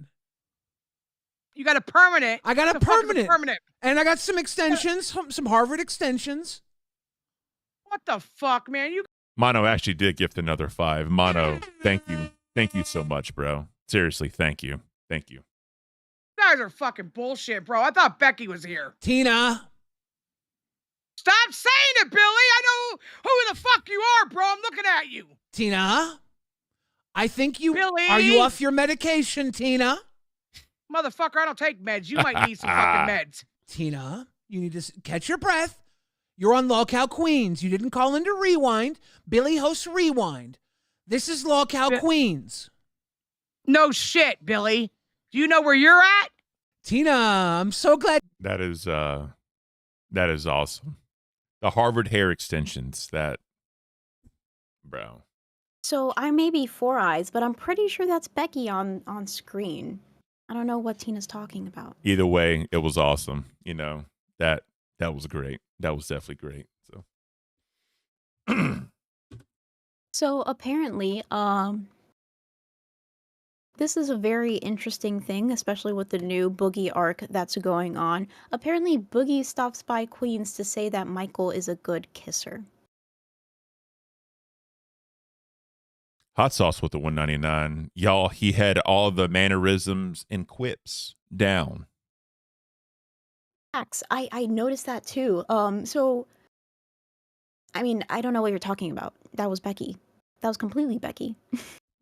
You got a permanent? I got What a the fuck is permanent. permanent? And I got some extensions, some Harvard extensions. What the fuck, man? You Mono actually did gift another 5. Mono, thank you. Thank you so much, bro. Seriously, thank you. Thank you. guys are fucking bullshit, bro. I thought Becky was here. Tina. Stop saying it, Billy. I know who the fuck you are, bro. I'm looking at you. Tina. I think you Billy? Are you off your medication, Tina? Motherfucker, I don't take meds. You might need some fucking meds. Tina, you need to catch your breath. You're on Lolcow Queens. You didn't call into Rewind. Billy hosts Rewind. This is Lolcow Queens. No shit, Billy. Do you know where you're at? Tina, I'm so glad. That is awesome. The Harvard hair extensions, bro. So I may be Four Eyes, but I'm pretty sure that's Becky on screen. I don't know what Tina's talking about. Either way, it was awesome. You know, that was great. That was definitely great. So So apparently, this is a very interesting thing, especially with the new Boogie arc that's going on. Apparently, Boogie stops by Queens to say that Michael is a good kisser. Hot sauce with the 199. Y'all, he had all the mannerisms and quips down. Facts. I noticed that too. So I mean, I don't know what you're talking about. That was Becky. That was completely Becky.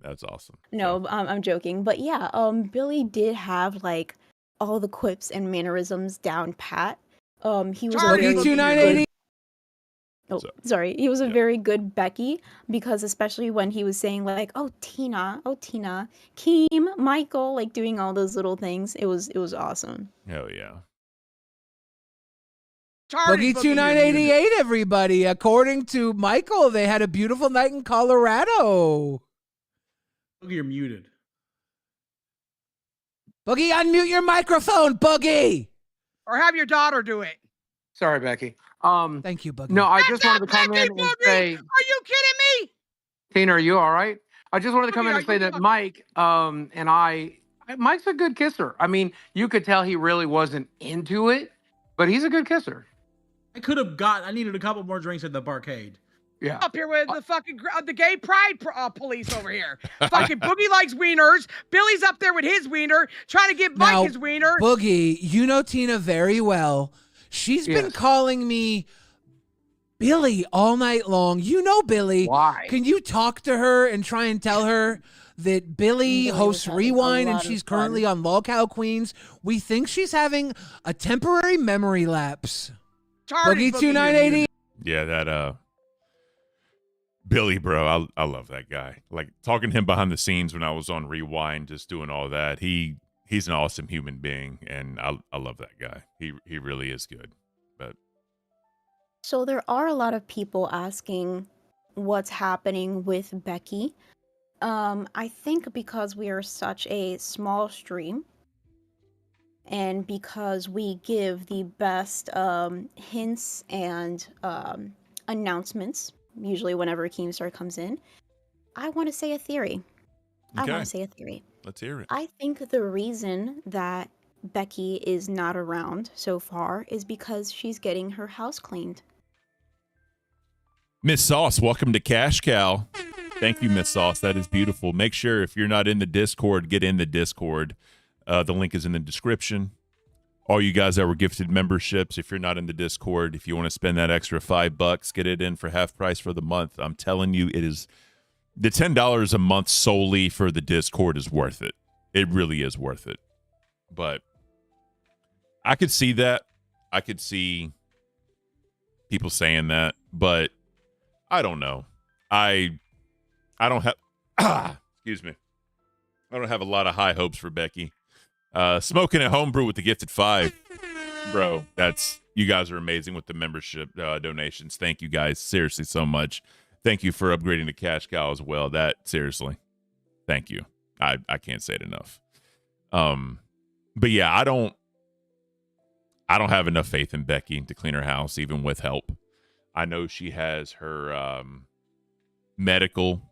That's awesome. No, I'm joking. But yeah, Billy did have like all the quips and mannerisms down pat. He was a very Boogie 2980. Oh, sorry. He was a very good Becky because especially when he was saying like, "Oh Tina, Keem, Michael," like doing all those little things. It was awesome. Hell yeah. Boogie 2988, everybody. According to Michael, they had a beautiful night in Colorado. Boogie, you're muted. Boogie, unmute your microphone, Boogie. Or have your daughter do it. Sorry, Becky. Thank you, Boogie. No, I That's just wanted to come Becky, in and Boogie! say, Are you kidding me? Tina, are you all right? I just wanted to come in and say that Mike, Mike's a good kisser. I mean, you could tell he really wasn't into it, but he's a good kisser. I needed a couple more drinks at the barcade. Yeah. Up here with the fucking the gay pride police over here. Fucking Boogie likes wieners. Billy's up there with his wiener, trying to give Mike his wiener. Boogie, you know Tina very well. She's been calling me Billy all night long. You know Billy. Why? Can you talk to her and try and tell her that Billy hosts Rewind and she's currently on Log Cow Queens? We think she's having a temporary memory lapse. Boogie 2980. Yeah, that Billy, bro, I love that guy. Like talking to him behind the scenes when I was on Rewind, just doing all that. He's an awesome human being, and I love that guy. He really is good. But So there are a lot of people asking what's happening with Becky. I think because we are such a small stream, and because we give the best hints and announcements, usually whenever Keemstar comes in, I want to say a theory. I want to say a theory. Let's hear it. I think the reason that Becky is not around so far is because she's getting her house cleaned. Miss Sauce, welcome to Cash Cow. Thank you, Miss Sauce. That is beautiful. Make sure if you're not in the Discord, get in the Discord. The link is in the description. All you guys that were gifted memberships, if you're not in the Discord, if you want to spend that extra $5, get it in for half price for the month. I'm telling you, it is the $10 a month solely for the Discord is worth it. It really is worth it. But I could see that. I could see people saying that, but I don't know. I don't have excuse me. I don't have a lot of high hopes for Becky. Smoking at Homebrew with the gifted 5. Bro, you guys are amazing with the membership donations. Thank you guys seriously so much. Thank you for upgrading to Cash Cow as well. That seriously. Thank you. I can't say it enough. But yeah, I don't have enough faith in Becky to clean her house even with help. I know she has her medical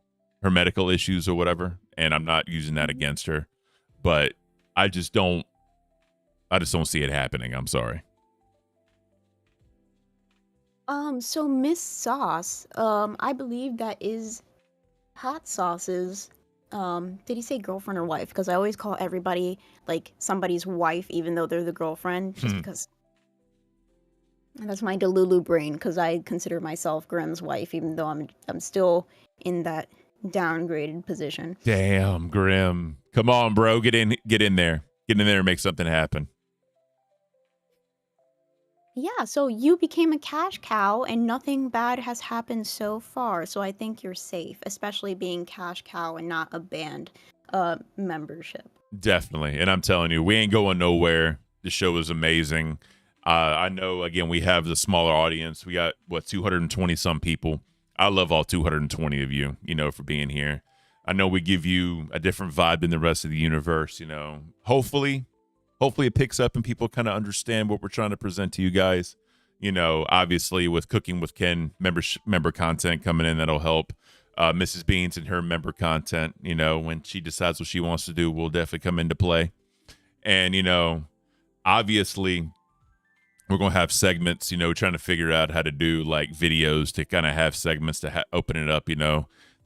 issues or whatever, and I'm not using that against her, but I just don't see it happening. I'm sorry. So Miss Sauce, I believe that is Hot Sauce's, did he say girlfriend or wife? Because I always call everybody like somebody's wife, even though they're the girlfriend, just because that's my Delulu brain, because I consider myself Grimm's wife, even though I'm still in that downgraded position. Damn, Grimm. Come on, bro. Get in there. Get in there and make something happen. Yeah, so you became a cash cow and nothing bad has happened so far. So I think you're safe, especially being cash cow and not a band membership. Definitely. And I'm telling you, we ain't going nowhere. The show is amazing. I know, again, we have the smaller audience. We got, 220 some people. I love all 220 of you, for being here. I know we give you a different vibe than the rest of the universe. Hopefully it picks up and people kind of understand what we're trying to present to you guys. Obviously with Cooking with Ken member content coming in, that'll help. Mrs. Beans and her member content, when she decides what she wants to do, will definitely come into play. And, obviously we're going to have segments, trying to figure out how to do like videos to kind of have segments to open it up.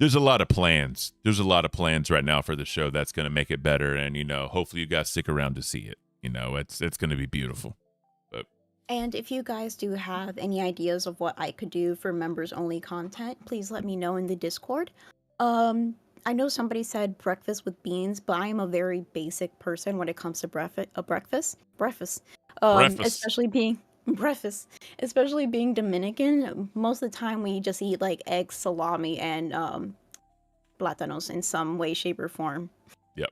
There's a lot of plans. There's a lot of plans right now for the show that's going to make it better. And, hopefully you guys stick around to see it. It's going to be beautiful. And if you guys do have any ideas of what I could do for members only content, please let me know in the Discord. I know somebody said breakfast with beans, but I am a very basic person when it comes to breakfast. Especially being Dominican. Most of the time we just eat like eggs, salami, and plátanos in some way, shape, or form. Yep.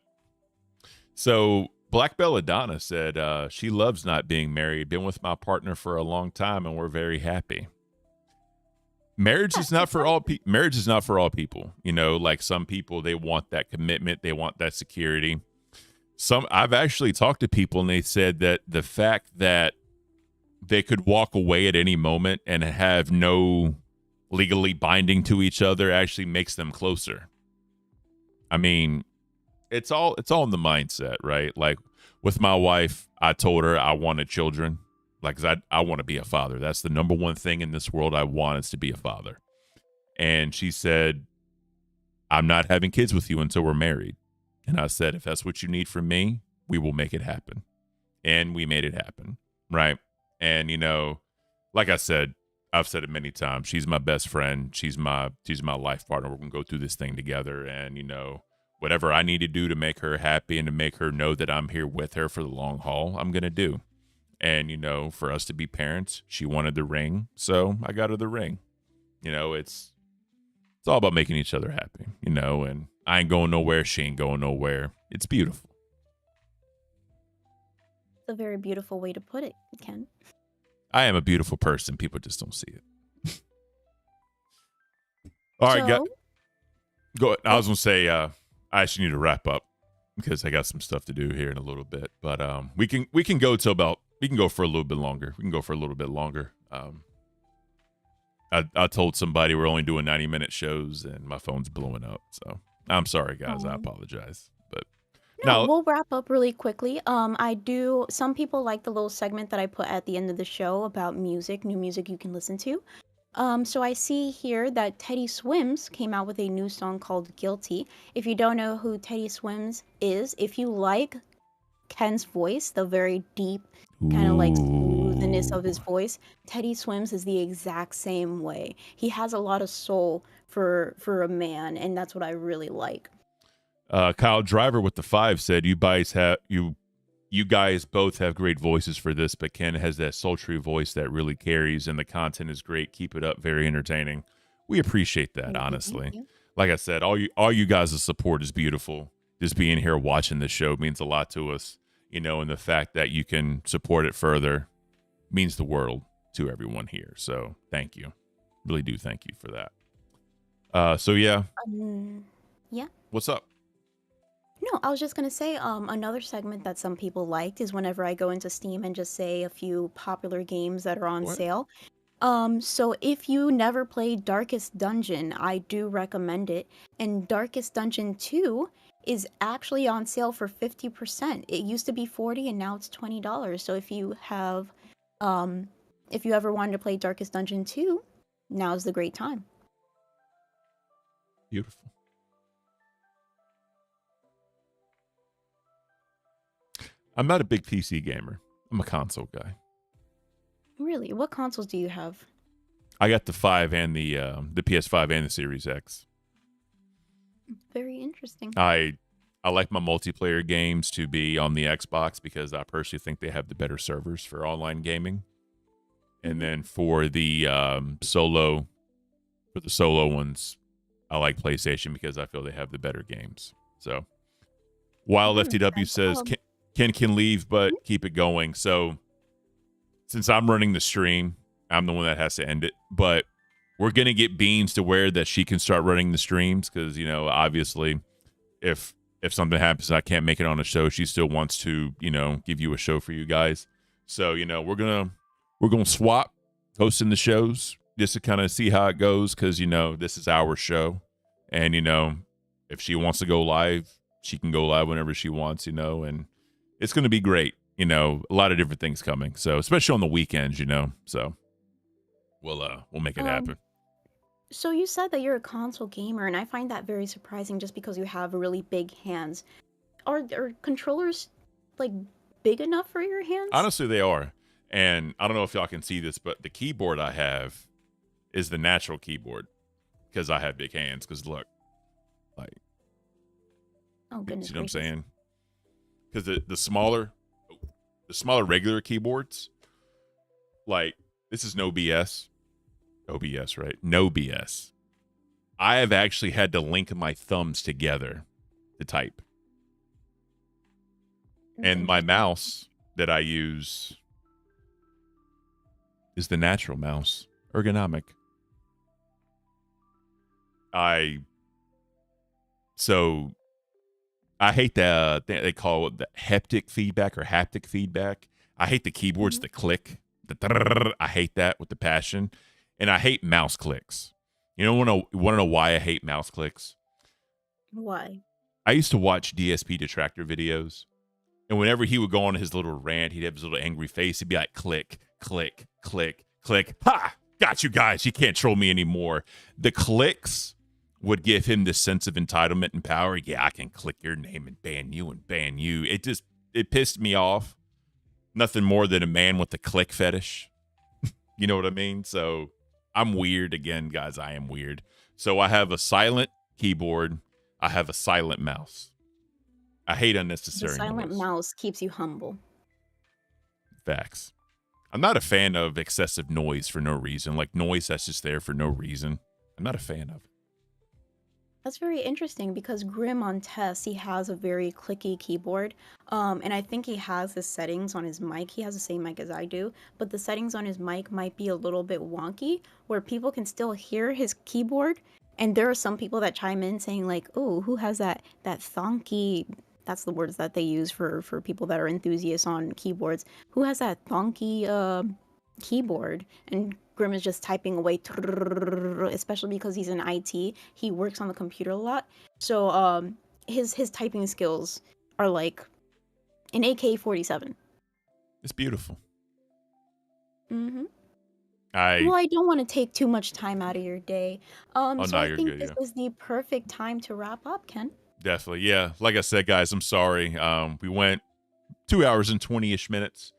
So Black Belladonna said she loves not being married. Been with my partner for a long time, and we're very happy. Marriage is not for all marriage is not for all people. Like some people, they want that commitment, they want that security. I've actually talked to people and they said that the fact that they could walk away at any moment and have no legally binding to each other actually makes them closer. I mean, it's all in the mindset, right? Like with my wife, I told her I wanted children. Like, 'cause I want to be a father. That's the number one thing in this world I want, is to be a father. And she said, I'm not having kids with you until we're married. And I said, if that's what you need from me, we will make it happen. And we made it happen. Right. And, like I said, I've said it many times. She's my best friend. She's my life partner. We're going to go through this thing together. And, whatever I need to do to make her happy and to make her know that I'm here with her for the long haul, I'm going to do. And, for us to be parents, she wanted the ring. So I got her the ring. It's all about making each other happy, and I ain't going nowhere. She ain't going nowhere. It's beautiful. It's a very beautiful way to put it, Ken. I am a beautiful person. People just don't see it. All right, go. I was going to say, I actually need to wrap up because I got some stuff to do here in a little bit, but we can go till about, we can go for a little bit longer. I told somebody we're only doing 90-minute shows and my phone's blowing up. So I'm sorry, guys. I apologize. But no, we'll wrap up really quickly. Some people like the little segment that I put at the end of the show about music, new music you can listen to. So I see here that Teddy Swims came out with a new song called Guilty. If you don't know who Teddy Swims is, if you like Ken's voice, the very deep kind of like smoothness of his voice, Teddy Swims is the exact same way. He has a lot of soul for a man, and that's what I really like. Kyle Driver with the 5 said, you guys both have great voices for this, but Ken has that sultry voice that really carries, and the content is great. Keep it up. Very entertaining. We appreciate that, honestly. Like I said, all you guys' support is beautiful. Just being here watching this show means a lot to us, and the fact that you can support it further means the world to everyone here. So thank you. Really do thank you for that. So yeah. Yeah. What's up? No, I was just going to say another segment that some people liked is whenever I go into Steam and just say a few popular games that are on sale. So if you never played Darkest Dungeon, I do recommend it. And Darkest Dungeon 2 is actually on sale for 50%. It used to be $40 and now it's $20. So if you have if you ever wanted to play Darkest Dungeon 2, now's the great time. Beautiful. I'm not a big PC gamer. I'm a console guy. Really? What consoles do you have? I got the 5 and the PS5 and the Series X. Very interesting. I like my multiplayer games to be on the Xbox because I personally think they have the better servers for online gaming. And then for the solo ones, I like PlayStation because I feel they have the better games. So while FTW says Ken can leave, but keep it going. So since I'm running the stream, I'm the one that has to end it. But we're going to get Beans to where that she can start running the streams because, you know, obviously if something happens and I can't make it on a show, she still wants to, you know, give you a show for you guys. So, you know, we're going to swap hosting the shows just to kind of see how it goes because, you know, this is our show. And, you know, if she wants to go live, she can go live whenever she wants, you know, and it's going to be great. You know, a lot of different things coming. So, especially on the weekends, you know, so we'll make it happen. So you said that you're a console gamer, and I find that very surprising just because you have really big hands. Are controllers, like, big enough for your hands? Honestly, they are. And I don't know if y'all can see this, but the keyboard I have is the natural keyboard because I have big hands. Because look, like, oh goodness, you know what I'm saying? Because the smaller regular keyboards, like, this is no BS. OBS, right? No BS. I have actually had to link my thumbs together to type. And my mouse that I use is the natural mouse, ergonomic. I hate they call it the haptic feedback or haptic feedback. I hate the keyboards, the click. I hate that with the passion. And I hate mouse clicks. You know, want to know why I hate mouse clicks? Why? I used to watch DSP Detractor videos. And whenever he would go on his little rant, he'd have his little angry face. He'd be like, click, click, click, click. Ha! Got you guys. You can't troll me anymore. The clicks would give him this sense of entitlement and power. Yeah, I can click your name and ban you and ban you. It pissed me off. Nothing more than a man with a click fetish. You know what I mean? So I'm weird. Again, guys, I am weird. So I have a silent keyboard. I have a silent mouse. I hate unnecessary The silent noise. mouse keeps you humble. Facts. I'm not a fan of excessive noise for no reason. Like noise that's just there for no reason. I'm not a fan of it. That's very interesting because Grim on test, he has a very clicky keyboard. And I think he has the settings on his mic. He has the same mic as I do, but the settings on his mic might be a little bit wonky where people can still hear his keyboard. And there are some people that chime in saying like, oh, who has that thonky, that's the words that they use for people that are enthusiasts on keyboards. Who has that thonky keyboard? And Grim is just typing away, especially because he's in IT. He works on the computer a lot. So his typing skills are like an AK-47. It's beautiful. Mm-hmm. I don't want to take too much time out of your day. So no, I you're think good, this is the perfect time to wrap up, Ken. Definitely. Yeah. Like I said, guys, I'm sorry. We went 2 hours and 20-ish minutes.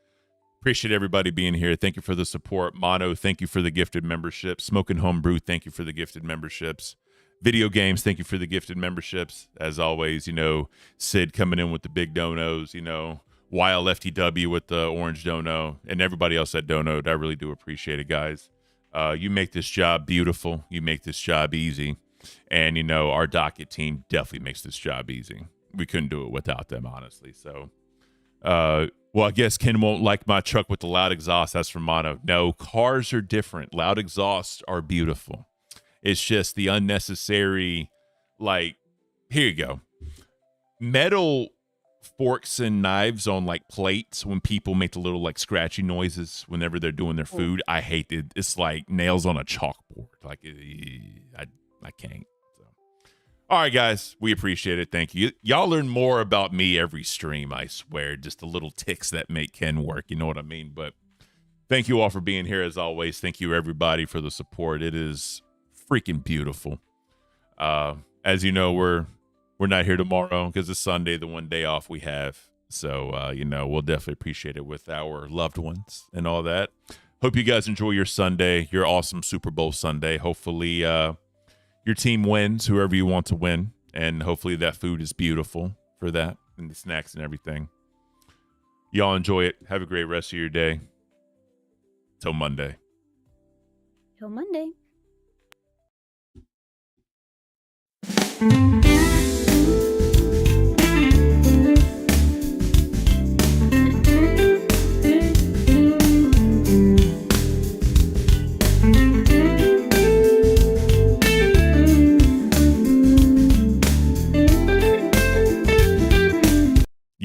Appreciate everybody being here. Thank you for the support. Mono, thank you for the gifted membership. Smoking Homebrew, thank you for the gifted memberships. Video Games, thank you for the gifted memberships. As always, you know, Sid coming in with the big donos, you know, Wild FTW with the orange dono, and everybody else that donoed. I really do appreciate it, guys. You make this job beautiful. You make this job easy. And, you know, our docket team definitely makes this job easy. We couldn't do it without them, honestly. So, well, I guess Ken won't like my truck with the loud exhaust. That's from Mono. No, cars are different. Loud exhausts are beautiful. It's just the unnecessary, like, here you go. Metal forks and knives on, like, plates when people make the little, like, scratchy noises whenever they're doing their food. I hate it. It's like nails on a chalkboard. Like, I can't. All right, guys, we appreciate it. Thank you. Y'all learn more about me every stream, I swear. Just the little ticks that make Ken work. You know what I mean? But thank you all for being here, as always. Thank you, everybody, for the support. It is freaking beautiful. As you know, we're not here tomorrow because it's Sunday, the one day off we have. So, you know, we'll definitely appreciate it with our loved ones and all that. Hope you guys enjoy your Sunday, your awesome Super Bowl Sunday. Hopefully, your team wins, whoever you want to win, and hopefully that food is beautiful for that and the snacks and everything. Y'all enjoy it. Have a great rest of your day. Till Monday. Till Monday.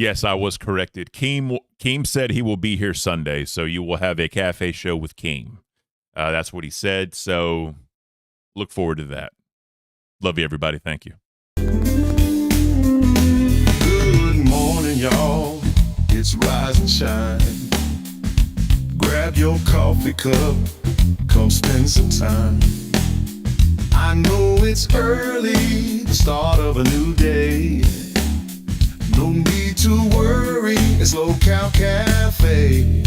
Yes, I was corrected. Keem said he will be here Sunday, so you will have a cafe show with Keem. That's what he said. So look forward to that. Love you, everybody. Thank you. Good morning, y'all. It's Rise and Shine. Grab your coffee cup. Come spend some time. I know it's early, the start of a new day. No need to worry, it's Low Cal Cafe.